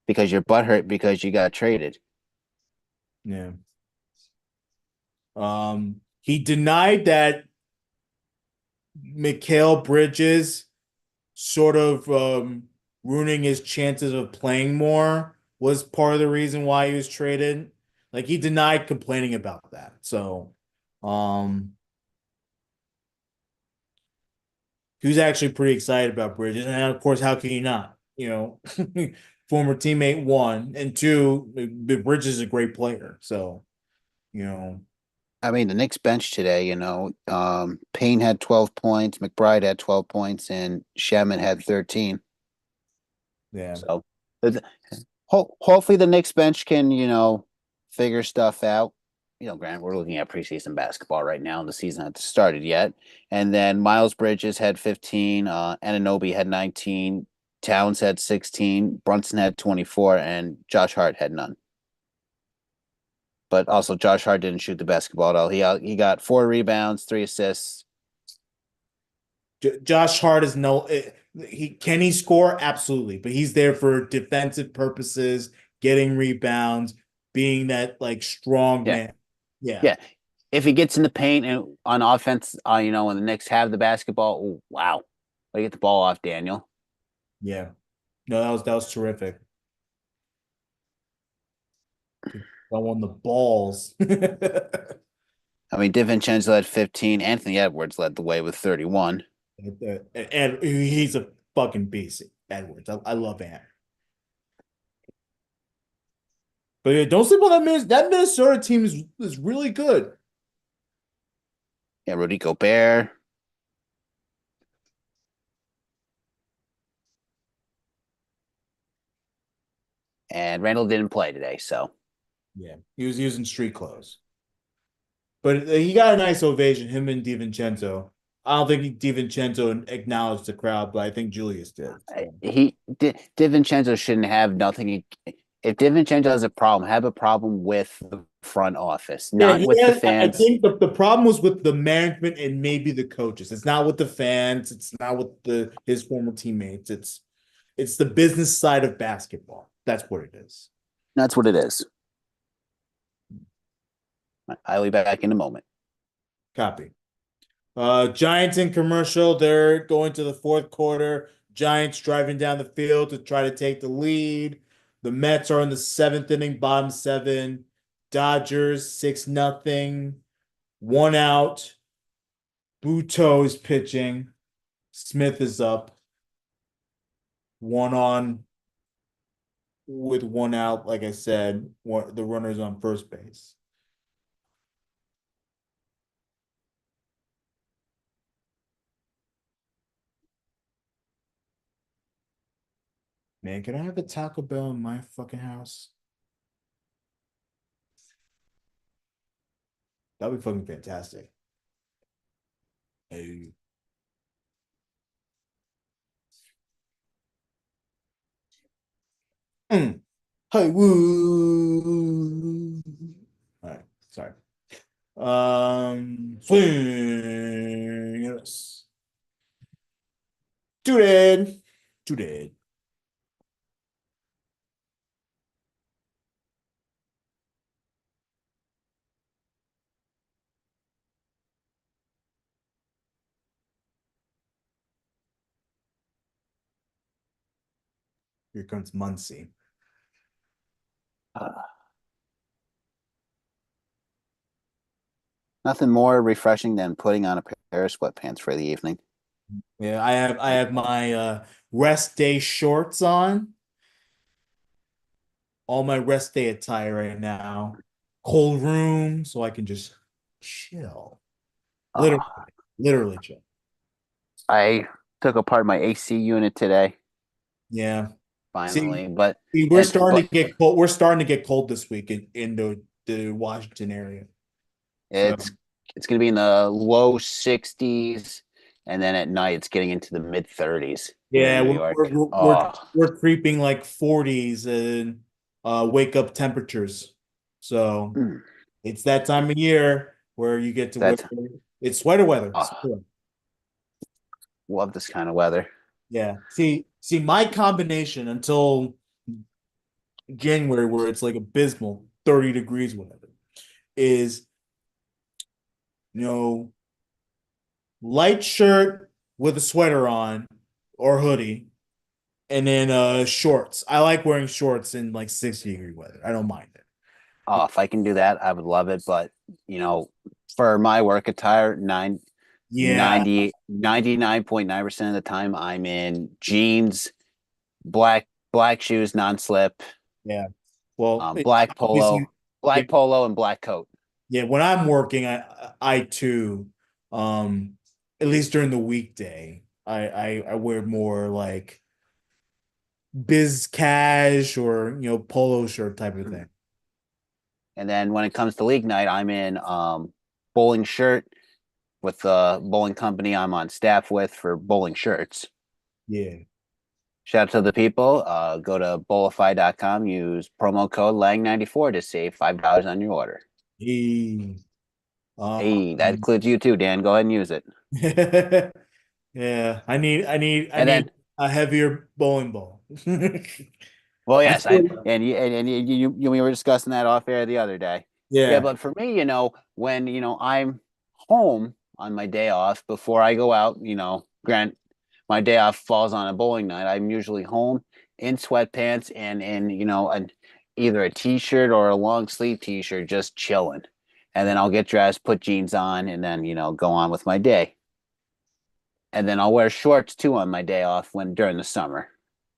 because you're butthurt because you got traded. yeah. He denied that Mikal Bridges sort of ruining his chances of playing more was part of the reason why he was traded. Like he denied complaining about that. So, um, he was actually pretty excited about Bridges, and of course, how can you not? Former teammate one and two, Bridges is a great player. So, you know. I mean, the Knicks bench today, Payne had 12 points, McBride had 12 points, and Shaman had 13. Yeah. So hopefully the Knicks bench can, figure stuff out. Grant, we're looking at preseason basketball right now. The season hasn't started yet. And then Miles Bridges had 15, Anunoby had 19, Towns had 16, Brunson had 24, and Josh Hart had none. But also Josh Hart didn't shoot the basketball at all. He got 4 rebounds, 3 assists. Josh Hart is he score? Absolutely, but he's there for defensive purposes, getting rebounds, being that like strong Yeah. man. Yeah. Yeah. If he gets in the paint and on offense, when the Knicks have the basketball, ooh, wow. Let get the ball off Daniel. Yeah. No, that was terrific. I won the balls. I mean, DiVincenzo had 15. Anthony Edwards led the way with 31. And he's a fucking beast, Edwards. I love Ant. But yeah, don't sleep on that Minnesota team is really good. Yeah, Rudy Gobert. And Randall didn't play today, so Yeah, he was using street clothes. But he got a nice ovation, him and DiVincenzo. I don't think DiVincenzo acknowledged the crowd, but I think Julius did. So. DiVincenzo shouldn't have nothing. If DiVincenzo has a problem, have a problem with the front office, not with the I fans. think the problem was with the management and maybe the coaches. It's not with the fans. It's not with his former teammates. It's the business side of basketball. That's what it is. That's what it is. I'll be back in a moment. Copy. Giants in commercial. They're going to the fourth quarter. Giants driving down the field to try to take the lead. The Mets are in the seventh inning, bottom 7. Dodgers 6-0. 1 out. Buto is pitching. Smith is up. 1 on with 1 out. Like I said, the runner's on first base. Man, can I have a Taco Bell in my fucking house? That'd be fucking fantastic. Hey. Hey, woo. All right, sorry. Swing. Yes. Tooted. Tooted. Here comes Muncie. Nothing more refreshing than putting on a pair of sweatpants for the evening. Yeah, I have my rest day shorts on. All my rest day attire right now. Cold room, so I can just chill. Literally, Uh, literally chill. I took apart my AC unit today, Yeah. finally, See, but we're and starting but to get cold. We're starting to get cold this week in the Washington area. So it's going to be in the low 60s, and then at night it's getting into the mid 30s here in yeah, New we're York. we're we're, Oh, we're creeping like 40s and wake up temperatures. So mm, it's that time of year where you get to wear that's it's sweater weather. oh, love this kind of weather. Yeah. See, my combination until January, where it's like abysmal, 30 degrees, whatever, is you know, light shirt with a sweater on or hoodie, and then shorts. I like wearing shorts in like 60-degree weather. I don't mind it. Oh, if I can do that, I would love it. But for my work attire, Yeah, 99.9% of the time I'm in jeans, black shoes, non-slip, yeah. Well, black obviously, polo, yeah, black polo and black coat. Yeah, when I'm working, I too, um, at least during the weekday, I wear more like biz cash or polo shirt type of thing. And then when it comes to league night, I'm in bowling shirt with the bowling company I'm on staff with for bowling shirts. Yeah. Shout out to the people. Go to bowlify.com, use promo code Lang94 to save $5 on your order. Hey, Hey, that um, includes you too, Dan. Go ahead and use it. yeah, I And need then, a heavier bowling ball. well, I yes, I still, and we were discussing that off air the other day. Yeah, yeah, but for me, when I'm home on my day off before I go out, grant my day off falls on a bowling night, I'm usually home in sweatpants and in either a t-shirt or a long sleeve t-shirt, just chilling. And then I'll get dressed, put jeans on, and then go on with my day. And then I'll wear shorts too on my day off when during the summer,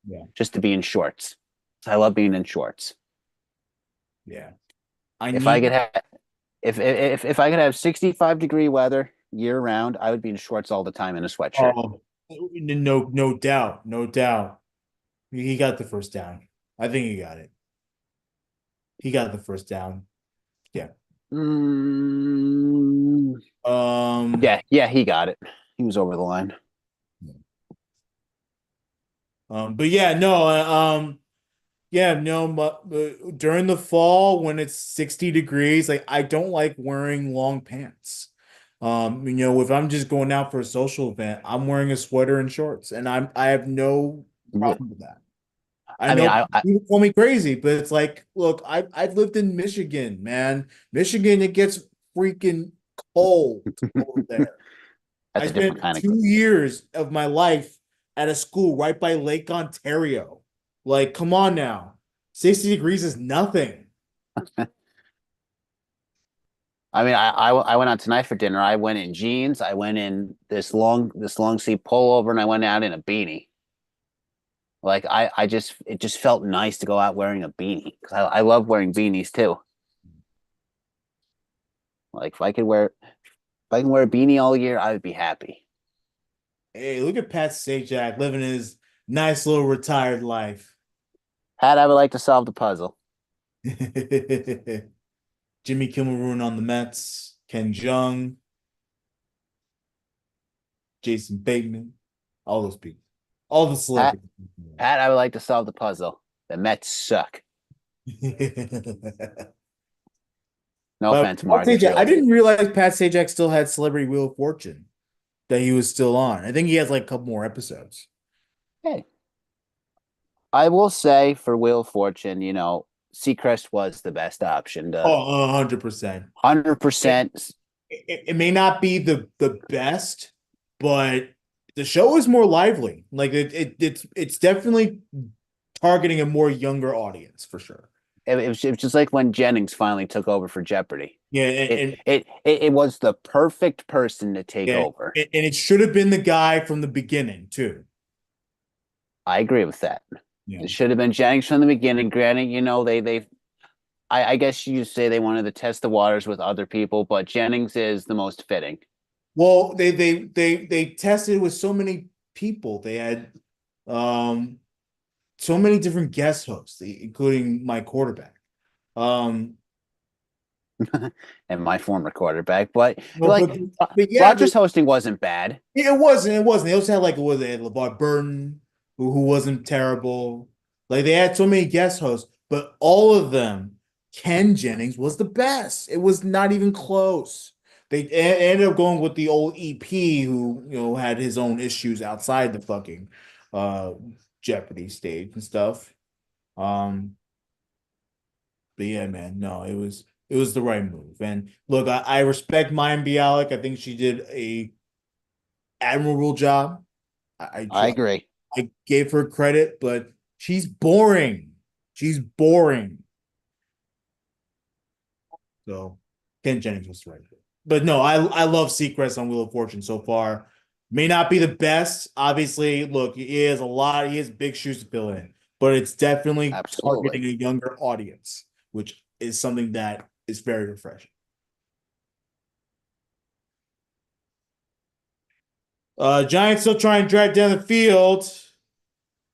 yeah, just to be in shorts. I love being in shorts. yeah. I If I need could have if I could have 65-degree weather year round, I would be in shorts all the time in a sweatshirt. Oh, no doubt, no doubt. He got the first down. I think he got it. He got the first down. Yeah. Mm, Um. yeah, he got it. He was over the line. But yeah, no. Yeah, no. But during the fall when it's 60 degrees, like I don't like wearing long pants. If I'm just going out for a social event, I'm wearing a sweater and shorts, and I have no problem with that. I I mean, know I people call me crazy, but it's like, look, I've lived in Michigan, man. Michigan, it gets freaking cold over there. I that's a different spent kind of. 2 years of my life at a school right by Lake Ontario. Like, come on now. 60 degrees is nothing. I mean, I went out tonight for dinner. I went in jeans. I went in this long sleeve pullover, and I went out in a beanie. Like it just felt nice to go out wearing a beanie. 'Cause I love wearing beanies too. Like if I can wear a beanie all year, I would be happy. Hey, look at Pat Sajak living his nice little retired life. Pat, I would like to solve the puzzle. Jimmy Kimmel on the Mets, Ken Jung, Jason Bateman, all those people, all the Pat, celebrities. Pat, I would like to solve the puzzle. The Mets suck. No But offense, Pat Marcus, Sajak, I really. didn't realize Pat Sajak still had Celebrity Wheel of Fortune that he was still on. I think he has like a couple more episodes. Hey, I will say for Wheel of Fortune, Seacrest was the best option. The Oh, 100%. It, 100%. it may not be the best, but the show is more lively. Like it's definitely targeting a more younger audience for sure. It was just like when Jennings finally took over for Jeopardy. Yeah, It was the perfect person to take yeah, over. and it should have been the guy from the beginning too. I agree with that. Yeah. It should have been Jennings from the beginning. Granted, I guess you say they wanted to test the waters with other people, but Jennings is the most fitting. Well, they tested with so many people. They had um so many different guest hosts, including my quarterback. Um, And my former quarterback, but no, like but yeah, Rogers hosting wasn't bad. it wasn't. It wasn't. They also had like what was it, LeVar Burton, who wasn't terrible. Like they had so many guest hosts, but all of them, Ken Jennings was the best. It was not even close. They ended up going with the old EP who, had his own issues outside the fucking uh Jeopardy stage and stuff. Um, but yeah, man, no, it was the right move. And look, I respect Mayim Bialik. I think she did a admirable job. I I try, agree. I gave her credit, but she's boring. She's boring. So Ken Jennings was right. But no, I love Seacrest on Wheel of Fortune so far. May not be the best. Obviously, look, he has big shoes to fill in, but it's definitely Absolutely. targeting a younger audience, which is something that is very refreshing. Giants still trying to drive down the field.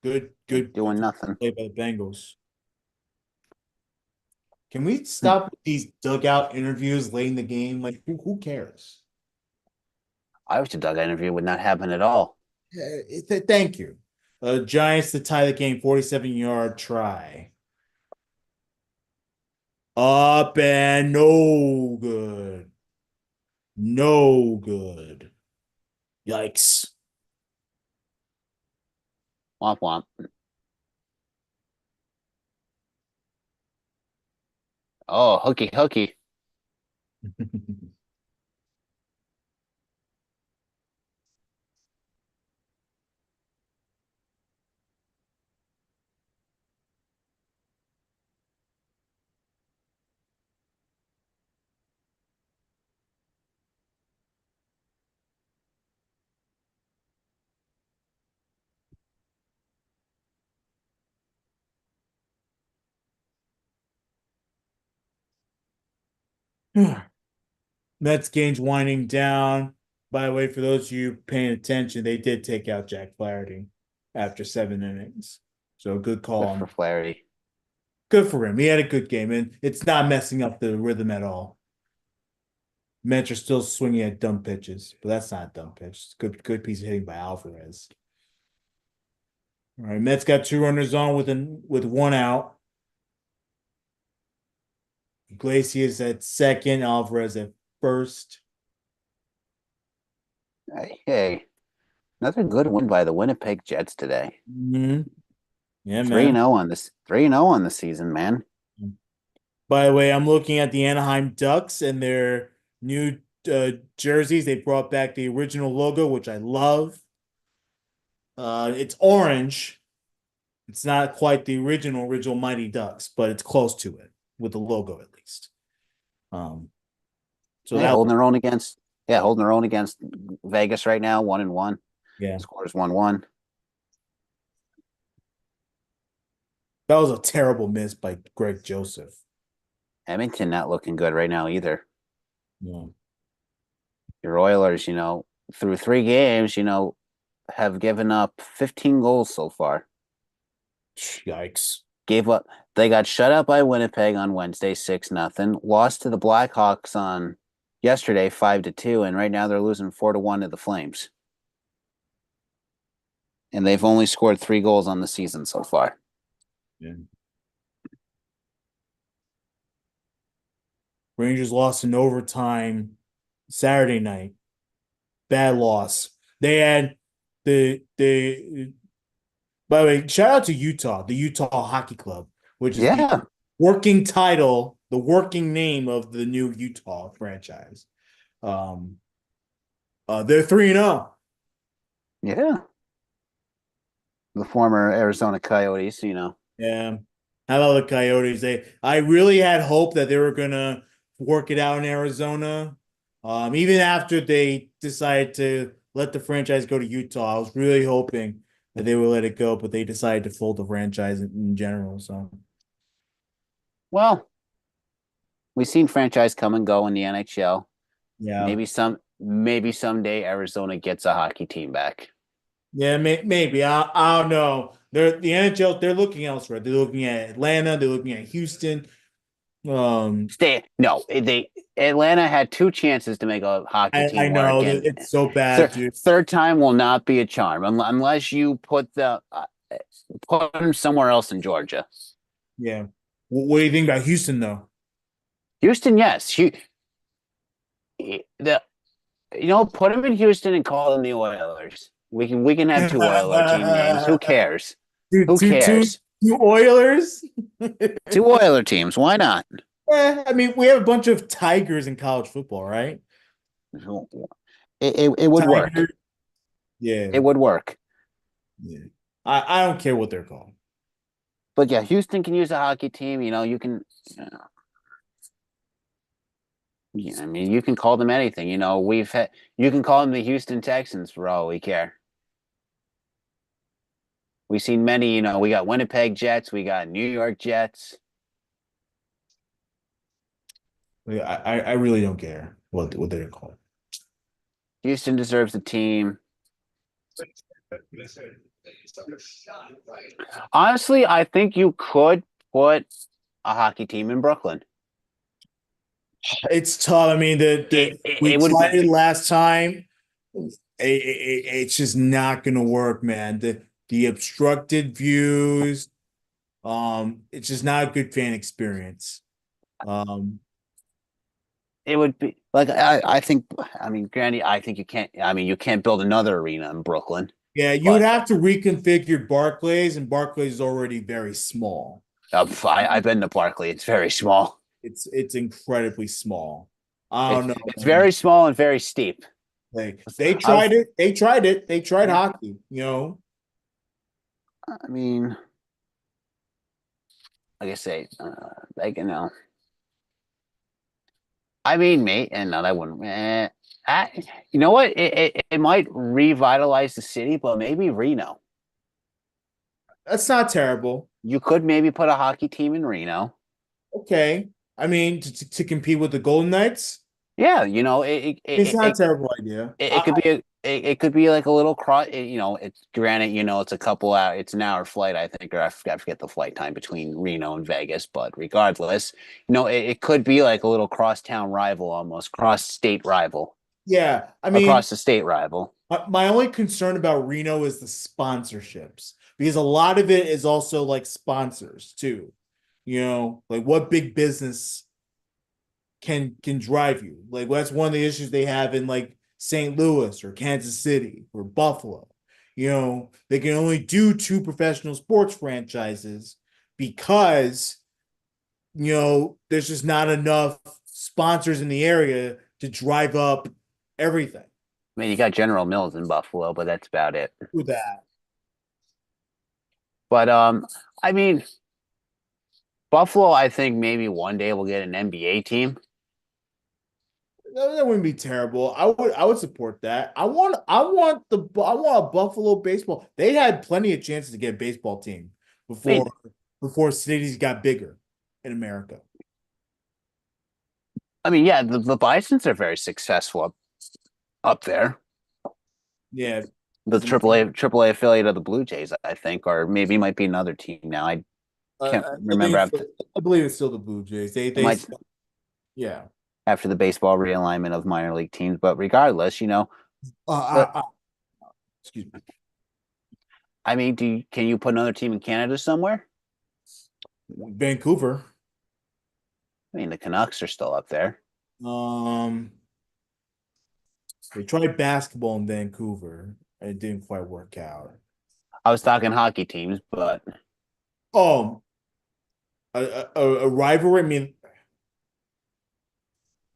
Good Doing nothing. play by the Bengals. Can we stop with these dugout interviews late in the game? Like, who cares? I wish the dugout interview would not happen at all. Thank you. Giants to tie the game, 47-yard try. Up and no good. No good. Yikes. Womp womp. Oh, hooky hooky. Mets game's winding down. By the way, for those of you paying attention, they did take out Jack Flaherty after 7 innings. So good call Good for on. Flaherty. Good for him. He had a good game, and it's not messing up the rhythm at all. Mets are still swinging at dumb pitches, but that's not a dumb pitch. It's good piece of hitting by Alvarez. All right, Mets got 2 runners on with 1 out. Iglesias at second, Alvarez at first. Hey, another good win by the Winnipeg Jets today. Mm-hmm. Yeah, 3-0 man. on this 3-0 on the season, man. By the way, I'm looking at the Anaheim Ducks and their new jerseys. They brought back the original logo, which I love. It's orange. It's not quite the original Mighty Ducks, but it's close to it with the logo at least. So Yeah, that holding their own against Vegas right now, 1-1. yeah, Scores 1-1. that was a terrible miss by Greg Joseph. Edmonton not looking good right now either. Yeah. Your Oilers, through 3 games, have given up 15 goals so far. Yikes. They got shut out by Winnipeg on Wednesday, 6-0. Lost to the Blackhawks on yesterday, 5-2, and right now they're losing 4-1 to the Flames. And they've only scored 3 goals on the season so far. Yeah. Rangers lost in overtime Saturday night. Bad loss. They had the by the way, shout out to Utah, the Utah Hockey Club, which is the working title, the working name of the new Utah franchise. They're 3-0. Yeah. The former Arizona Coyotes, Yeah. How about the Coyotes? I really had hope that they were gonna work it out in Arizona. Even after they decided to let the franchise go to Utah, I was really hoping that they would let it go, but they decided to fold the franchise in general. So, well, we've seen franchise come and go in the NHL. yeah, Maybe someday Arizona gets a hockey team back. yeah, maybe I don't know. The NHL. They're looking elsewhere. They're looking at Atlanta. They're looking at Houston. Atlanta had 2 chances to make a hockey team I know work, that and it's so bad, dude. third time will not be a charm unless you put them somewhere else in Georgia. Yeah. What do you think about Houston, though? Houston, yes. Put them in Houston and call them the Oilers. We can have 2 Oiler team names. Who cares? Dude, Who cares? two Oilers? 2 Oiler teams. Why not? I mean, we have a bunch of Tigers in college football, right? It would work. Yeah. It would work. Yeah. I don't care what they're called. But yeah, Houston can use a hockey team. You can. I mean, you can call them anything. You can call them the Houston Texans for all we care. We've seen many. We got Winnipeg Jets. We got New York Jets. I really don't care what they're called. Houston deserves a team. Honestly, I think you could put a hockey team in Brooklyn. It's tough. I mean, we It would tried it be. last time. It's just not gonna work, man. The obstructed views, it's just not a good fan experience. Um, It would be like I think. I mean, granted, I think you can't. I mean, you can't build another arena in Brooklyn, yeah, you would but have to reconfigure Barclays, and Barclays is already very small. I've been to Barkley. It's very small. It's incredibly small. I It's don't know, it's man. very small and very steep. Like they I was. tried it. They tried it. They tried Yeah. hockey, you know. I mean, like I say, like you know. I mean, mate, and no, that wouldn't. You know what? It might revitalize the city, but maybe Reno. That's not terrible. You could maybe put a hockey team in Reno. Okay. I mean, to compete with the Golden Knights, Yeah, you know, it it, it's it, not a it, terrible idea. it could be it could be like a little cross. You know, it's granted, you know, it's a couple hour, it's an hour flight, I think, or I forget the flight time between Reno and Vegas. But regardless, you know, it could be like a little crosstown rival, almost cross state rival, Yeah. I mean, across the state rival. my only concern about Reno is the sponsorships because a lot of it is also like sponsors too. You know, like what big business can drive you. Like that's one of the issues they have in like St. Louis or Kansas City or Buffalo. You know, they can only do two professional sports franchises because there's just not enough sponsors in the area to drive up everything. I mean, you got General Mills in Buffalo, but that's about it. With that, But I mean, Buffalo, I think maybe one day we'll get an NBA team. that wouldn't be terrible. I would support that. I want a Buffalo baseball. They had plenty of chances to get a baseball team I mean, before cities got bigger in America. yeah, the Bisons are very successful up there. Yeah, The as a matter triple A affiliate of the Blue Jays, I think, or maybe might be another team now. I can't remember after I believe it's still the Blue Jays. it might Yeah. after the baseball realignment of minor league teams. But regardless, you know, Uh, the, uh, uh, excuse me. I mean, can you put another team in Canada somewhere? Vancouver. I mean, the Canucks are still up there. Um, they tried basketball in Vancouver and it didn't quite work out. I was talking hockey teams, but Oh, a rivalry. I mean,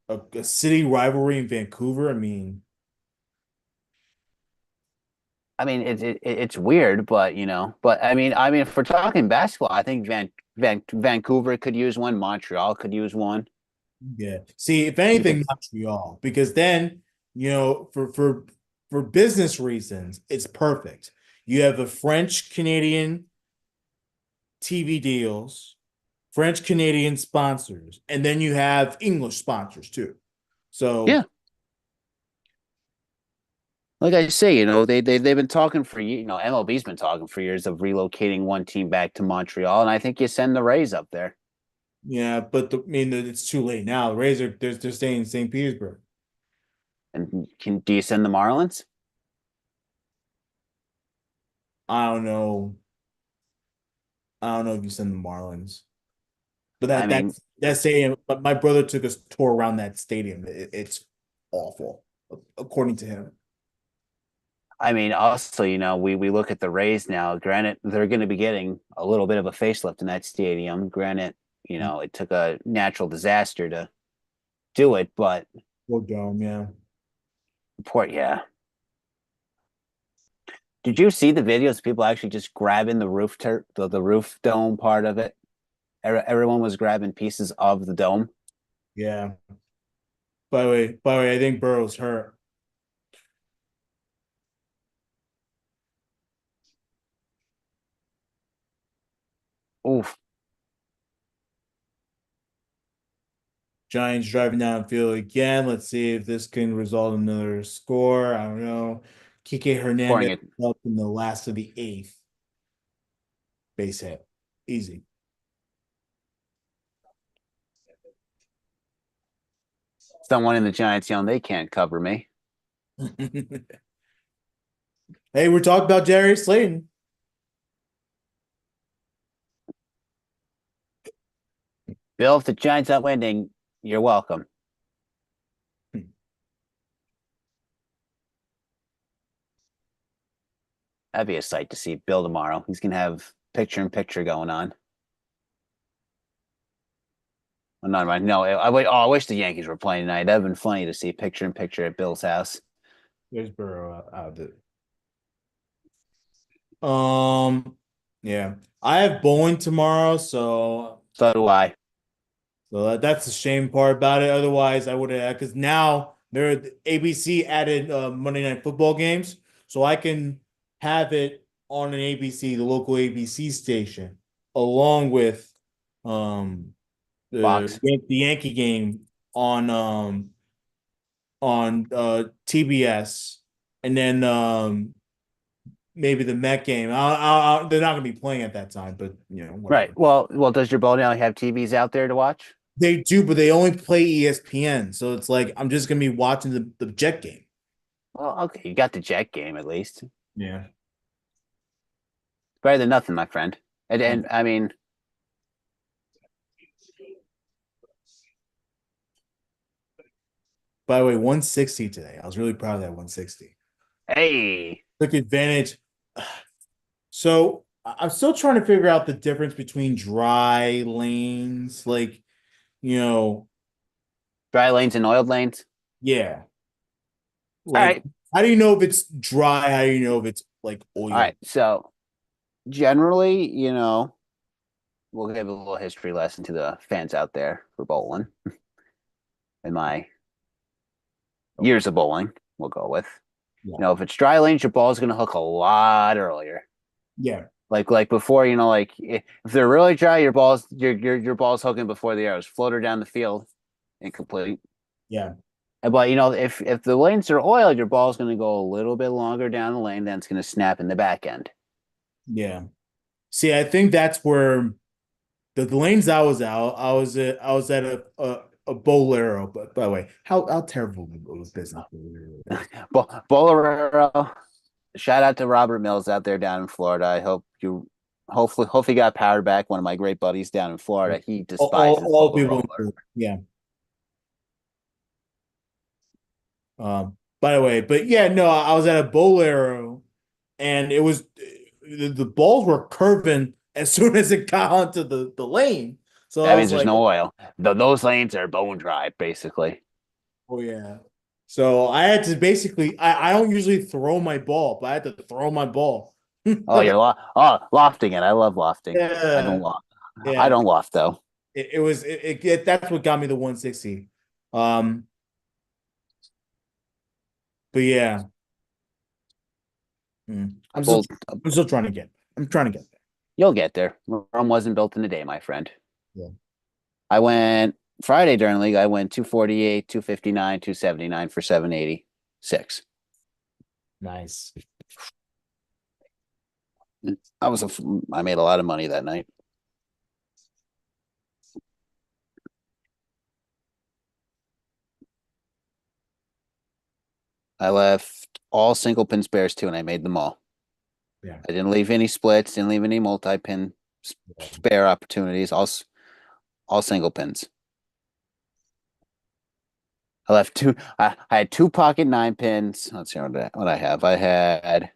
a city rivalry in Vancouver. I mean, I mean, it's weird, but you know, but I mean, if we're talking basketball, I think Vancouver could use one, Montreal could use one. yeah. See, if You could, anything, Montreal, because then for business reasons, it's perfect. You have a French Canadian TV deals, French Canadian sponsors, and then you have English sponsors too. yeah. So Like I say, you know, they've been talking for years. You know, MLB's been talking for years of relocating one team back to Montreal, and I think you send the Rays up there. yeah, but I mean it's too late now. The Rays they're staying in St. Petersburg. And do you send the Marlins? I don't know. I don't know if you send the Marlins, but I mean, that stadium. But my brother took us tour around that stadium. It's awful, according to him. also, you know, we look at the Rays now. Granted, they're going to be getting a little bit of a facelift in that stadium. Granted, you know, it took a natural disaster to do it, but Poor dome, yeah. port, yeah. Did you see the videos of people actually just grabbing the the roof dome part of it? Everyone was grabbing pieces of the dome. Yeah. By the way, I think Burrow's hurt. Oof. Giants driving downfield again. Let's see if this can result in another score. I don't know. Kike Pouring Hernandez it. up in the last of the eighth. Base hit. Easy. Someone in the Giants yelling, they can't cover me. Hey, we're talking about Jerry Slayton. Bill, if the Giants not winning, you're welcome. That'd be a sight to see Bill tomorrow. He's gonna have picture in picture going on. Oh, not mind. No, I wish the Yankees were playing tonight. That'd been funny to see picture in picture at Bill's house. There's Burrow out of it. Yeah, I have bowling tomorrow, So do I. that's the shame part about it. Otherwise, I would have because now there ABC added Monday Night Football games, so I can have it on an ABC, the local ABC station, along with Fox. the Yankee game on TBS, and then maybe the Met game. They're not going to be playing at that time, but Right. whatever. Well, does your ball now have TVs out there to watch? They do, but they only play ESPN, so it's like I'm just going to be watching the Jet game. Well, okay, you got the Jet game at least. Yeah. Better than nothing, my friend. And I mean, By the way, 160 today. I was really proud of that 160. hey, Took advantage. So I'm still trying to figure out the difference between dry lanes, like you know, dry lanes and oiled lanes. yeah. All Like, right. how do you know if it's dry? How do you know if it's like All oil? right. So generally, we'll give a little history lesson to the fans out there for bowling. In my years of bowling, we'll go with. Yeah. If it's dry lanes, your ball is going to hook a lot earlier. Yeah. Like before, like if they're really dry, your ball's hooking before the arrows floater down the field, incomplete. Yeah. But if the lanes are oiled, your ball's going to go a little bit longer down the lane, then it's going to snap in the back end. Yeah. See, I think that's where the lanes I was out. I was at a bolero. But by the way, how terrible was business? Bolero. Shout out to Robert Mills out there down in Florida. I hope you hopefully got powered back. One of my great buddies down in Florida. He despises All Bolero. people, yeah. By the way, but yeah, no, I was at a bolero, and it was the balls were curving as soon as it got onto the lane. So That I means was there's like, no oil. Those lanes are bone dry, basically. oh yeah. So I had to basically, I don't usually throw my ball, but I had to throw my ball. Oh, you're lofting it. I love lofting. I don't Yeah, loft. I yeah. don't loft though. It was that's what got me the 160. Um, but yeah. I'm still Well, I'm still trying to get. I'm trying to get there. you'll get there. Rome wasn't built in a day, my friend. Yeah. I went Friday during the league. I went 248, 259, 279 for 786. Nice. I made a lot of money that night. I left all single pin spares too, and I made them all. Yeah. I didn't leave any splits, didn't leave any multi pin spare opportunities. All single pins. I left two. I had two pocket 9 pins. Let's see what I have. I had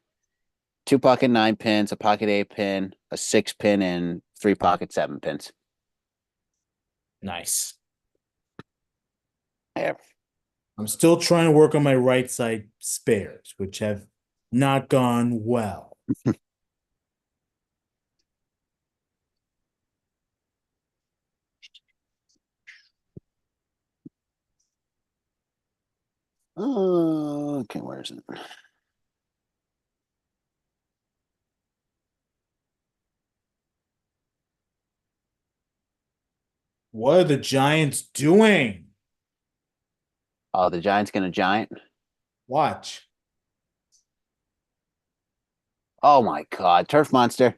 two pocket 9 pins, a pocket 8 pin, a 6 pin, and three pocket 7 pins. Nice. Yeah. I'm still trying to work on my right side spares, which have not gone well. Okay, where is it? What are the Giants doing? Oh, the Giants gonna giant. Watch. Oh my God, Turf Monster.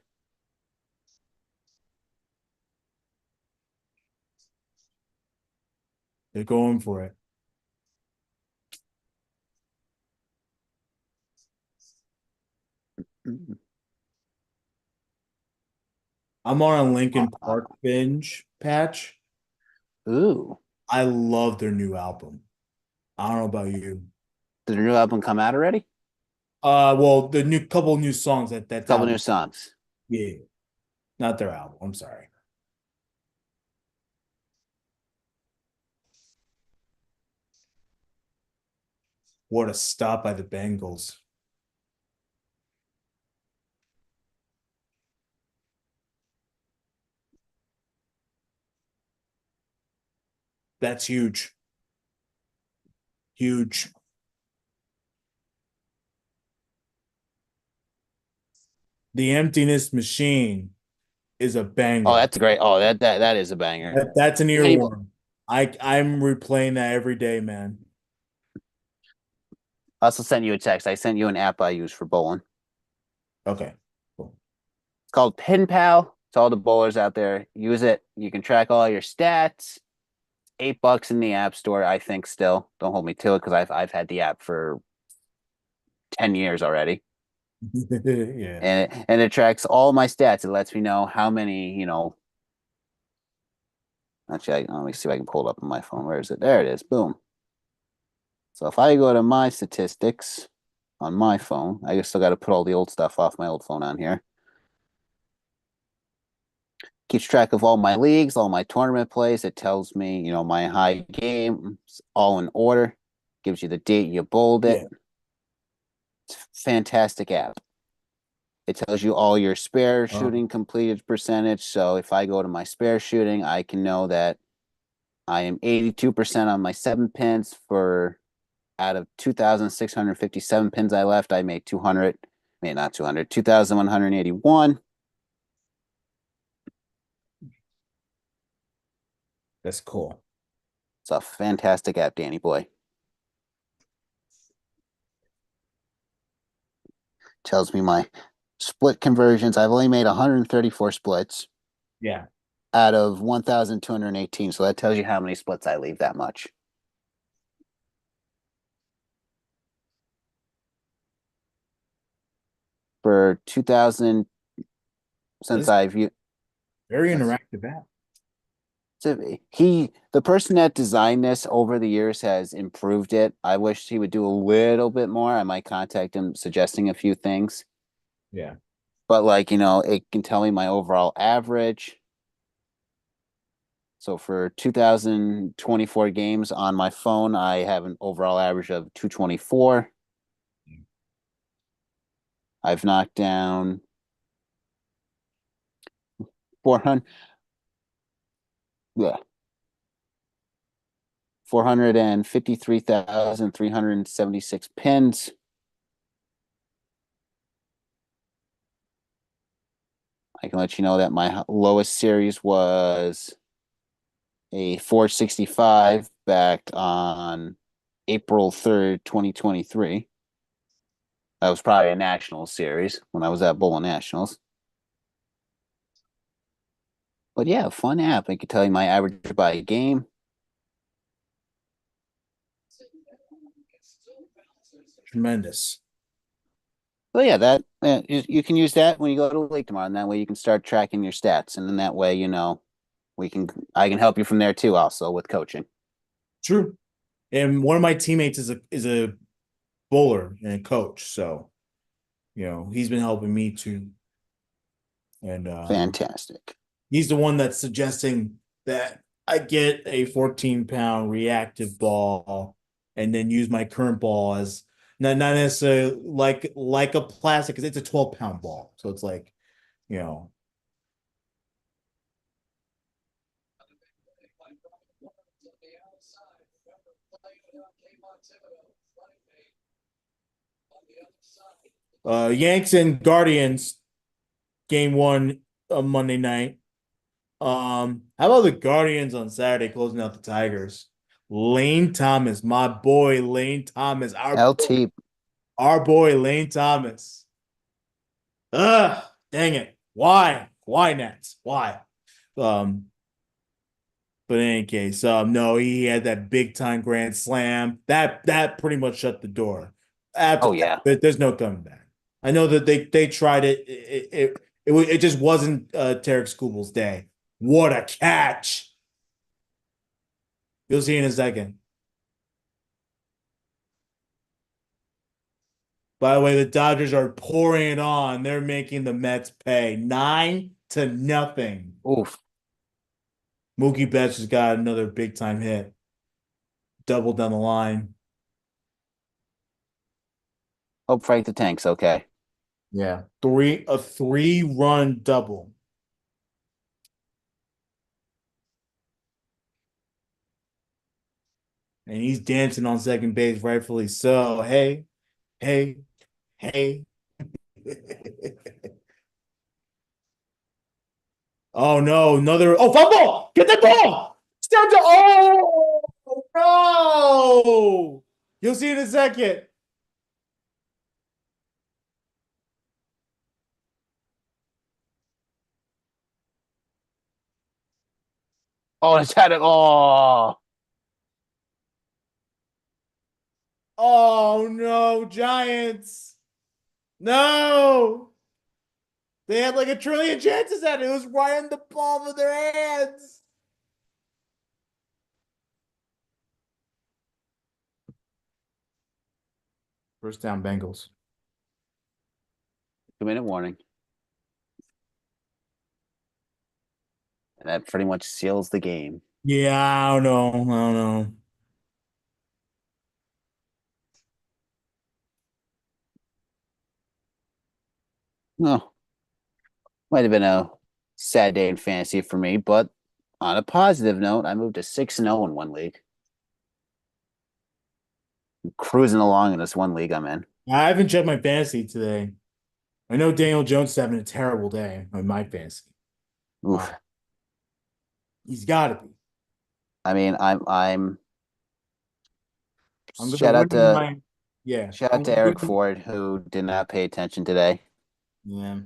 They're going for it. I'm on a Linkin Park binge patch. Ooh, I love their new album. I don't know about you. did the new album come out already? Well, the new couple new songs that's Couple out. new songs. Yeah, not their album. I'm sorry. What a stop by the Bengals. That's huge. Huge. The Emptiness Machine is a Oh, banger. that's great. Oh, that is a banger. That's an Danny, earworm. I'm replaying that every day, man. I also sent you a text. I sent you an app I use for bowling. Okay. Cool. It's called Pin Pal. It's all the bowlers out there. Use it. You can track all your stats. $8 in the app store, I think still. Don't hold me to it because I've had the app for 10 years already. Yeah. And it tracks all my stats. It lets me know how many, actually let me see if I can pull it up on my phone. Where is it? There it is. Boom. So if I go to my statistics on my phone, I still got to put all the old stuff off my old phone on here. Keeps track of all my leagues, all my tournament plays. It tells me, my high game, all in order. Gives you the date you bowled it. Yeah. It's a fantastic app. It tells you all your spare Um, shooting completed percentage. So if I go to my spare shooting, I can know that I am 82% on my 7 pins for out of 2,657 pins I left. I made 200, maybe not 200, 2,181. that's cool. It's a fantastic app, Danny boy. Tells me my split conversions. I've only made 134 splits Yeah. out of 1,218. So that tells you how many splits I leave that much. For 2,000, since This I've very interactive app. the person that designed this over the years has improved it. I wish he would do a little bit more. I might contact him suggesting a few things. Yeah. But it can tell me my overall average. So for 2024 games on my phone, I have an overall average of 224. I've knocked down 400, yeah, 453,376 pins. I can let you know that my lowest series was a 465 back on April 3rd, 2023. That was probably a national series when I was at Bowling Nationals. But yeah, fun app. I could tell you my average by game. Tremendous. But yeah, that you can use that when you go to the league tomorrow, and that way you can start tracking your stats, and then that way I can help you from there too, also with coaching. True. And one of my teammates is a bowler and a coach, so he's been helping me too. And Fantastic. he's the one that's suggesting that I get a 14-pound reactive ball and then use my current ball as not necessarily like a plastic because it's a 12-pound ball. So it's like, you know, Yanks and Guardians game one on Monday night. How about the Guardians on Saturday closing out the Tigers? Lane Thomas, my boy Lane Thomas, LT our boy Lane Thomas. Dang it. Why? Why Nets? Why? Um, but in any case, no, he had that big time grand slam. That pretty much shut the door. After Oh yeah. that, there's no coming back. I know that they tried it. It just wasn't Tarek Skubal's day. What a catch! You'll see in a second. By the way, the Dodgers are pouring it on. They're making the Mets pay 9-0. Oof. Mookie Betts has got another big time hit. Double down the line. Hope Frank the Tank's okay. Yeah. A 3-run double. And he's dancing on second base, rightfully so. Hey, hey, hey. Oh no, another fumble! Get the ball! It's down to no! You'll see in a second. Oh, it's had it. Oh, Oh no, Giants. No. They had like a trillion chances at it. It was right in the palm of their hands. First down, Bengals. 2-minute warning. And that pretty much seals the game. Yeah, I don't know. I don't know. No, might have been a sad day in fantasy for me, but on a positive note, I moved to 6-0 in one league. I'm cruising along in this one league I'm in. I haven't checked my fantasy today. I know Daniel Jones is having a terrible day on my fantasy. Oof. He's got to be. I mean, I'm I'm gonna shout out win to my yeah. shout I'm out to gonna Eric win. Ford who did not pay attention today. Yeah,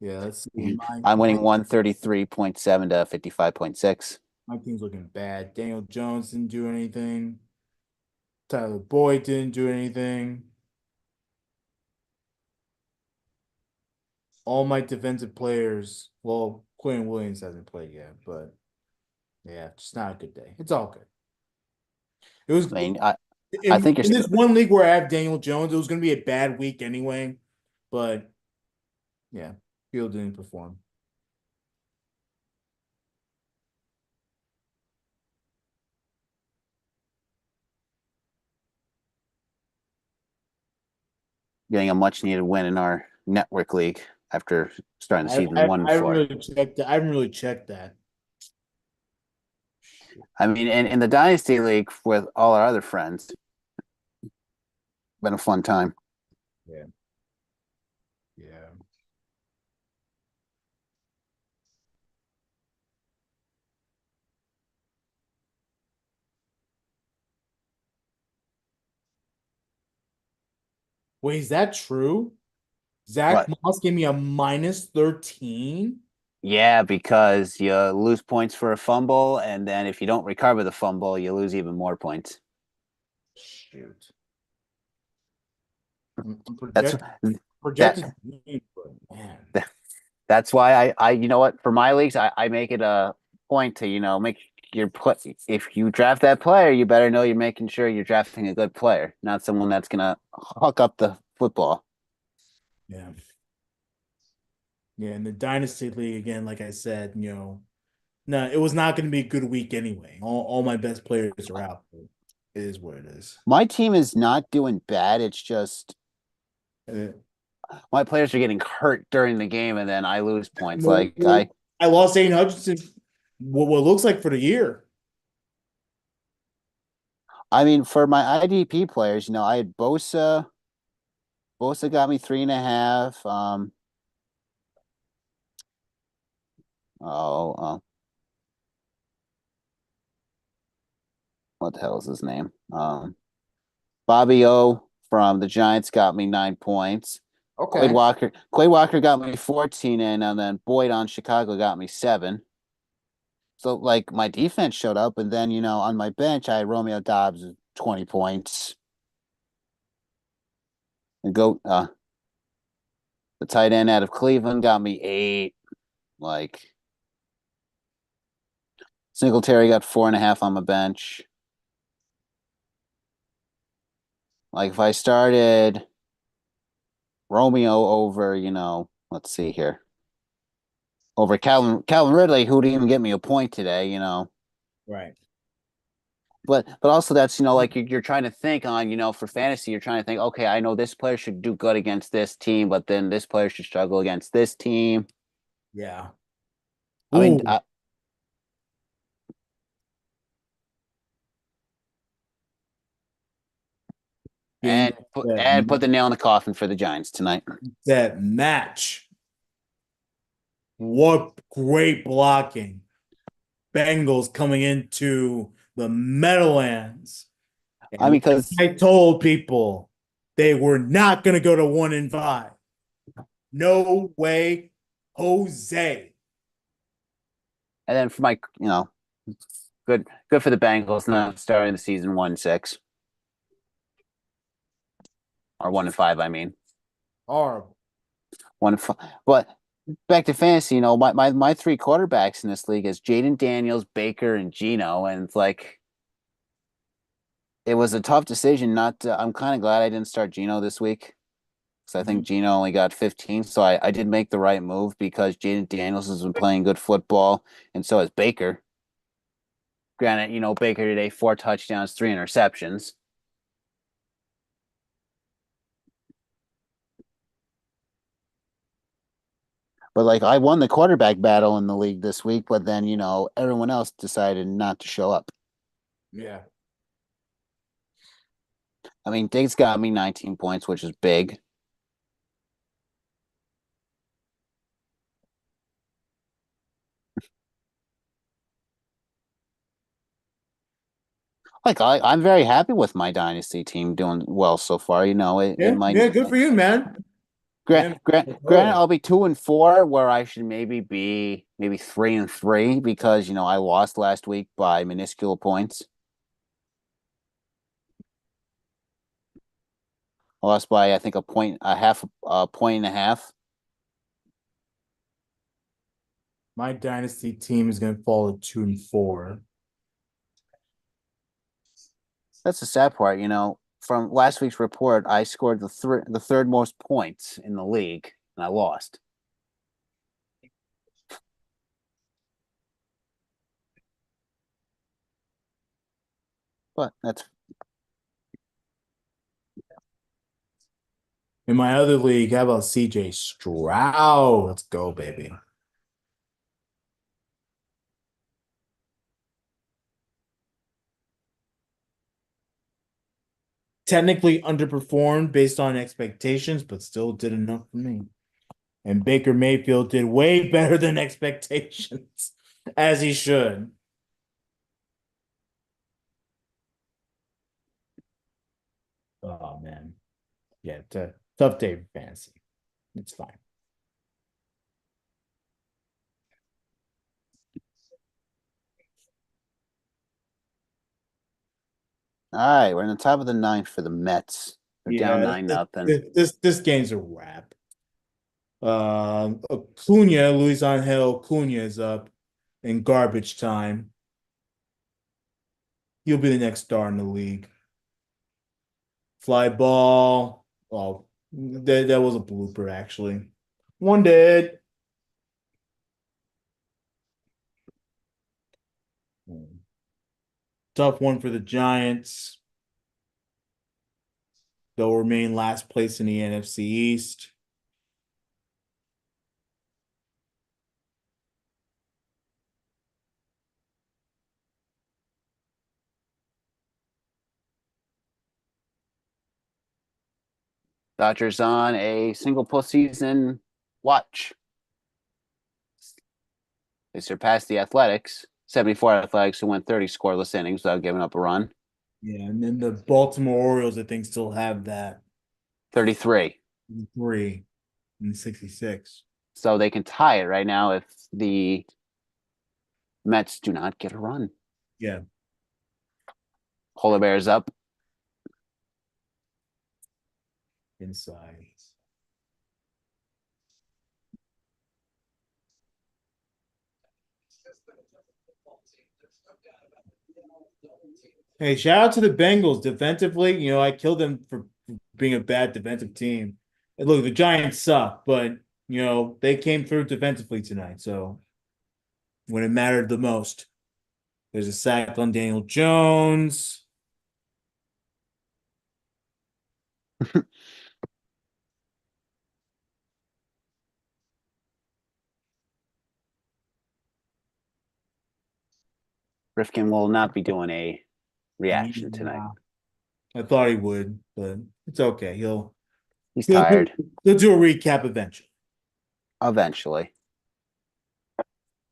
yeah. Let's see. I'm winning 133.7 to 55.6. My team's looking bad. Daniel Jones didn't do anything. Tyler Boyd didn't do anything. All my defensive players. Well, Quinn Williams hasn't played yet, but yeah, it's not a good day. It's all good. It was I mean, I in think you're this one league where I have Daniel Jones. It was going to be a bad week anyway, but yeah, Field didn't perform. getting a much needed win in our network league after starting the season I haven't 1-4. really checked that. I haven't really checked that. I mean, in the Dynasty League with all our other friends, been a fun time. Yeah. Yeah. Wait, is that true? Zach But Moss gave me a -13. yeah, because you lose points for a fumble, and then if you don't recover the fumble, you lose even more points. Shoot. I'm That's projected that. to win, but man. That's why you know what, for my leagues, I make it a point to, make your put if you draft that player, you better know you're making sure you're drafting a good player, not someone that's gonna huck up the football. Yeah. Yeah, in the Dynasty League, again, like I said, no, it was not going to be a good week anyway. All my best players are out. It is what it is. My team is not doing bad. It's just Uh, my players are getting hurt during the game, and then I lose points. well, Like I, I lost Aiden Hutchinson. What looks like for the year. I mean, for my IDP players, I had Bosa. Bosa got me 3.5. Oh, what the hell is his name? Bobby O from the Giants got me 9 points. Okay. Quade Walker got me 14 in, and then Boyd on Chicago got me 7. So like my defense showed up, and then on my bench I had Romeo Dobbs 20 points. And the tight end out of Cleveland got me 8. Like Singletary got 4.5 on my bench. Like if I started Romeo over, let's see here. Over Calvin Ridley, who didn't even get me a point today. Right. But also that's like you're trying to think on for fantasy, you're trying to think, okay, I know this player should do good against this team, but then this player should struggle against this team. Yeah. I mean, Ooh, game and put the nail in the coffin for the Giants tonight. that match. What great blocking. Bengals coming into the Meadowlands. I And mean, because I told people they were not going to go to 1-5. No way, Jose. and then for my good for the Bengals not starting the season 1-6 or 1-5. I mean, Horrible. 1-5. But back to fantasy, my 3 quarterbacks in this league is Jaden Daniels, Baker, and Geno, and it's like it was a tough decision. Not to, I'm kind of glad I didn't start Geno this week because I think Geno only got 15. So I did make the right move because Jaden Daniels has been playing good football, and so has Baker. Granted, Baker today 4 touchdowns, 3 interceptions. But like I won the quarterback battle in the league this week, but then everyone else decided not to show up. Yeah. I mean, Diggs got me 19 points, which is big. Like I'm very happy with my dynasty team doing well so far. It might. Yeah, good for you, man. Man, Granted, I'll be 2-4, where I should maybe be 3-3 because I lost last week by minuscule points. I lost by I think a point and a half. my dynasty team is going to fall to 2-4. That's the sad part. From last week's report, I scored the third most points in the league, and I lost. But that's In my other league, how about CJ Stroud? Let's go, baby. Technically underperformed based on expectations, but still did enough for me. And Baker Mayfield did way better than expectations, as he should. Oh, man. Yeah, tough day for fantasy. It's fine. all right. We're in the top of the ninth for the Mets. They're down Yeah, 9-0. this game's a wrap. Acuna, Luis Angel Acuna is up in garbage time. He'll be the next star in the league. Fly ball. Oh, that was a blooper, actually. One dead. Tough one for the Giants. They'll remain last place in the NFC East. Dodgers on a single postseason watch. They surpassed the Athletics, 74 Athletics, who went 30 scoreless innings without giving up a run. Yeah, and then the Baltimore Orioles, I think, still have that 33. 3. in 66. So they can tie it right now if the Mets do not get a run. Yeah. Polar Bears up. Inside. Hey, shout out to the Bengals defensively. I killed them for being a bad defensive team. And look, the Giants suck, but they came through defensively tonight. So when it mattered the most, there's a sack on Daniel Jones. Rifkin will not be doing a reaction tonight. Yeah. I thought he would, but it's okay. He's He'll do, tired. he'll do a recap eventually. Eventually.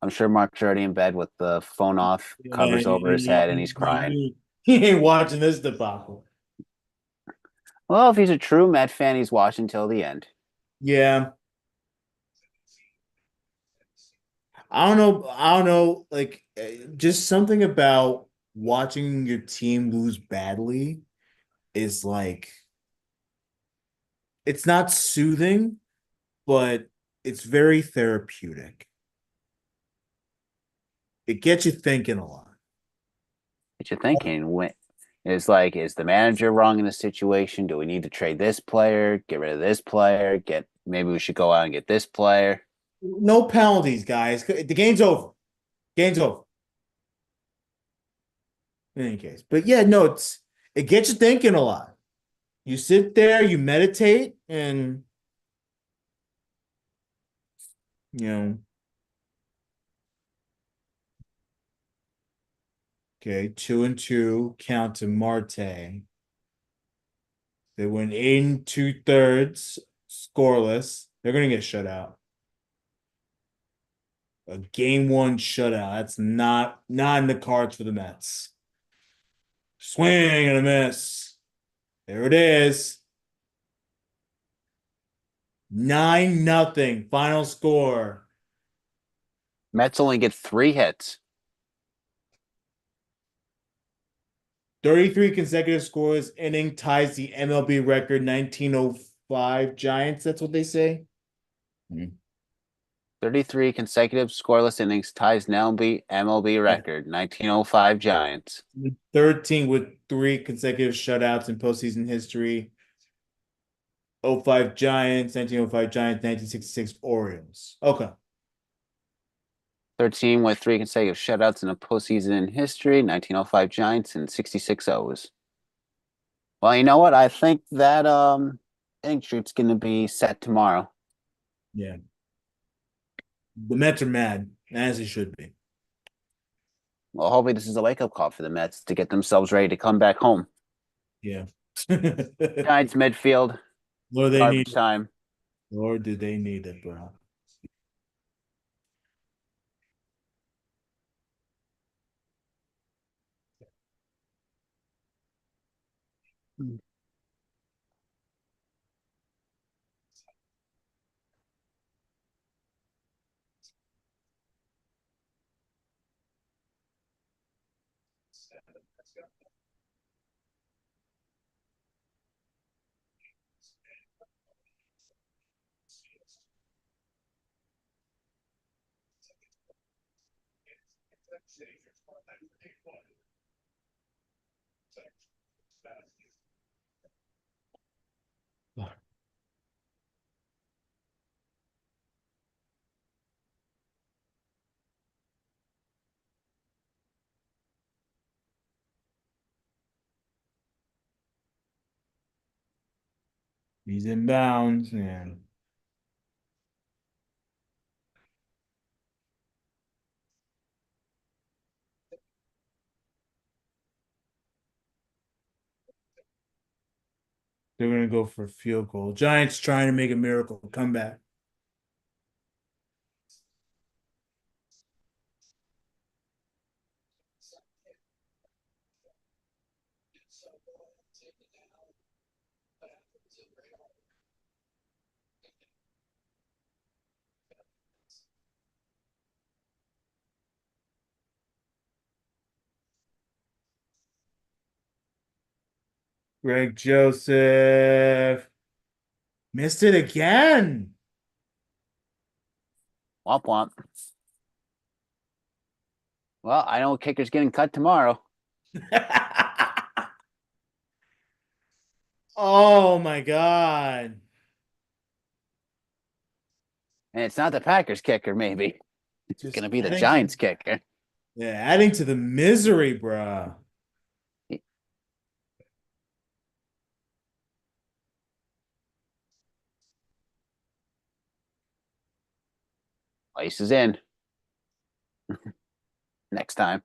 I'm sure Mark's already in bed with the phone off, covers over his head, and he's crying. He ain't watching this debacle. Well, if he's a true Met fan, he's watching till the end. Yeah. I don't know. I don't know. Like, just something about watching your team lose badly is like, it's not soothing, but it's very therapeutic. It gets you thinking a lot. What you thinking? It's like, is the manager wrong in the situation? Do we need to trade this player? Get rid of this player? Maybe we should go out and get this player. No penalties, guys. The game's over. Game's over. In any case, but yeah, no, it gets you thinking a lot. You sit there, you meditate, and you know, okay, 2-2, count to Marte. They win 8 2/3, scoreless. They're gonna get shut out. A game one shutout. That's not in the cards for the Mets. Swing and a miss. There it is. 9-0. Final score. Mets only get 3 hits. 33 consecutive scores inning ties the MLB record 1905 Giants. That's what they say. 33 consecutive scoreless innings ties MLB record, 1905 Giants. 13 with 3 consecutive shutouts in postseason history. 05 Giants, 1905 Giants, 1966 Orioles. Okay. 13 with 3 consecutive shutouts in a postseason in history, 1905 Giants and 66 O's. Well, you know what? I think that inning streak's going to be set tomorrow. Yeah. The Mets are mad, as they should be. Well, hopefully this is a wake-up call for the Mets to get themselves ready to come back home. Yeah. Giants midfield, Lord, they garbage need time. Lord, do they need it, bro. He's in bounds, and they're gonna go for a field goal. Giants trying to make a miracle comeback. Greg Joseph missed it again. Womp womp. Well, I know kicker's getting cut tomorrow. Oh my God. And it's not the Packers kicker, maybe. It's Just gonna be the adding Giants kicker. Yeah, adding to the misery, bruh. Ice is in. Next time.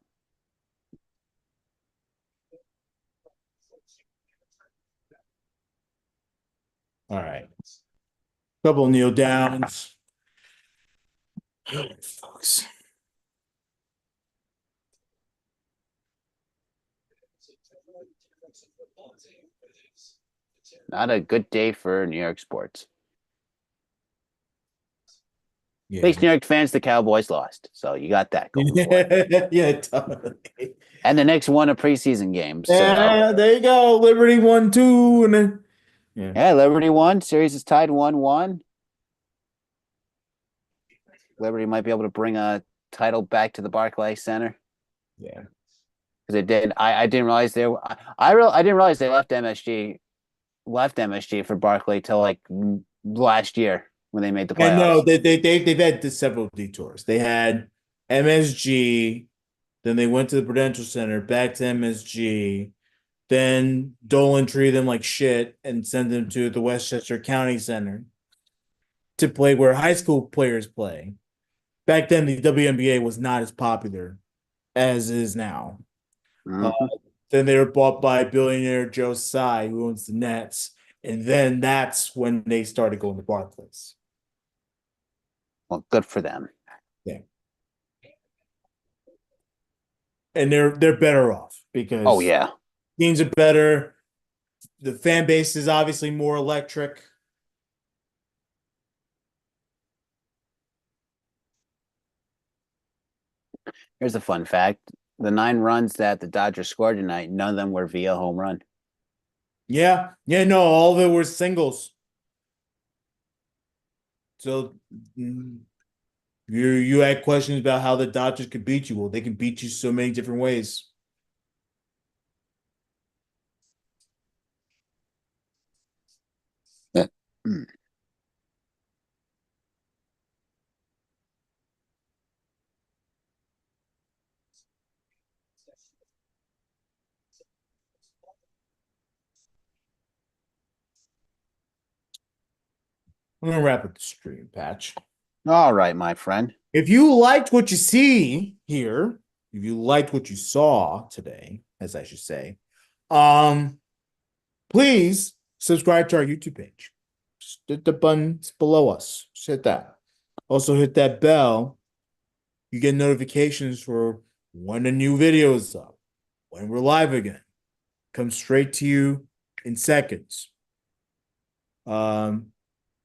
All right. Couple kneel downs. Folks. Not a good day for New York sports. Yeah. At least New York fans, the Cowboys lost. So you got that going for it. Yeah, totally. And the Knicks won a preseason game. So Yeah, there you go. Liberty 1-2. And then yeah, Liberty won. Series is tied 1-1. Liberty might be able to bring a title back to the Barclays Center. Yeah. Because it did. I didn't realize I didn't realize they left MSG for Barclay till like last year when they made the And no, playoffs. they've had several detours. They had MSG, then they went to the Prudential Center, back to MSG, then Dolan treated them like shit and sent them to the Westchester County Center to play where high school players play. Back then, the WNBA was not as popular as it is now. Mhm. Then they were bought by billionaire Joe Tsai, who owns the Nets, and then that's when they started going to Barclays. Well, good for them. Yeah, and they're better off because Oh yeah. teams are better. The fan base is obviously more electric. Here's a fun fact. The 9 runs that the Dodgers scored tonight, none of them were via home run. Yeah, no, all of it were singles. So you had questions about how the Dodgers could beat you. Well, they can beat you so many different ways. Yeah. Mm. I'm gonna wrap up the stream, Patch. All right, my friend. If you liked what you see here, if you liked what you saw today, as I should say, please subscribe to our YouTube page. Just hit the buttons below us. Just hit that. Also hit that bell. You get notifications for when a new video is up, when we're live again. Comes straight to you in seconds.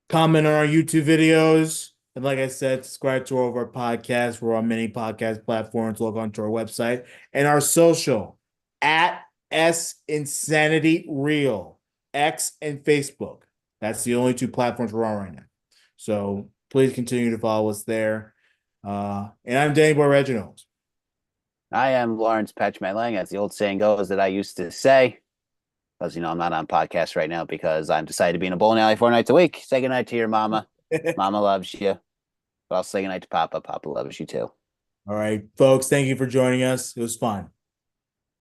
Comment on our YouTube videos. And like I said, subscribe to all of our podcasts. We're on many podcast platforms. Log on to our website and our social at S Insanity Real, X and Facebook. That's the only 2 platforms we're on right now. So please continue to follow us there. And I'm Danny Boy Reginald. I am Lawrence Patchman Lang, as the old saying goes that I used to say. Because I'm not on podcast right now because I'm decided to be in a bowling alley 4 nights a week. Say goodnight to your mama. Mama loves you. But I'll say goodnight to Papa. Papa loves you too. All right, folks, thank you for joining us. It was fun.